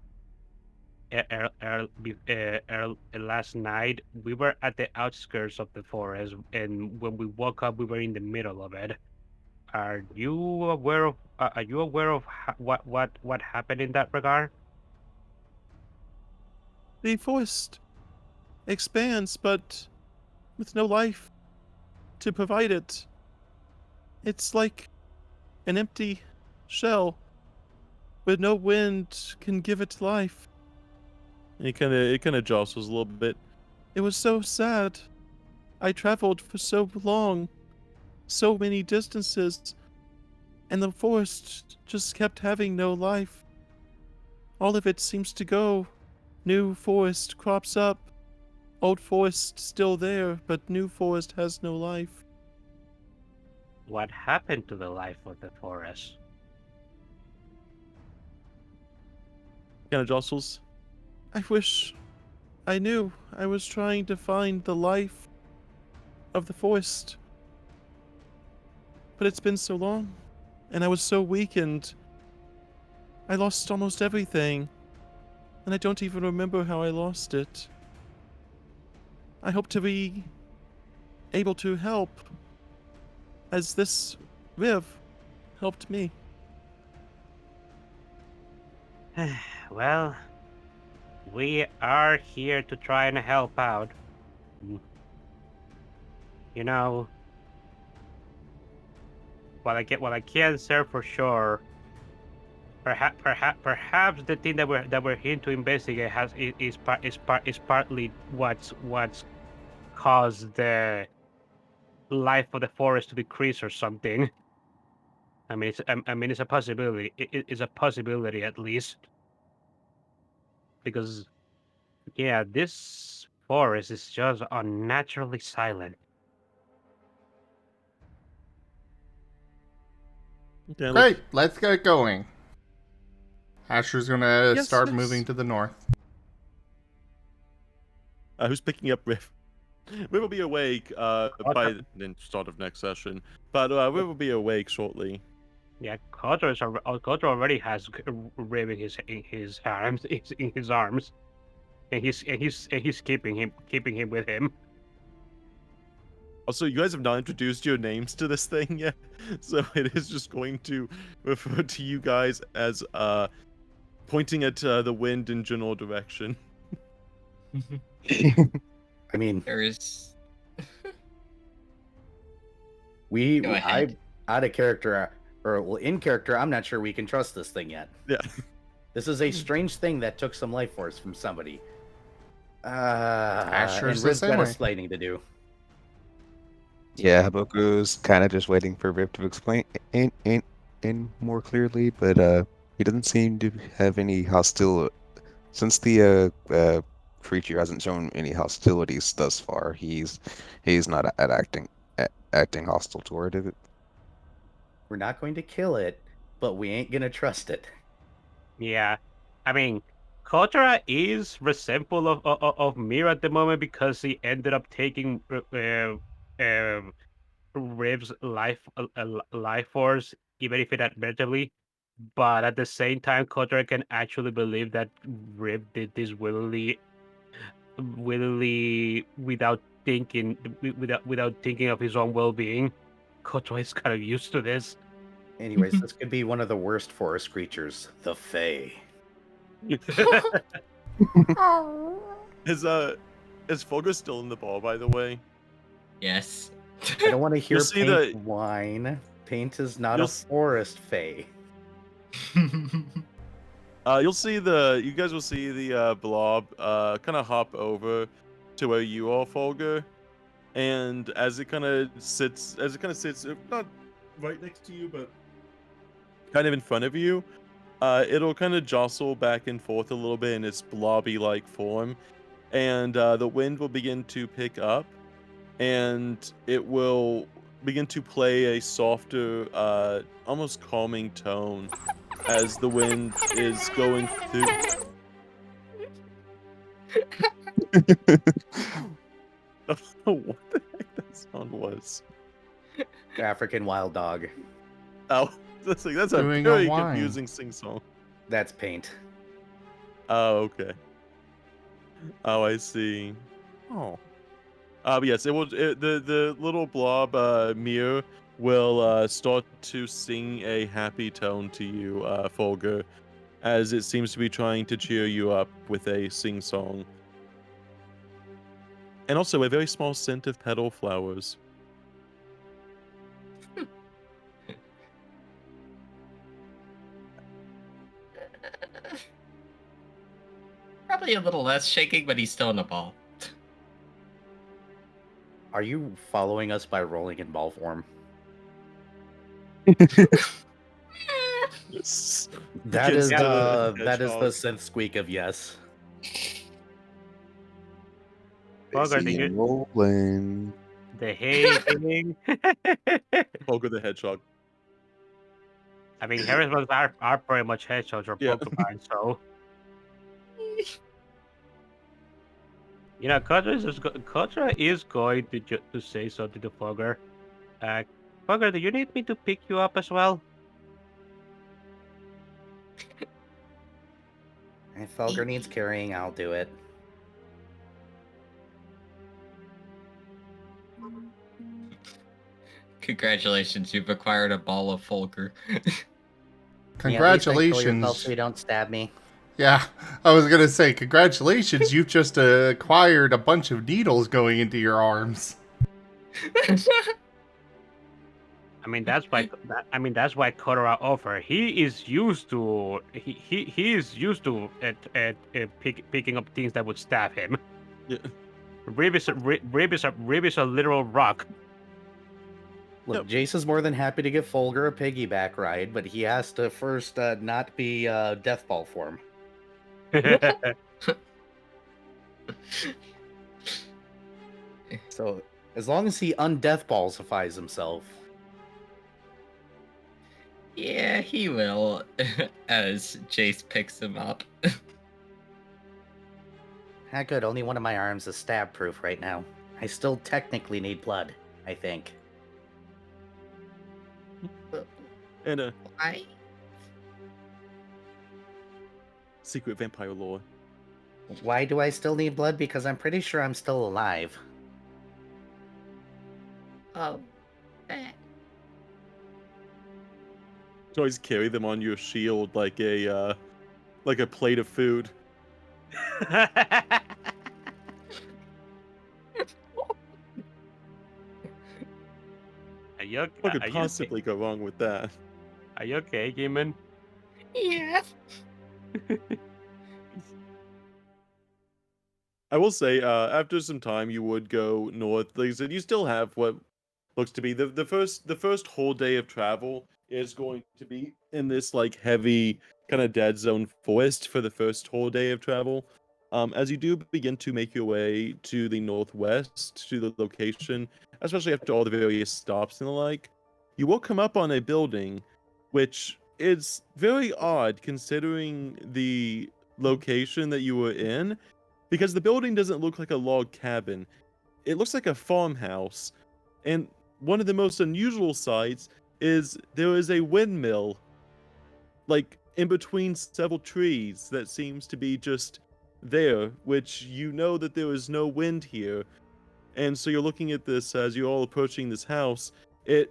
last night, we were at the outskirts of the forest, and when we woke up, we were in the middle of it. Are you aware of what happened in that regard? The forest expands, but with no life to provide it. It's like an empty shell where no wind can give it life. And it kind of jostles a little bit. It was so sad. I traveled for so long, so many distances, and the forest just kept having no life. All of it seems to go. New forest crops up. Old forest still there, but new forest has no life. What happened to the life of the forest? Kind of jostles. I wish I knew. I was trying to find the life of the forest. But it's been so long, and I was so weakened. I lost almost everything, and I don't even remember how I lost it. I hope to be able to help, as this Riv helped me. Well, we are here to try and help out. Mm. You know, while I can't say for sure, perhaps the thing that we're here to investigate is partly what's caused the life of the forest to decrease or something. I mean it's a possibility. It's a possibility at least because yeah, this forest is just unnaturally silent. Okay, look. Great, let's get going. Asher's gonna Yes, start yes. moving to the north. Who's picking up Riv? Riv will be awake by the start of next session, but Riv will be awake shortly. Yeah, Kotora already has Rib in his arms, in his arms, and he's keeping him with him. Also, you guys have not introduced your names to this thing yet, so it is just going to refer to you guys as pointing at the wind in general direction. I mean, There is. Go I ahead. out of character or well, in character, I'm not sure we can trust this thing yet. Yeah. This is a strange thing that took some life force from somebody. Asher's And the Rib's same got way. explaining to do. Yeah, Haboku's kind of just waiting for Rip to explain in more clearly, but he doesn't seem to have any hostility since the creature hasn't shown any hostilities thus far. He's not acting hostile toward it. We're not going to kill it, but we ain't gonna trust it. Yeah, I mean, Kotora is resentful of Mir at the moment because he ended up taking Rib's life force, even if it admittedly. But at the same time, Kotora can actually believe that Rib did this willingly without thinking, without thinking of his own well-being. Kotora is kind of used to this. Anyways, this could be one of the worst forest creatures, the Fae. Is Fulgur still in the ball, by the way? Yes. I don't want to hear You'll see Paint the- whine. Paint is not You'll a forest Fae. You'll see you guys will see the blob kind of hop over to where you are, Fulgur, and as it kind of sits, not right next to you, but kind of in front of you, it'll kind of jostle back and forth a little bit in its blobby-like form, and the wind will begin to pick up, and it will begin to play a softer, almost calming tone as the wind is going through. What the heck that sound was? African wild dog. Oh, that's a Doing a very whine. confusing sing-song. That's Paint. Oh, okay. Oh, I see. Oh. But yes, the little blob Mir will start to sing a happy tone to you, Fulgur, as it seems to be trying to cheer you up with a sing-song. And also a very small scent of petal flowers. Probably a little less shaking, but he's still in the ball. Are you following us by rolling in ball form? Yes. That Against is the the hedgehog. synth squeak of yes. Fulgur, See the rolling. hazing. Fulgur the hedgehog. I mean, Harrisburgs are pretty much hedgehogs or Yeah. porcupines, so. You know, Kotora is going to say something to Fulgur. Fulgur, do you need me to pick you up as well? If Felger needs carrying, I'll do it. Congratulations, you've acquired a ball of Fulgur. Can you at least control yourself Congratulations. so you don't stab me. Yeah, I was gonna say, congratulations, you've just acquired a bunch of needles going into your arms. I mean, that's why. That's why Kotora offer. He is used to. He is used to picking up things that would stab him. Yeah. Rib is a literal rock. Look, Jace is more than happy to give Fulgur a piggyback ride, but he has to first not be death ball form. So as long as he undeath ballsifies himself. Yeah, he will, as Jace picks him up. Ah, good. Only one of my arms is stab proof right now. I still technically need blood, I think. and a Why? secret vampire lore. Why do I still need blood? Because I'm pretty sure I'm still alive. Oh, that. You always carry them on your shield like a plate of food. Are you okay? What could possibly go wrong with that? Are you okay, Gimund? Yeah. I will say, after some time, you would go north. Like I said, you still have what looks to be the first whole day of travel is going to be in this like heavy kind of dead zone forest for the first whole day of travel. As you do begin to make your way to the northwest to the location, especially after all the various stops and the like, you will come up on a building, which is very odd considering the location that you were in, because the building doesn't look like a log cabin. It looks like a farmhouse. And one of the most unusual sights is there is a windmill, like in between several trees, that seems to be just there, which you know that there is no wind here. And so you're looking at this as you're all approaching this house.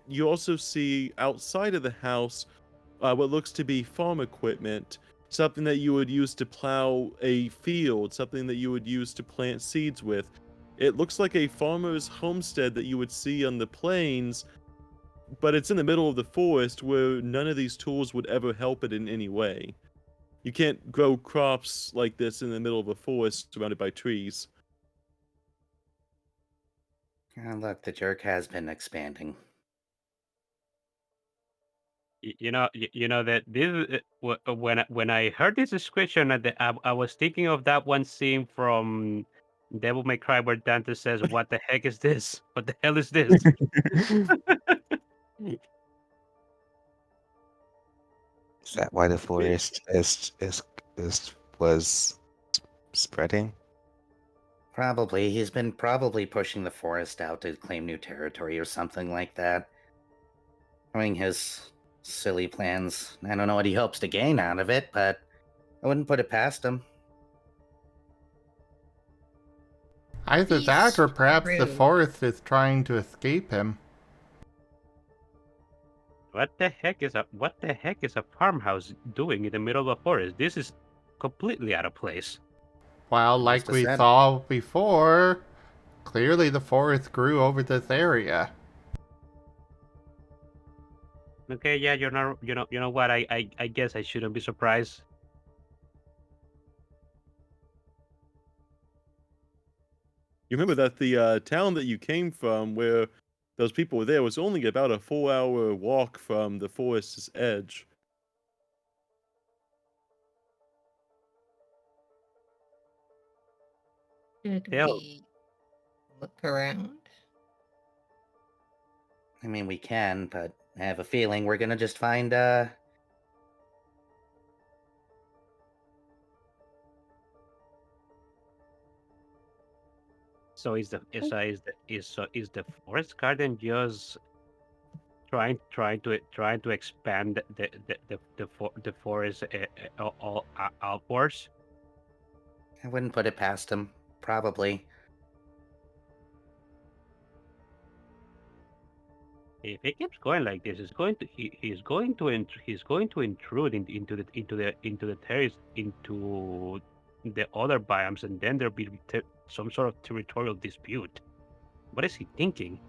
You also see outside of the house what looks to be farm equipment, something that you would use to plow a field, something that you would use to plant seeds with. It looks like a farmer's homestead that you would see on the plains, but it's in the middle of the forest where none of these tools would ever help it in any way. You can't grow crops like this in the middle of a forest surrounded by trees. Look, the jerk has been expanding. You know that this when I heard this description, I was thinking of that one scene from Devil May Cry where Dante says, "What the heck is this? What the hell is this?" Is that why the forest was spreading? Probably. He's been probably pushing the forest out to claim new territory or something like that. Having his silly plans. I don't know what he hopes to gain out of it, but I wouldn't put it past him. Either He's that, or perhaps the rude. forest is trying to escape him. What the heck is a farmhouse doing in the middle of a forest? This is completely out of place. Well, Who's like to we say? saw before, clearly the forest grew over this area. Okay, yeah, you know what? I guess I shouldn't be surprised. You remember that the town that you came from, where those people were there, was only about a 4-hour walk from the forest's edge. Should Hell, we look around? I mean, we can, but I have a feeling we're gonna just find, so is the forest garden just trying to expand the forest all outwards? I wouldn't put it past him. Probably. If he keeps going like this, he's going to intrude into the terrace into the other biomes, and then there'll be some sort of territorial dispute. What is he thinking?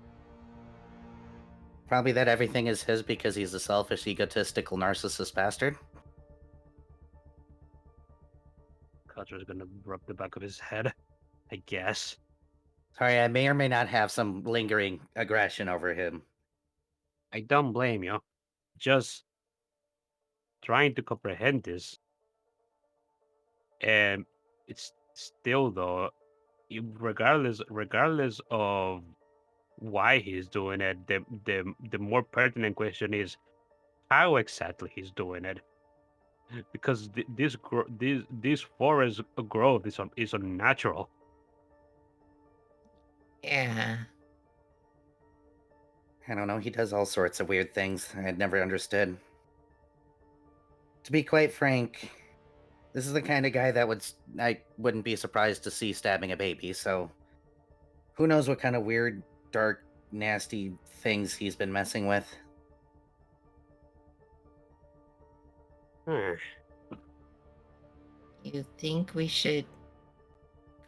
Probably that everything is his because he's a selfish, egotistical, narcissist bastard. Kotora's gonna rub the back of his head, I guess. Sorry, I may or may not have some lingering aggression over him. I don't blame you. Just trying to comprehend this. And it's still though, regardless of why he's doing it, the more pertinent question is how exactly he's doing it. Because this forest growth is unnatural. Yeah. I don't know, he does all sorts of weird things I'd never understood. To be quite frank, this is the kind of guy that I wouldn't be surprised to see stabbing a baby, so who knows what kind of weird, dark, nasty things he's been messing with. Hmm. You think we should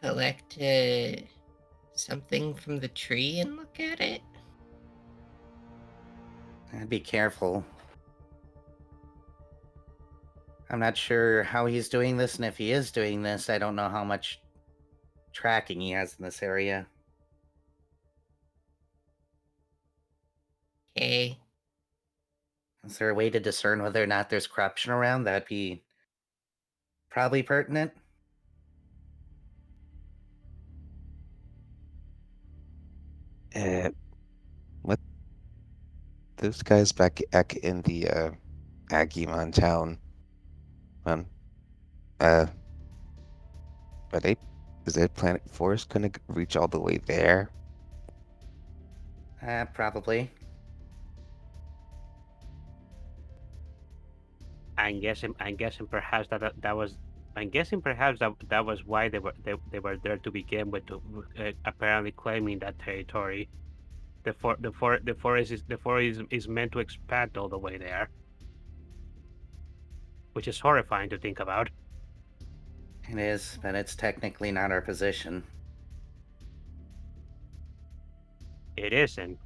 collect something from the tree and look at it? I'd be careful. I'm not sure how he's doing this, and if he is doing this, I don't know how much tracking he has in this area. Okay. Is there a way to discern whether or not there's corruption around? That'd be probably pertinent. What those guys back in the Agumon town? Um, uh, are they? Is their planet forest gonna reach all the way there? Probably. I'm guessing perhaps that was. I'm guessing perhaps that was why they were there to begin with, to, apparently claiming that territory. The forest is meant to expand all the way there, which is horrifying to think about. It is, but it's technically not our position. It isn't,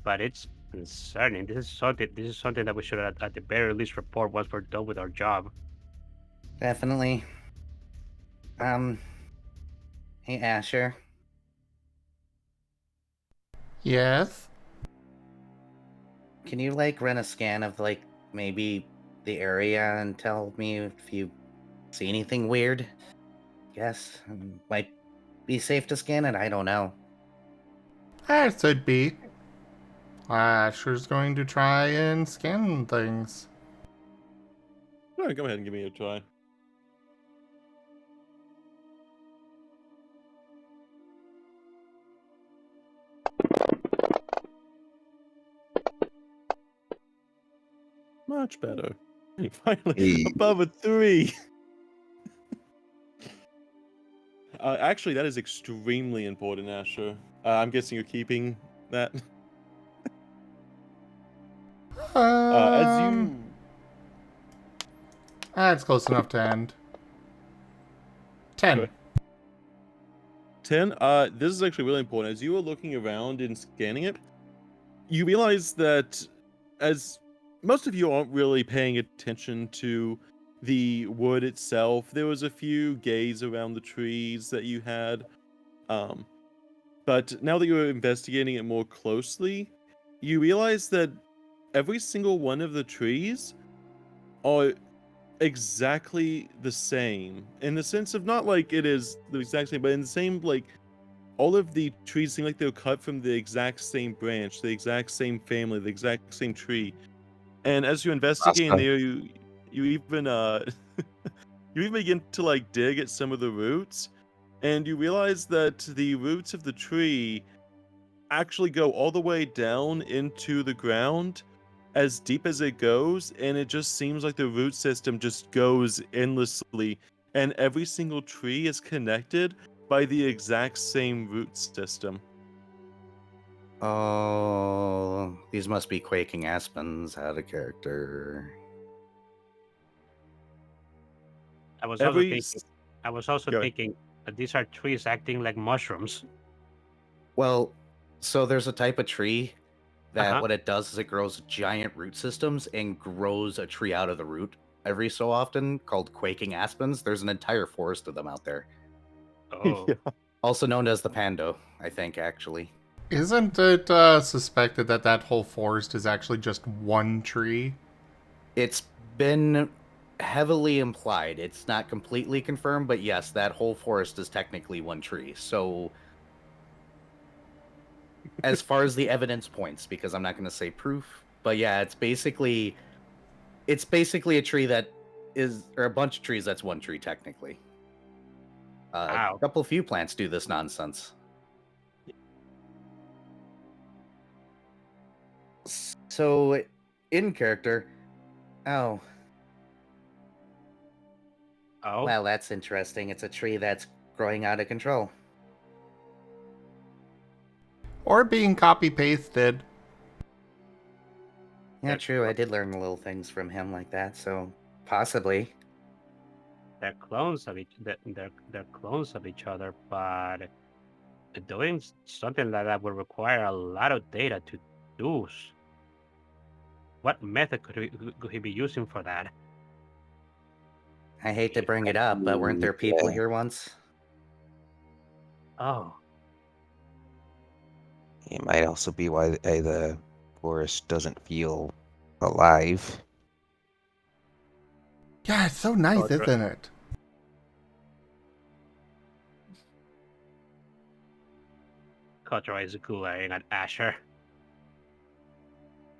but it's concerning. This is something that we should at the very least report once we're done with our job. Definitely. Hey Asher, Yes? can you run a scan of maybe the area and tell me if you see anything weird? Guess might be safe to scan it. I don't know. That should be. Asher's going to try and scan things. All right, go ahead and give me a try. Much better. Finally, Hey. above a 3. Actually, that is extremely important, Asher. I'm guessing you're keeping that. As you That's close enough to end. 10. Okay. 10. This is actually really important. As you were looking around and scanning it, you realize that, as most of you aren't really paying attention to the wood itself, there was a few gays around the trees that you had. But now that you're investigating it more closely, you realize that every single one of the trees are exactly the same, in the sense of not like it is the exact same, but in the same, like, all of the trees seem like they were cut from the exact same branch, the exact same family, the exact same tree. And as you investigate in Rasta. there, you even you even begin to like dig at some of the roots, and you realize that the roots of the tree actually go all the way down into the ground, as deep as it goes, and it just seems like the root system just goes endlessly, and every single tree is connected by the exact same root system. Oh, these must be quaking aspens out of character. I was also Every thinking. I was also Go ahead. thinking that these are trees acting like mushrooms. Well, so there's a type of tree that Uh-huh. what it does is it grows giant root systems and grows a tree out of the root every so often called quaking aspens. There's an entire forest of them out there. Oh. Yeah. Also known as the pando, I think, actually. Isn't it suspected that that whole forest is actually just one tree? It's been heavily implied. It's not completely confirmed, but yes, that whole forest is technically one tree. So as far as the evidence points, because I'm not going to say proof, but yeah, it's basically a tree that is, or a bunch of trees that's one tree technically. A Wow. couple few plants do this nonsense. So in character, oh, Oh, Well, that's interesting. It's a tree that's growing out of control. Or being copy pasted. Yeah, true. I did learn little things from him like that, so possibly. they're clones of they're clones of each other, but doing something like that would require a lot of data to do. What method could he be using for that? I hate to bring it up, but weren't there people Yeah. here once? Oh, It might also be why the forest doesn't feel alive. Yeah, it's so nice, Kotora, isn't it? Kotora is glaring at Asher.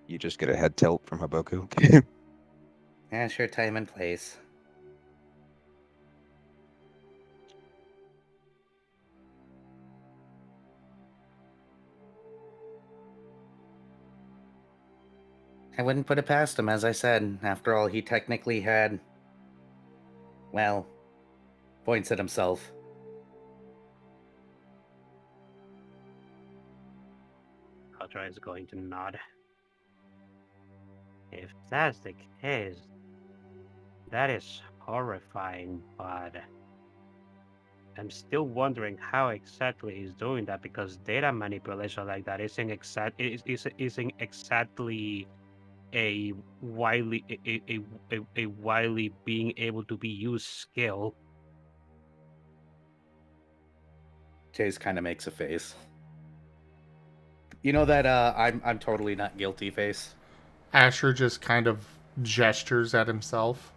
You just get a head tilt from Haboku. Yeah, sure, time and place. I wouldn't put it past him, as I said. After all, he technically had, well, points at himself. Kotora is going to nod. If that's the case, that is horrifying, but I'm still wondering how exactly he's doing that, because data manipulation like that isn't exactly a widely a widely being able to be used skill. Chase kind of makes a face. You know that I'm totally not guilty face. Asher just kind of gestures at himself.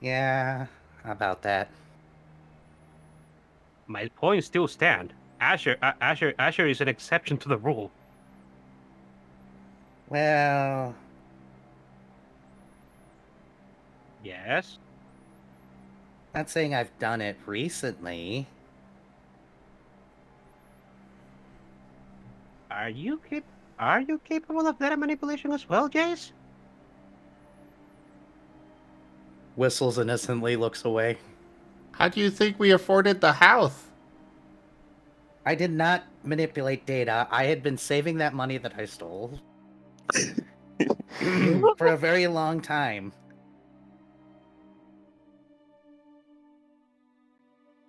Yeah, about that. My points still stand. Asher is an exception to the rule. Well, Yes. not saying I've done it recently. Are you capable of data manipulation as well, Jace? Whistles innocently, looks away. How do you think we afforded the house? I did not manipulate data. I had been saving that money that I stole for a very long time.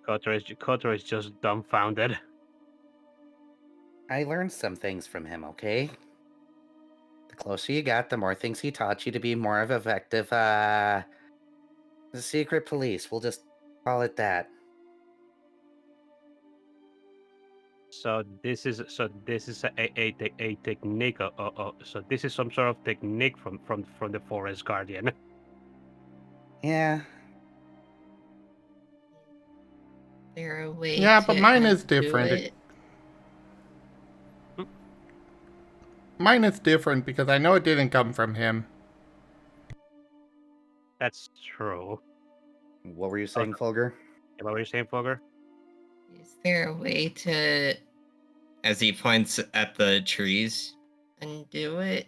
Kotora is just dumbfounded. I learned some things from him, okay? The closer you got, the more things he taught you to be more of effective, the secret police. We'll just call it that. So this is a technique. So this is some sort of technique from the Forest Guardian. Yeah, There a way Yeah, to but mine is undo different. it? Mine is different because I know it didn't come from him. That's true. what were you saying, Fulgur? What were you saying, Fogger? Is there a way to, as he points at the trees, undo it?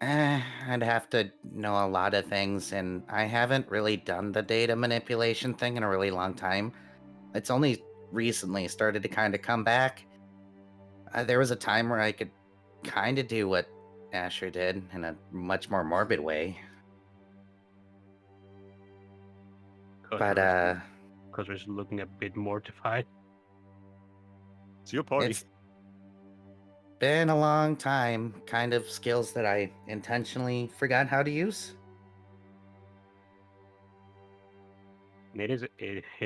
I'd have to know a lot of things, and I haven't really done the data manipulation thing in a really long time. It's only recently started to kind of come back. There was a time where I could kind of do what Asher did in a much more morbid way. But Kotora's looking a bit mortified. It's your party. it's been a long time. Kind of skills that I intentionally forgot how to use. It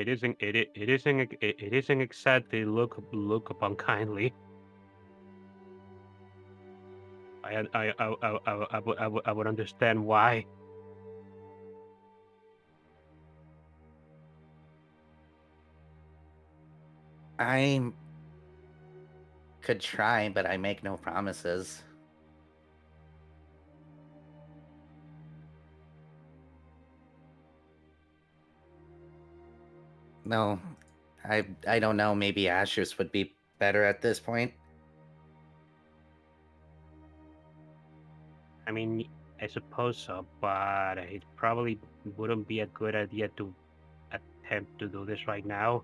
isn't exactly look upon kindly. I would understand why. I could try, but I make no promises. No, I don't know. Maybe Asher's would be better at this point. I mean, I suppose so, but it probably wouldn't be a good idea to attempt to do this right now,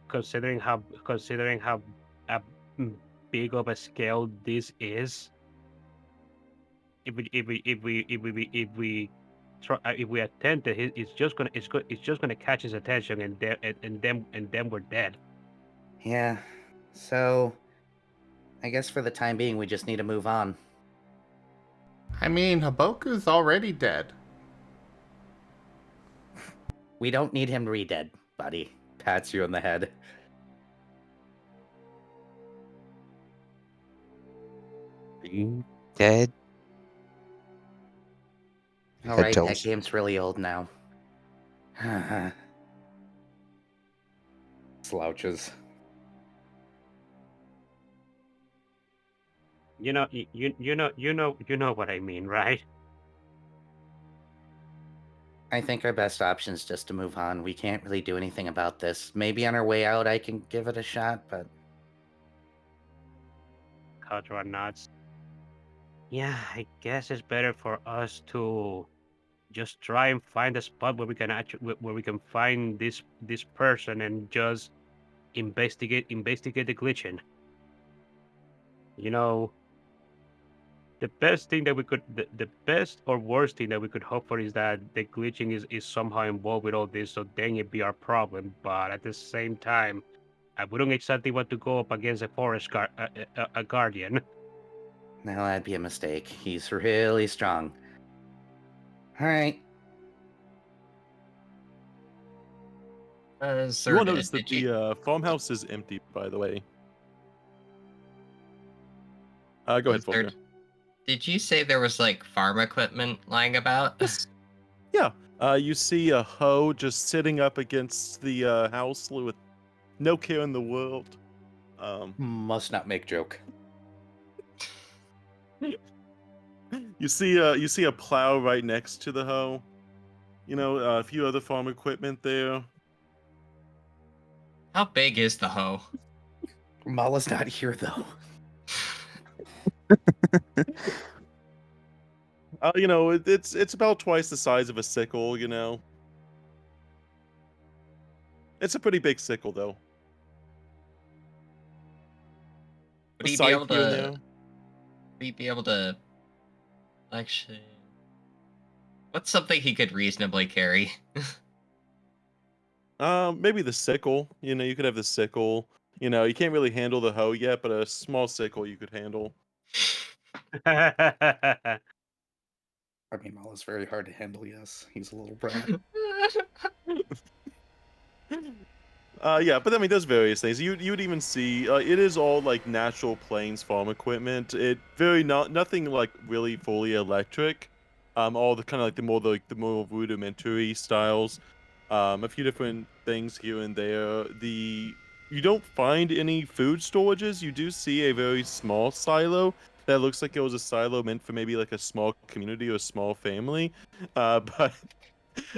considering how uh, big of a scale this is. If we attempt it, it's just gonna catch his attention, and then we're dead. Yeah. So, I guess for the time being, we just need to move on. I mean, Haboku's already dead. We don't need him re-dead, buddy. Pats you on the head. Are you dead? All right, that Adults. game's really old now. Slouches. You know what I mean, right? I think our best option is just to move on. We can't really do anything about this. Maybe on our way out, I can give it a shot, but Kotora nods. Yeah, I guess it's better for us to just try and find a spot where we can find this person and just investigate the glitching. You know, the best thing that we could the best or worst thing that we could hope for is that the glitching is somehow involved with all this, so then it'd be our problem. But at the same time, I wouldn't exactly want to go up against a forest a guardian. no, that'd be a mistake. He's really strong. All right. You Sir, will notice that did you, the farmhouse is empty, by the way. Go ahead, sir, Volker. did you say there was like farm equipment lying about? Yes. Yeah. You see a hoe just sitting up against the house with no care in the world. Must not make joke. You see a plow right next to the hoe. You know, a few other farm equipment there. How big is the hoe? Mala's not here though. You know, it's about twice the size of a sickle. You know, it's a pretty big sickle though. Would A he be scythe able here and to? there. Would he be able to? Actually, what's something he could reasonably carry? Maybe the sickle. You know, you could have the sickle. You know, you can't really handle the hoe yet, but a small sickle you could handle. I mean, Mala's very hard to handle, yes. He's a little brat. Yeah, but I mean, there's various things. You would even see it is all like natural plains farm equipment. It nothing like really fully electric. All the kind of like the more rudimentary styles. A few different things here and there. You don't find any food storages. You do see a very small silo that looks like it was a silo meant for maybe like a small community or a small family, but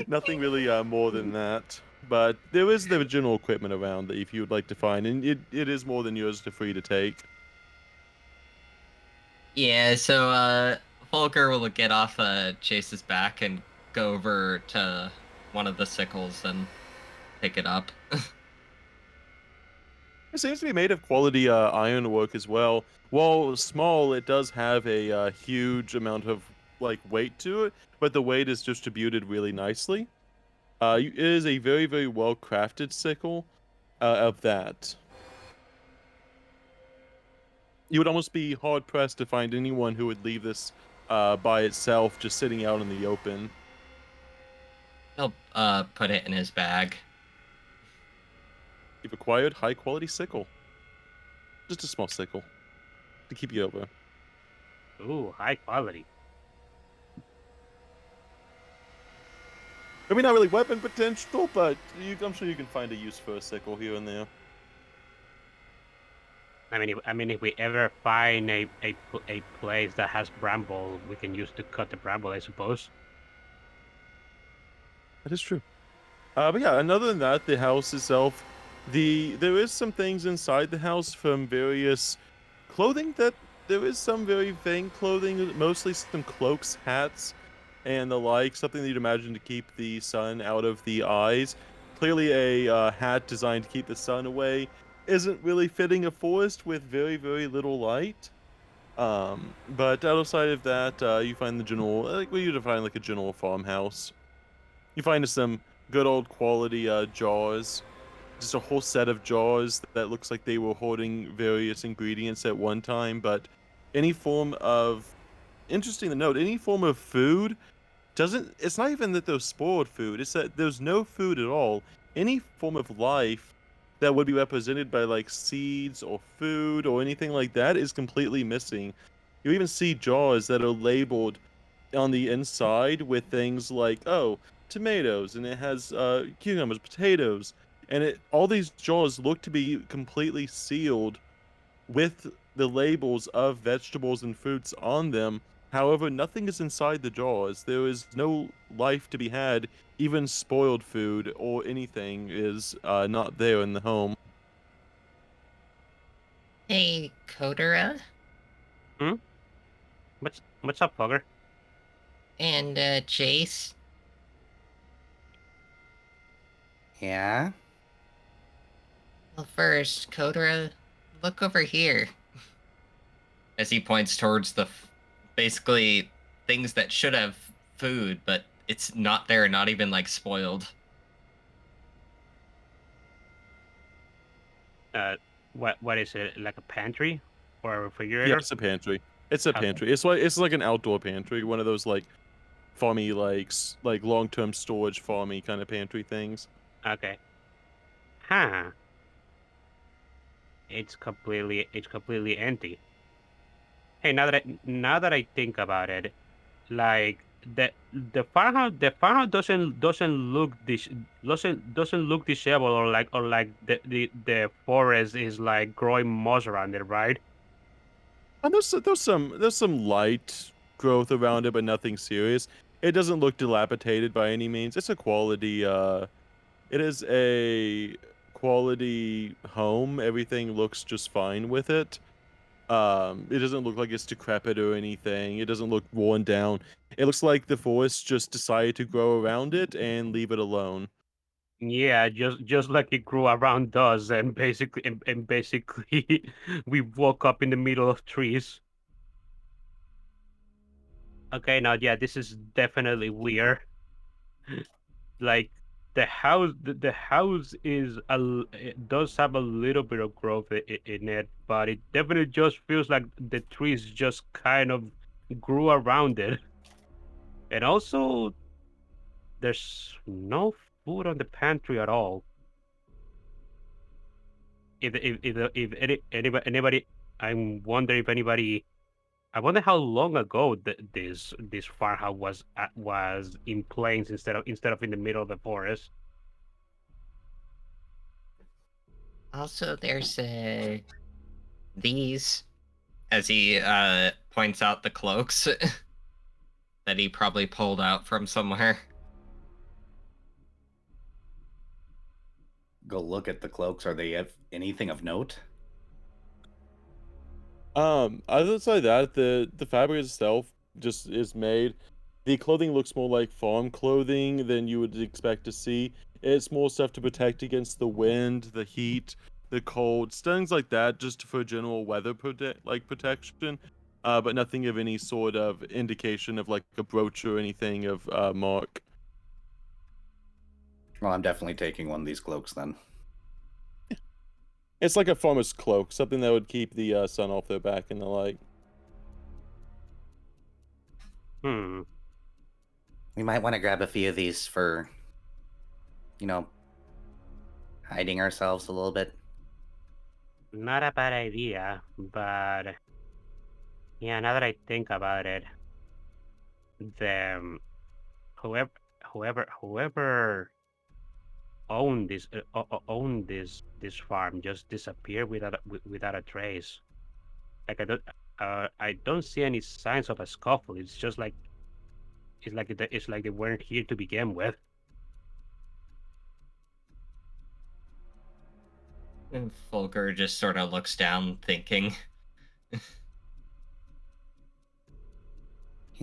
nothing really more than that. But there is the general equipment around that if you would like to find, and it is more than yours to free to take. Yeah, so Volker will get off Chase's back and go over to one of the sickles and pick it up. It seems to be made of quality ironwork as well. While small, it does have a huge amount of like weight to it, but the weight is distributed really nicely. It is a very, very well crafted sickle of that. You would almost be hard pressed to find anyone who would leave this by itself, just sitting out in the open. He'll put it in his bag. You've acquired high quality sickle. Just a small sickle to keep you over. Ooh, high quality. I mean, not really weapon potential, but I'm sure you can find a use for a sickle here and there. I mean, if we ever find a place that has bramble, we can use to cut the bramble, I suppose. That is true. But yeah, and other than that, the house itself, there is some things inside the house from various clothing that there is some very vague clothing, mostly some cloaks, hats, and the like. Something that you'd imagine to keep the sun out of the eyes. Clearly, a hat designed to keep the sun away isn't really fitting a forest with very, very little light. But outside of that, you find the general, like what you define like a general farmhouse. You find some good old quality jars, just a whole set of jars that looks like they were holding various ingredients at one time. But any form of, interesting to note, any form of food doesn't. It's not even that there's spoiled food. It's that there's no food at all. Any form of life that would be represented by like seeds or food or anything like that is completely missing. You even see jars that are labeled on the inside with things like, oh, tomatoes, and it has cucumbers, potatoes, and all these jars look to be completely sealed with the labels of vegetables and fruits on them. However, nothing is inside the jars. There is no life to be had. Even spoiled food or anything is not there in the home. Hey, Kotora What's up, Fogger? and Jace. Yeah? Well, first, Kotora, look over here. As he points towards the basically things that should have food, but it's not there, not even like spoiled. What is it? Like a pantry or a Yeah, refrigerator? it's a pantry. It's a Okay. pantry. It's like an outdoor pantry, one of those like farmy like long-term storage farmy kind of pantry things. Okay. Huh. It's completely empty. Hey, now that I think about it, like the farmhouse doesn't look doesn't look disabled, or like the forest is like growing moss around it, right? And there's some light growth around it, but nothing serious. It doesn't look dilapidated by any means. It's a quality it is a quality home. Everything looks just fine with it. It doesn't look like it's decrepit or anything. It doesn't look worn down. It looks like the forest just decided to grow around it and leave it alone. Yeah, just like it grew around us, and basically we woke up in the middle of trees. Okay, now yeah, this is definitely weird. Like the house it does have a little bit of growth in it, but it definitely just feels like the trees just kind of grew around it. And also, there's no food on the pantry at all. If anybody, I wonder how long ago this farmhouse was in plains instead of in the middle of the forest. Also, there's these, as he points out the cloaks that he probably pulled out from somewhere. Go look at the cloaks. Are they anything of note? Outside that, the fabric itself just is made. The clothing looks more like farm clothing than you would expect to see. It's more stuff to protect against the wind, the heat, the cold, things like that, just for general weather protection. But nothing of any sort of indication of like a brooch or anything of mark. Well, I'm definitely taking one of these cloaks then. It's like a farmer's cloak, something that would keep the sun off their back and the like. Hmm. We might want to grab a few of these for, hiding ourselves a little bit. Not a bad idea, but yeah, now that I think about it, the whoever whoever owned this farm just disappeared without a trace. Like I don't see any signs of a scuffle. It's just like it's like they weren't here to begin with. And Fulgur just sort of looks down, thinking.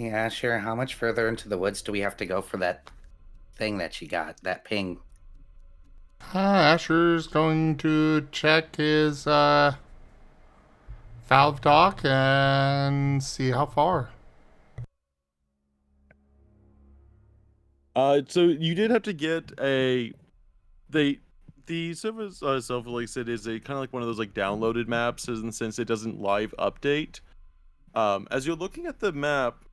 Yeah, sure. How much further into the woods do we have to go for that thing that she got? That ping. Asher's going to check his valve dock and see how far. So you did have to get the service itself, like I said, is a kind of like one of those like downloaded maps, in the sense it doesn't live update. As you're looking at the map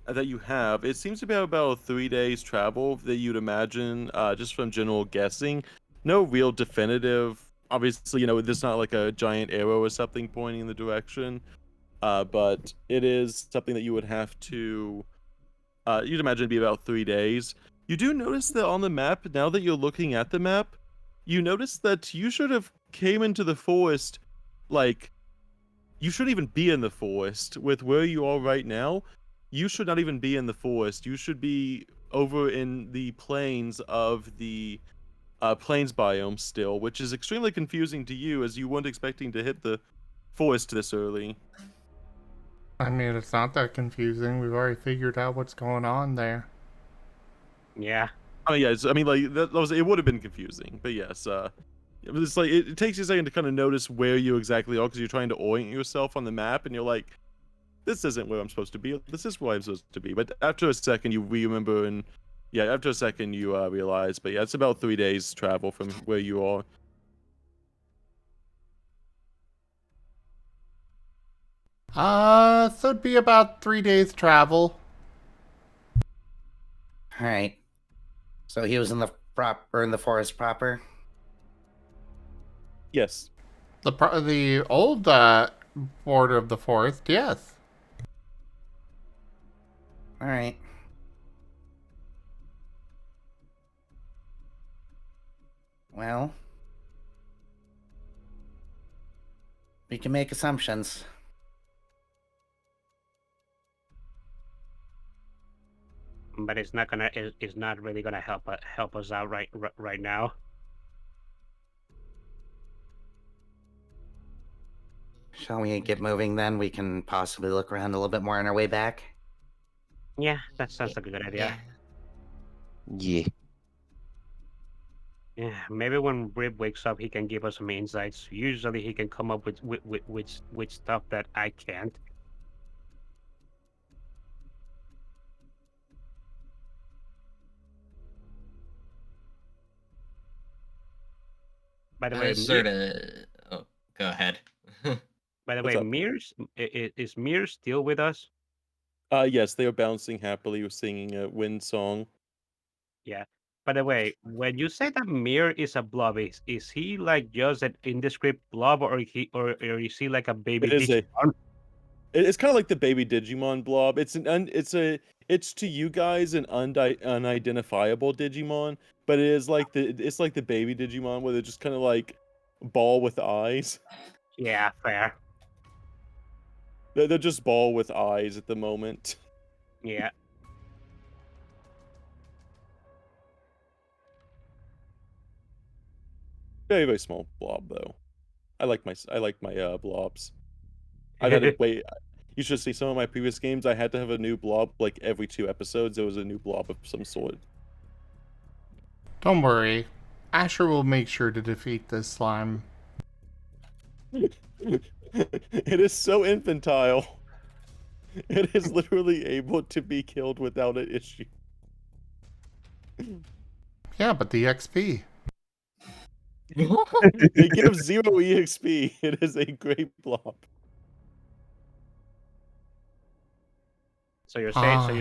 that you have, it seems to be about 3 days travel that you'd imagine, just from general guessing. No real definitive. Obviously, there's not like a giant arrow or something pointing in the direction. But it is something that you would have to. You'd imagine it'd be about 3 days. You do notice that on the map, now that you're looking at the map, you notice that you should have came into the forest, like, you shouldn't even be in the forest with where you are right now. You should not even be in the forest. You should be over in the plains of the plains biome still, which is extremely confusing to you, as you weren't expecting to hit the forest this early. I mean, it's not that confusing. We've already figured out what's going on there. Yeah. I mean, yes. I mean, like it would have been confusing, but yes. It's like it takes you a second to kind of notice where you exactly are, because you're trying to orient yourself on the map, and you're like, "This isn't where I'm supposed to be. This is where I'm supposed to be." But after a second, you remember, and yeah, after a second, you realize. But yeah, it's about 3 days travel from where you are. So it'd be about 3 days travel. All right. So he was in the forest proper. Yes. The old border of the forest, yes. All right. Well, we can make assumptions. But it's not gonna. It's not really gonna help us out right now. Shall we get moving then? We can possibly look around a little bit more on our way back. Yeah, that sounds like a good idea. Yeah. Yeah, maybe when Rip wakes up, he can give us some insights. Usually, he can come up with stuff that I can't. By the way, Sort of. Oh, go ahead. by the What's way, up? Is Mir still with us? Yes, they are bouncing happily, singing a wind song. Yeah. By the way, when you say that Mir is a blob, is he like just an indescript blob, or is he like a baby It is a. Digimon? It's kind of like the baby Digimon blob. It's to you guys an unidentifiable Digimon, but it's like the baby Digimon, where they're just kind of like ball with eyes. Yeah, fair. They're just ball with eyes at the moment. Yeah. Very, very small blob though. I like my blobs. I've had to wait. You should see some of my previous games. I had to have a new blob like every 2 episodes. There was a new blob of some sort. Don't worry. Asher will make sure to defeat this slime. It is so infantile. It is literally able to be killed without an issue. Yeah, but the XP. It gives 0 EXP. It is a great blob. So you're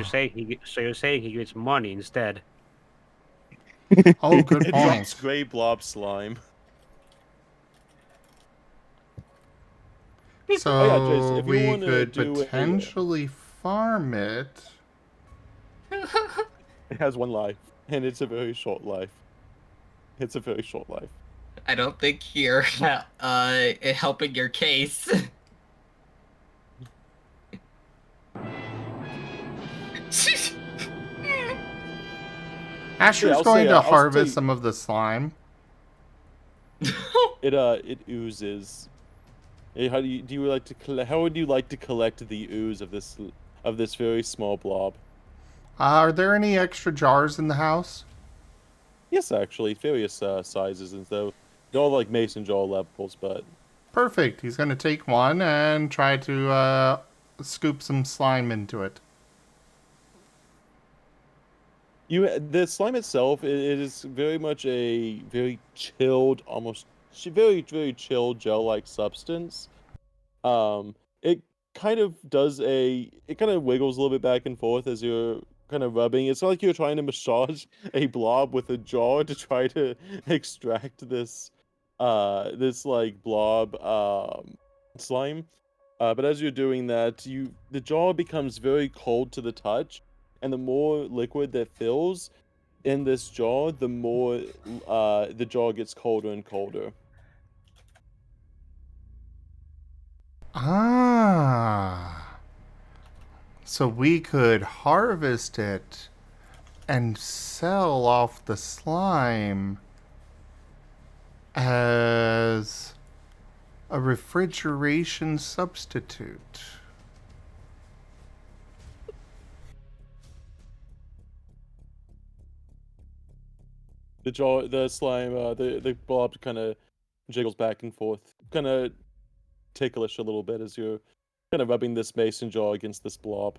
saying he gets money instead. Oh, good It point. drops gray blob slime. So Oh, yeah, Jace, if you we wanna could do a, potentially farm it. It has 1 life, and it's a very short life. It's a very short life. I don't think you're helping your case. Asher's I'll going say, to I'll harvest say- some of the slime. It oozes. How would you like to collect the ooze of this? of this very small blob. Are there any extra jars in the house? Yes, actually, various sizes, and so they're all like mason jar levels, but Perfect. He's going to take one and try to scoop some slime into it. the slime itself, it is very much a very chilled, almost very chilled gel-like substance. It kind of it kind of wiggles a little bit back and forth as you're kind of rubbing. It's not like you're trying to massage a blob with a jar to try to extract this like blob slime. But as you're doing that, the jar becomes very cold to the touch, and the more liquid that fills in this jar, the more the jar gets colder and colder. Ah. So we could harvest it and sell off the slime as a refrigeration substitute. The slime, the blob kind of jiggles back and forth, kind of ticklish a little bit as you're kind of rubbing this mason jar against this blob.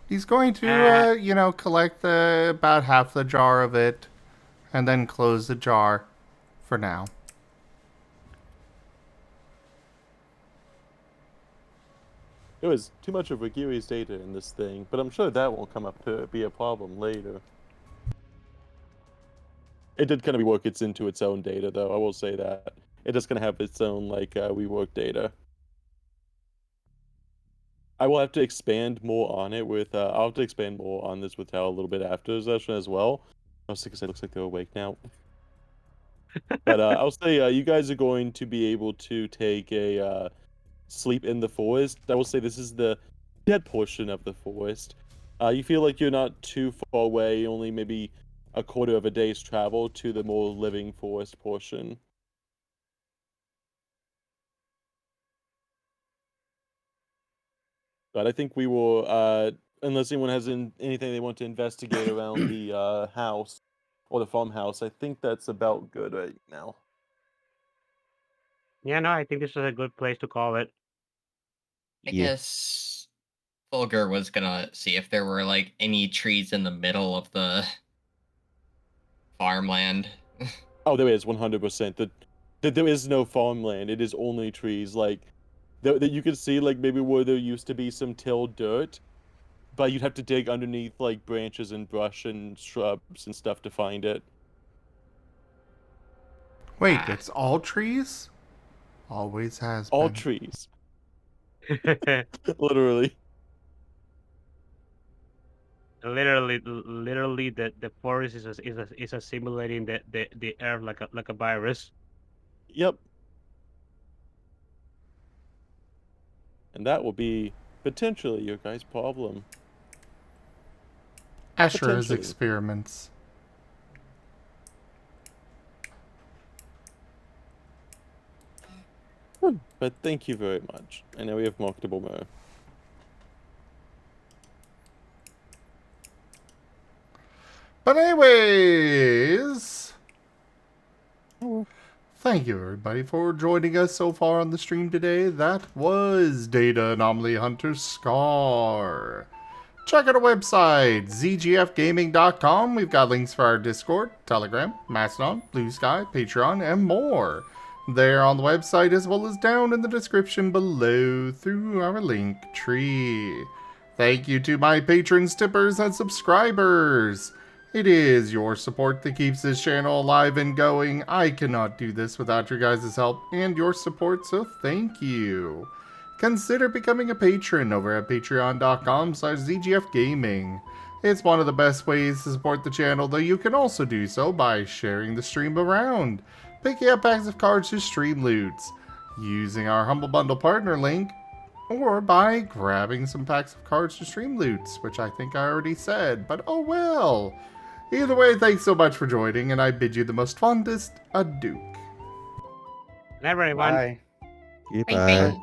He's going to, collect about half the jar of it and then close the jar for now. There was too much of Ragiri's data in this thing, but I'm sure that won't come up to be a problem later. It did kind of rework into its own data, though. I will say that it is going to have its own rework data. I will have to expand more on it with. I'll have to expand more on this with Tal a little bit after the session as well. I was because it looks like they're awake now. But I'll say you guys are going to be able to take a sleep in the forest. I will say this is the dead portion of the forest. You feel like you're not too far away, only maybe a quarter of a day's travel to the more living forest portion. But I think we will, unless anyone has anything they want to investigate around the house or the farmhouse, I think that's about good right now. Yeah, no, I think this is a good place to call it. I Yeah. guess Fulgur was gonna see if there were like any trees in the middle of the farmland. Oh, there is 100%. There is no farmland. It is only trees. Like that you can see, like maybe where there used to be some tilled dirt, but you'd have to dig underneath like branches and brush and shrubs and stuff to find it. Wait, Ah. it's all trees? Always has All been. trees, literally. literally, the forest is assimilating the earth like a virus. Yep. And that will be potentially your guys' problem. Asher's Potentially. experiments. But thank you very much. I know we have marketable more. But anyways, thank you everybody for joining us so far on the stream today. That was Data Anomaly Hunter Scar. Check out our website, zgfgaming.com. We've got links for our Discord, Telegram, Mastodon, Blue Sky, Patreon, and more. There on the website as well as down in the description below through our link tree. Thank you to my patrons, tippers, and subscribers. It is your support that keeps this channel alive and going. I cannot do this without your guys' help and your support, so thank you. Consider becoming a patron over at patreon.com/zgfgaming. It's one of the best ways to support the channel, though you can also do so by sharing the stream around, picking up packs of cards to stream loots, using our Humble Bundle partner link, or by grabbing some packs of cards to stream loots, which I think I already said, but oh well. Either way, thanks so much for joining, and I bid you the most fondest adieu. And everyone. Bye. Goodbye. Bye.